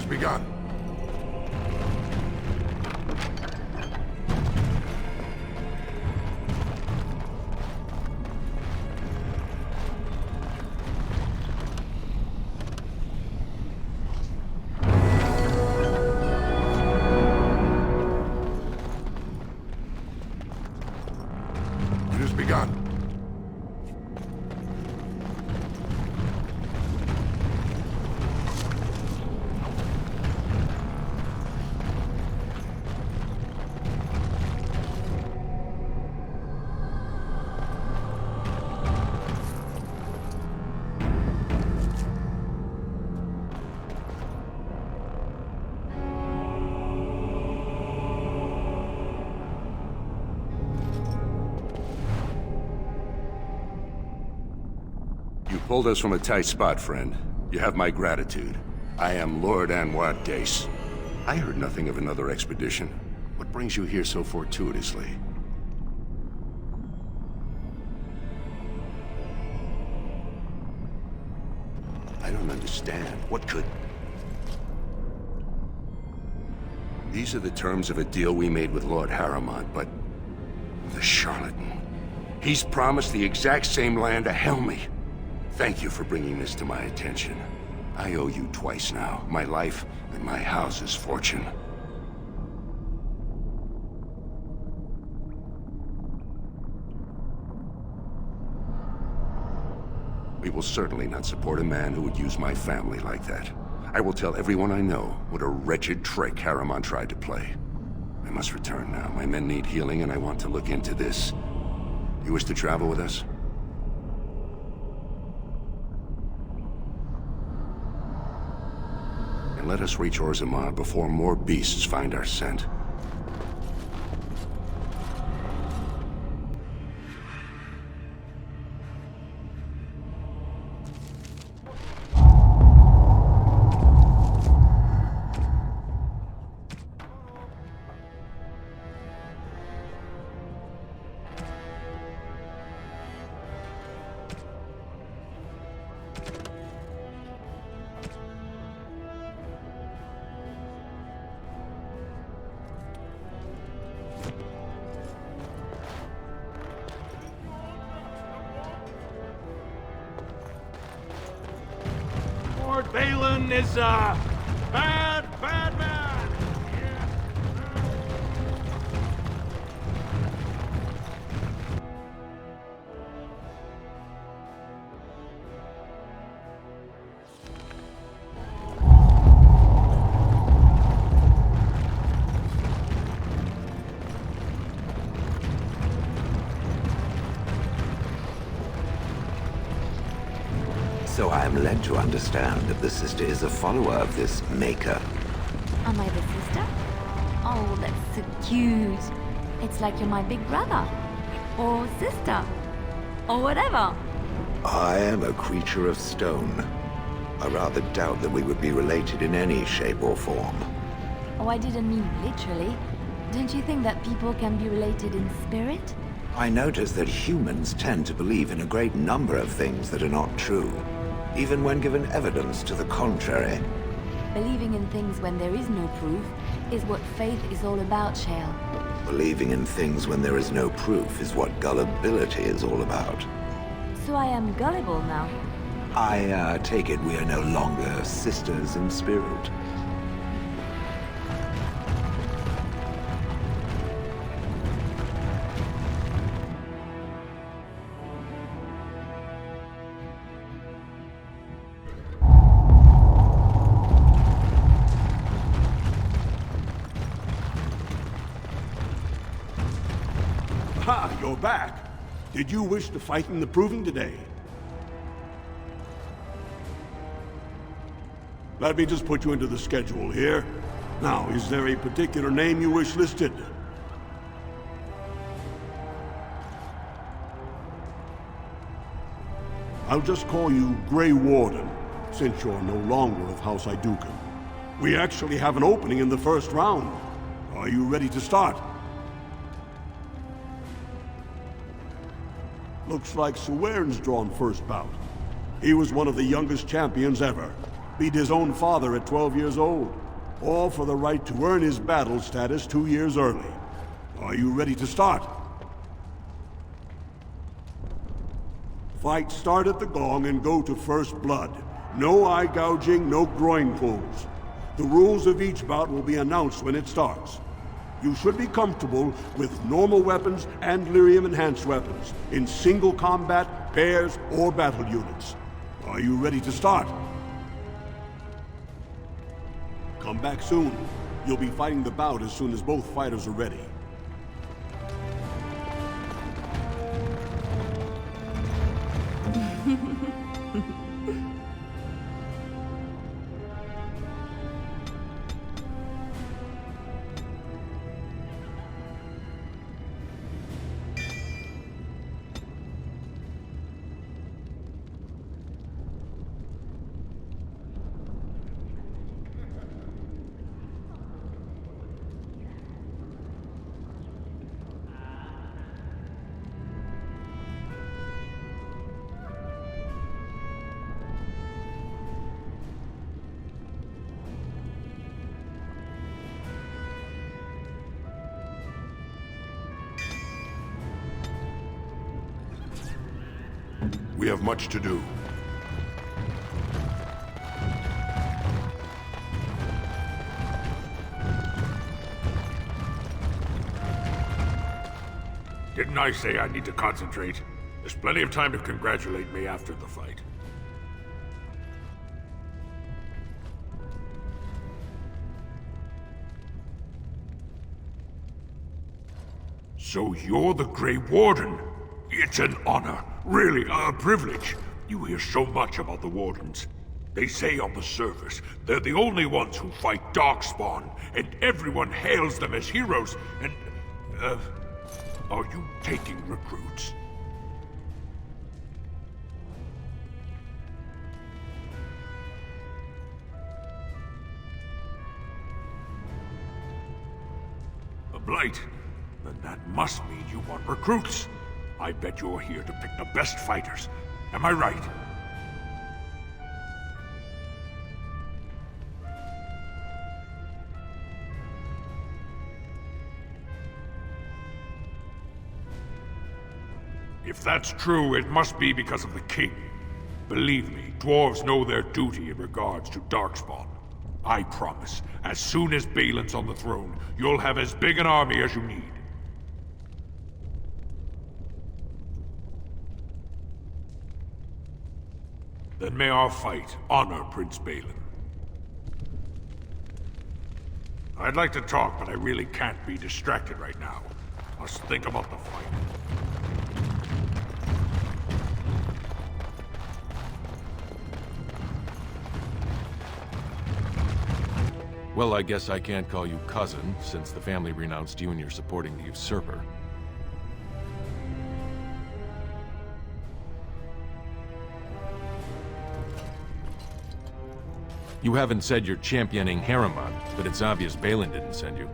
Begun. It has begun. Pulled us from a tight spot, friend. You have my gratitude. I am Lord Anwar Dace. I heard nothing of another expedition. What brings you here so fortuitously? I don't understand. What could... These are the terms of a deal we made with Lord Harrowmont, but... the charlatan. He's promised the exact same land to Helmy. Thank you for bringing this to my attention. I owe you twice now. My life and my house's fortune. We will certainly not support a man who would use my family like that. I will tell everyone I know what a wretched trick Harrowmont tried to play. I must return now. My men need healing and I want to look into this. You wish to travel with us? And let us reach Orzammar before more beasts find our scent. Lord Balin is a bad man! So I am led to understand that the sister is a follower of this Maker. Am I the sister? Oh, that's so cute. It's like you're my big brother. Or sister. Or whatever. I am a creature of stone. I rather doubt that we would be related in any shape or form. Oh, I didn't mean literally. Don't you think that people can be related in spirit? I notice that humans tend to believe in a great number of things that are not true, even when given evidence to the contrary. Believing in things when there is no proof is what faith is all about, Shale. Believing in things when there is no proof is what gullibility is all about. So I am gullible now. I take it we are no longer sisters in spirit. Ha! You're back! Did you wish to fight in the proving today? Let me just put you into the schedule here. Now, is there a particular name you wish listed? I'll just call you Grey Warden, since you're no longer of House Idukan. We actually have an opening in the first round. Are you ready to start? Looks like Suwern's drawn first bout. He was one of the youngest champions ever. Beat his own father at 12 years old. All for the right to earn his battle status 2 years early. Are you ready to start? Fight start at the gong and go to first blood. No eye gouging, no groin pulls. The rules of each bout will be announced when it starts. You should be comfortable with normal weapons and lyrium enhanced weapons, in single combat, pairs, or battle units. Are you ready to start? Come back soon. You'll be fighting the bout as soon as both fighters are ready. We have much to do. Didn't I say I need to concentrate? There's plenty of time to congratulate me after the fight. So you're the Grey Warden? It's an honor, really a privilege. You hear so much about the Wardens. They say on the surface, they're the only ones who fight Darkspawn, and everyone hails them as heroes, and... are you taking recruits? A blight? Then that must mean you want recruits. I bet you're here to pick the best fighters. Am I right? If that's true, it must be because of the king. Believe me, dwarves know their duty in regards to Darkspawn. I promise, as soon as Balin's on the throne, you'll have as big an army as you need. Then may our fight honor Prince Balin. I'd like to talk, but I really can't be distracted right now. Must think about the fight. Well, I guess I can't call you cousin, since the family renounced you and you're supporting the usurper. You haven't said you're championing Harriman, but it's obvious Balin didn't send you.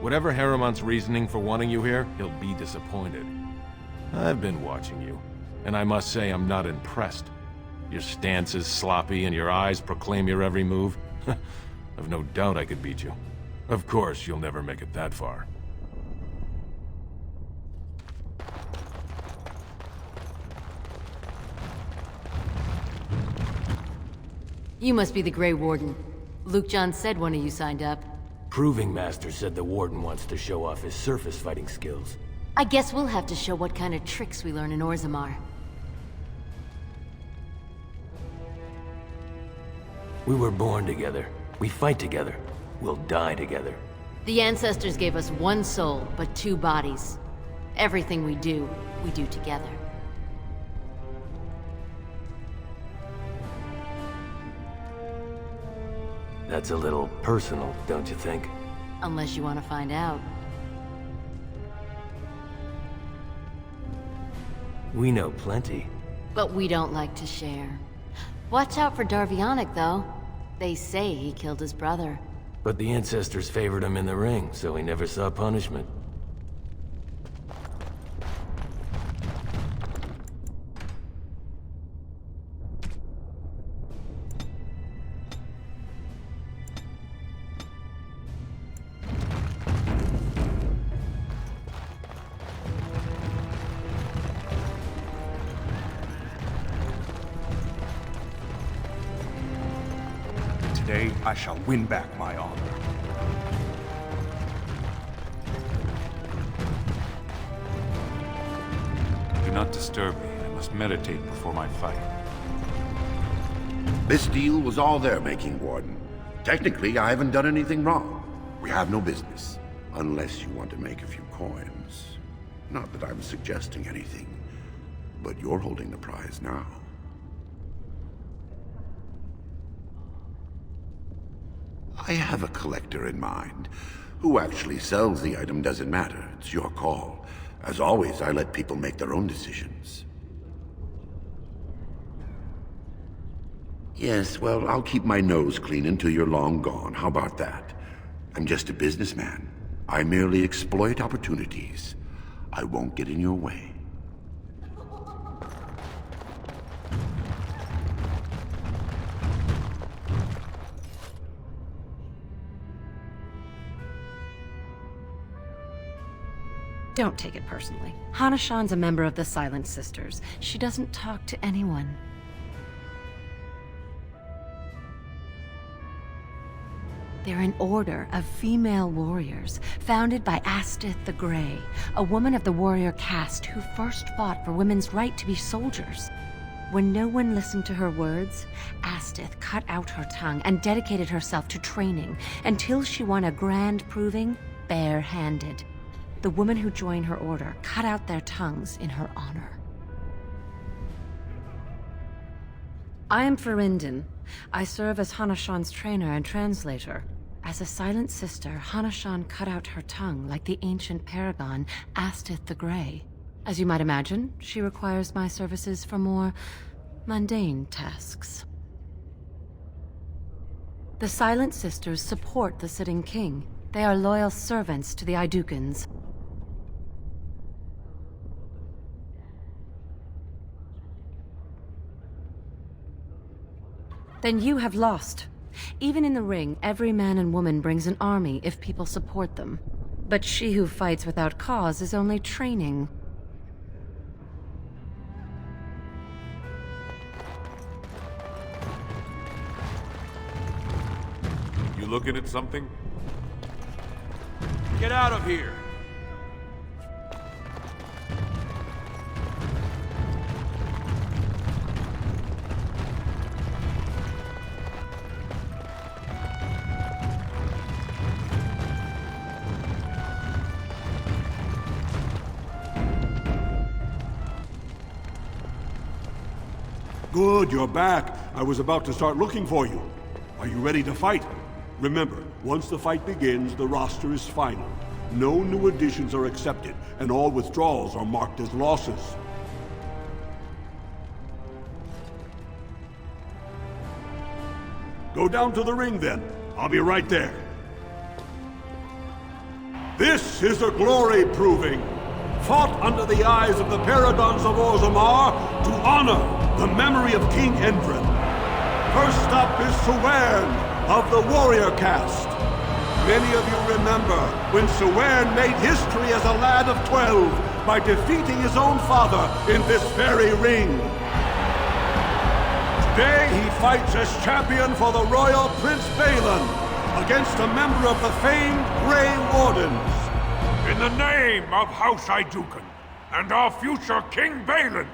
Whatever Harriman's reasoning for wanting you here, he'll be disappointed. I've been watching you, and I must say I'm not impressed. Your stance is sloppy and your eyes proclaim your every move. I've no doubt I could beat you. Of course, you'll never make it that far. You must be the Grey Warden. Luke John said one of you signed up. Proving Master said the Warden wants to show off his surface fighting skills. I guess we'll have to show what kind of tricks we learn in Orzammar. We were born together. We fight together. We'll die together. The ancestors gave us one soul, but two bodies. Everything we do together. That's a little personal, don't you think? Unless you want to find out. We know plenty. But we don't like to share. Watch out for Darvionic, though. They say he killed his brother. But the ancestors favored him in the ring, so he never saw punishment. Today, I shall win back my honor. Do not disturb me. I must meditate before my fight. This deal was all their making, Warden. Technically, I haven't done anything wrong. We have no business. Unless you want to make a few coins. Not that I'm suggesting anything. But you're holding the prize now. I have a collector in mind. Who actually sells the item doesn't matter. It's your call. As always, I let people make their own decisions. Yes, well, I'll keep my nose clean until you're long gone. How about that? I'm just a businessman. I merely exploit opportunities. I won't get in your way. Don't take it personally. Hana-shan's a member of the Silent Sisters. She doesn't talk to anyone. They're an order of female warriors, founded by Astith the Grey, a woman of the warrior caste who first fought for women's right to be soldiers. When no one listened to her words, Astith cut out her tongue and dedicated herself to training until she won a grand proving bare-handed. The women who joined her order cut out their tongues in her honor. I am Ferinden. I serve as Hana-shan's trainer and translator. As a Silent Sister, Hana-shan cut out her tongue like the ancient paragon Astith the Grey. As you might imagine, she requires my services for more mundane tasks. The Silent Sisters support the sitting king. They are loyal servants to the Aidukans. Then you have lost. Even in the ring, every man and woman brings an army if people support them. But she who fights without cause is only training. You looking at something? Get out of here! Good, you're back. I was about to start looking for you. Are you ready to fight? Remember, once the fight begins, the roster is final. No new additions are accepted, and all withdrawals are marked as losses. Go down to the ring, then. I'll be right there. This is a glory proving, fought under the eyes of the paragons of Orzammar to honor the memory of King Endrin. First up is Tavern of the warrior caste. Many of you remember when Tavern made history as a lad of 12 by defeating his own father in this very ring. Today he fights as champion for the royal Prince Balin against a member of the famed Grey Wardens. In the name of House Aidukun and our future King Balin.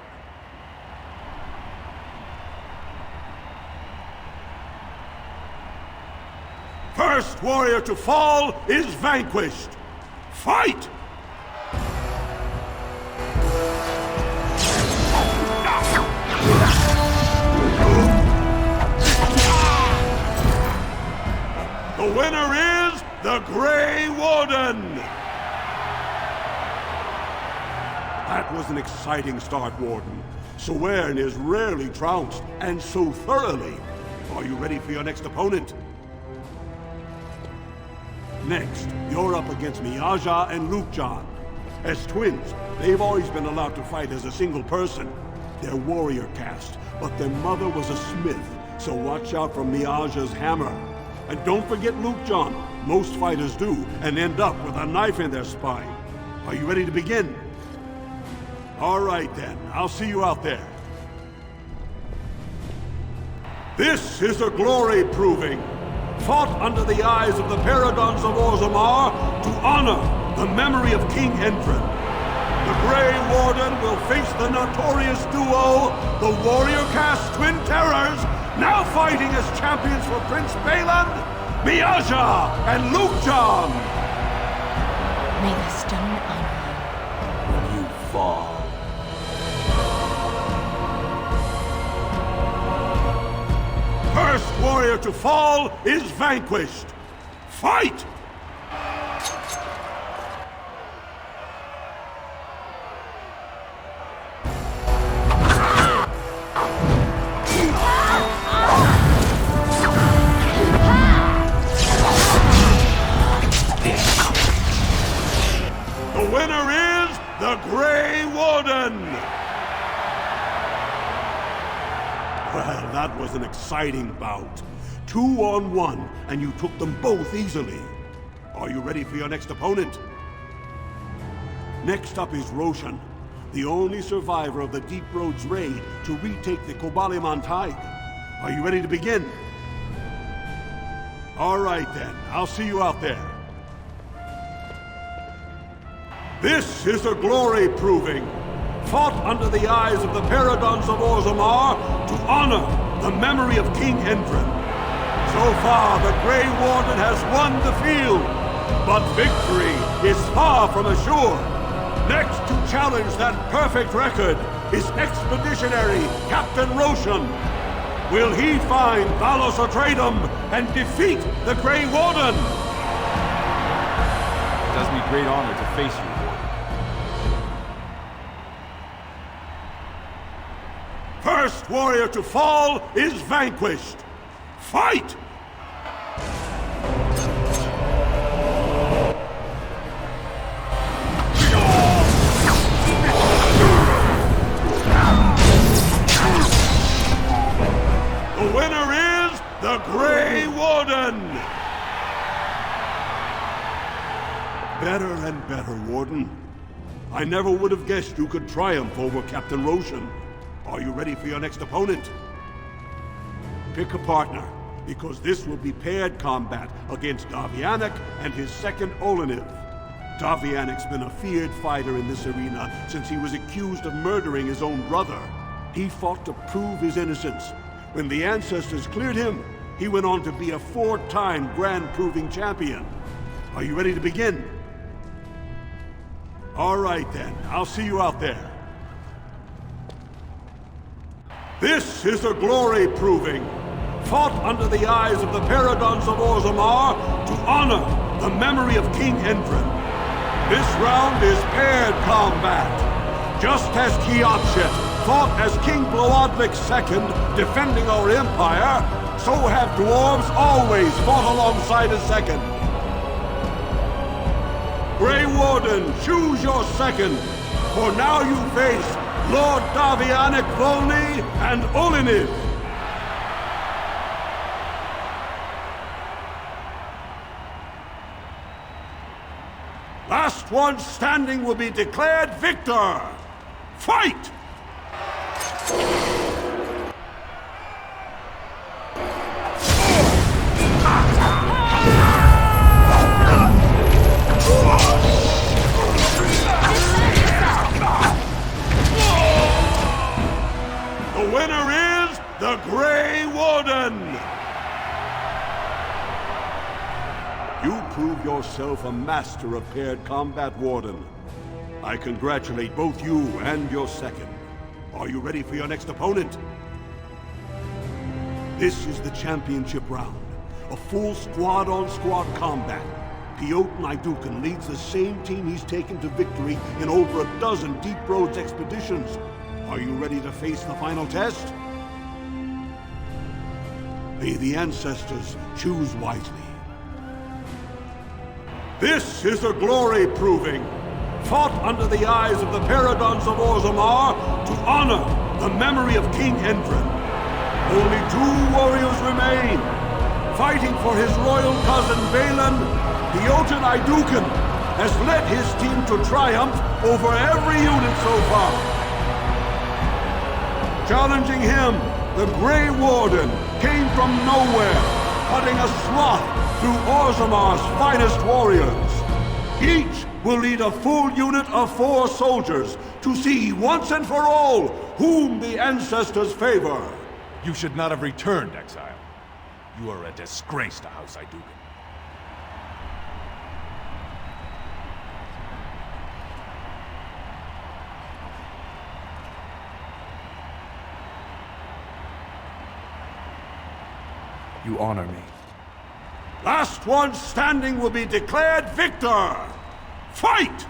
First warrior to fall is vanquished. Fight! The winner is the Grey Warden! That was an exciting start, Warden. Tavern is rarely trounced, and so thoroughly. Are you ready for your next opponent? Next, you're up against Miaja and Lukjan. As twins, they've always been allowed to fight as a single person. They're warrior caste, but their mother was a smith, so watch out for Miaja's hammer. And don't forget Lukjan. Most fighters do, and end up with a knife in their spine. Are you ready to begin? All right then, I'll see you out there. This is a glory proving, fought under the eyes of the paragons of Orzammar to honor the memory of King Endrin. The Grey Warden will face the notorious duo, the warrior caste Twin Terrors, now fighting as champions for Prince Balin, Miaja and Lukjan. May the stone honor when you fall. First warrior to fall is vanquished. Fight! The winner is the Grey Warden! Well, that was an exciting bout. 2-on-1, and you took them both easily. Are you ready for your next opponent? Next up is Roshan, the only survivor of the Deep Roads raid to retake the Kobaliman Tide. Are you ready to begin? All right then, I'll see you out there. This is a glory proving, fought under the eyes of the Paragons of Orzammar to honor the memory of King Endrin. So far, the Grey Warden has won the field, but victory is far from assured. Next to challenge that perfect record is Expeditionary Captain Roshan. Will he find Valos Atreidim and defeat the Grey Warden? It does me great honor to face you, Warden. First warrior to fall is vanquished. Fight! The winner is the Grey Warden! Better and better, Warden. I never would have guessed you could triumph over Captain Roshan. Are you ready for your next opponent? Pick a partner, because this will be paired combat against Davianic and his second Oleniv. Davianic's been a feared fighter in this arena since he was accused of murdering his own brother. He fought to prove his innocence. When the ancestors cleared him, he went on to be a 4-time Grand Proving Champion. Are you ready to begin? All right then, I'll see you out there. This is a glory proving, fought under the eyes of the Paragons of Orzammar to honor the memory of King Endrin. This round is paired combat. Just as Kiakshet fought as King Bloodwick II, defending our empire, so have dwarves always fought alongside a second. Grey Warden, choose your second, for now you face Lord Davianic Volney and Oleniv. Last one standing will be declared victor. Fight! The winner is the Grey Warden! You prove yourself a master of paired combat, Warden. I congratulate both you and your second. Are you ready for your next opponent? This is the championship round. A full squad-on-squad combat. Piotr Naidukan leads the same team he's taken to victory in over a dozen Deep Roads expeditions. Are you ready to face the final test? May the ancestors choose wisely. This is a glory proving, fought under the eyes of the Paragons of Orzammar to honor the memory of King Endrin. Only 2 warriors remain. Fighting for his royal cousin Balin, Piotr Naidukan has led his team to triumph over every unit so far. Challenging him, the Grey Warden came from nowhere, cutting a swath through Orzammar's finest warriors. Each will lead a full unit of 4 soldiers to see once and for all whom the ancestors favor. You should not have returned, exile. You are a disgrace to House Naidukan. You honor me. Last one standing will be declared victor. Fight!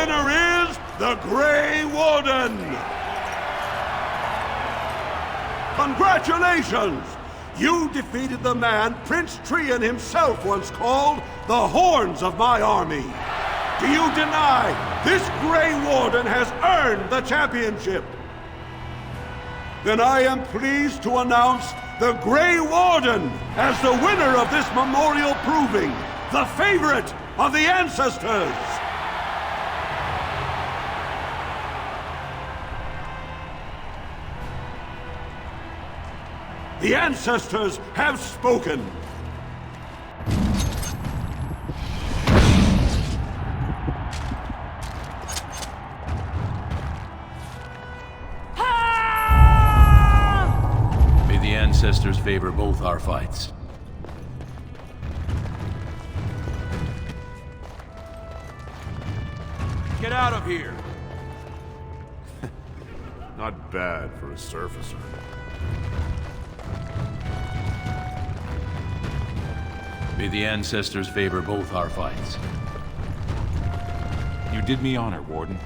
winner is the Grey Warden! Congratulations! You defeated the man Prince Trian himself once called the Horns of my army. Do you deny this Grey Warden has earned the championship? Then I am pleased to announce the Grey Warden as the winner of this memorial proving, the favorite of the ancestors. The ancestors have spoken. May the ancestors favor both our fights. Get out of here! Not bad for a surfacer. May the ancestors favor both our fights. You did me honor, Warden.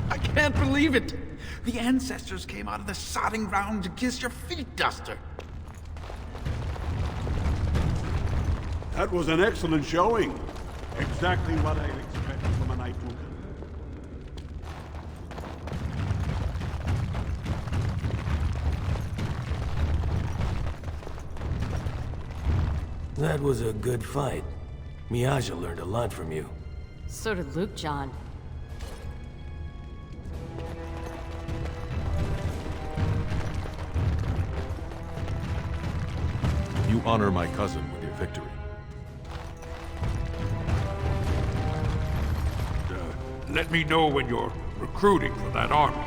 I can't believe it! The ancestors came out of the sodding ground to kiss your feet, Duster. That was an excellent showing. Exactly what I expected from a Night Looker. That was a good fight. Miaja learned a lot from you. So did Luke John. You honor my cousin with your victory. Let me know when you're recruiting for that army.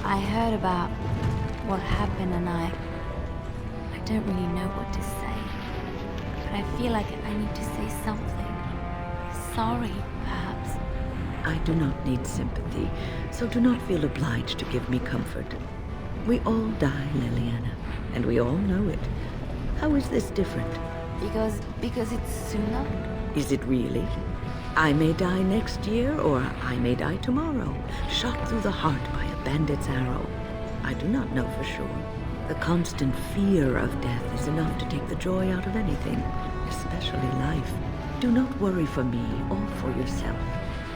I heard about what happened and I don't really know what to say. But I feel like I need to say something. Sorry, perhaps. I do not need sympathy, so do not feel obliged to give me comfort. We all die, Liliana, and we all know it. How is this different? Because it's sooner? Is it really? I may die next year, or I may die tomorrow, shot through the heart by a bandit's arrow. I do not know for sure. The constant fear of death is enough to take the joy out of anything, especially life. Do not worry for me or for yourself.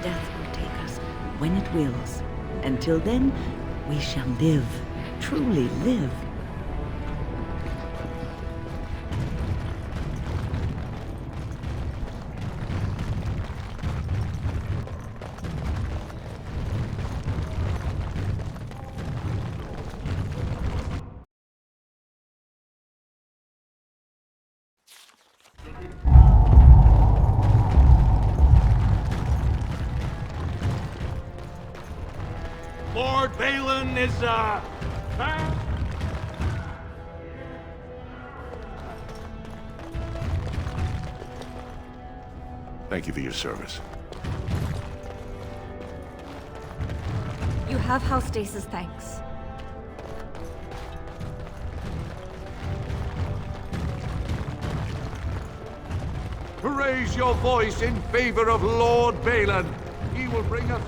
Death will take us when it wills. Until then, we shall live, truly live. Lord Balin is, Thank you for your service. You have House Dace's thanks. Raise your voice in favor of Lord Balin. He will bring us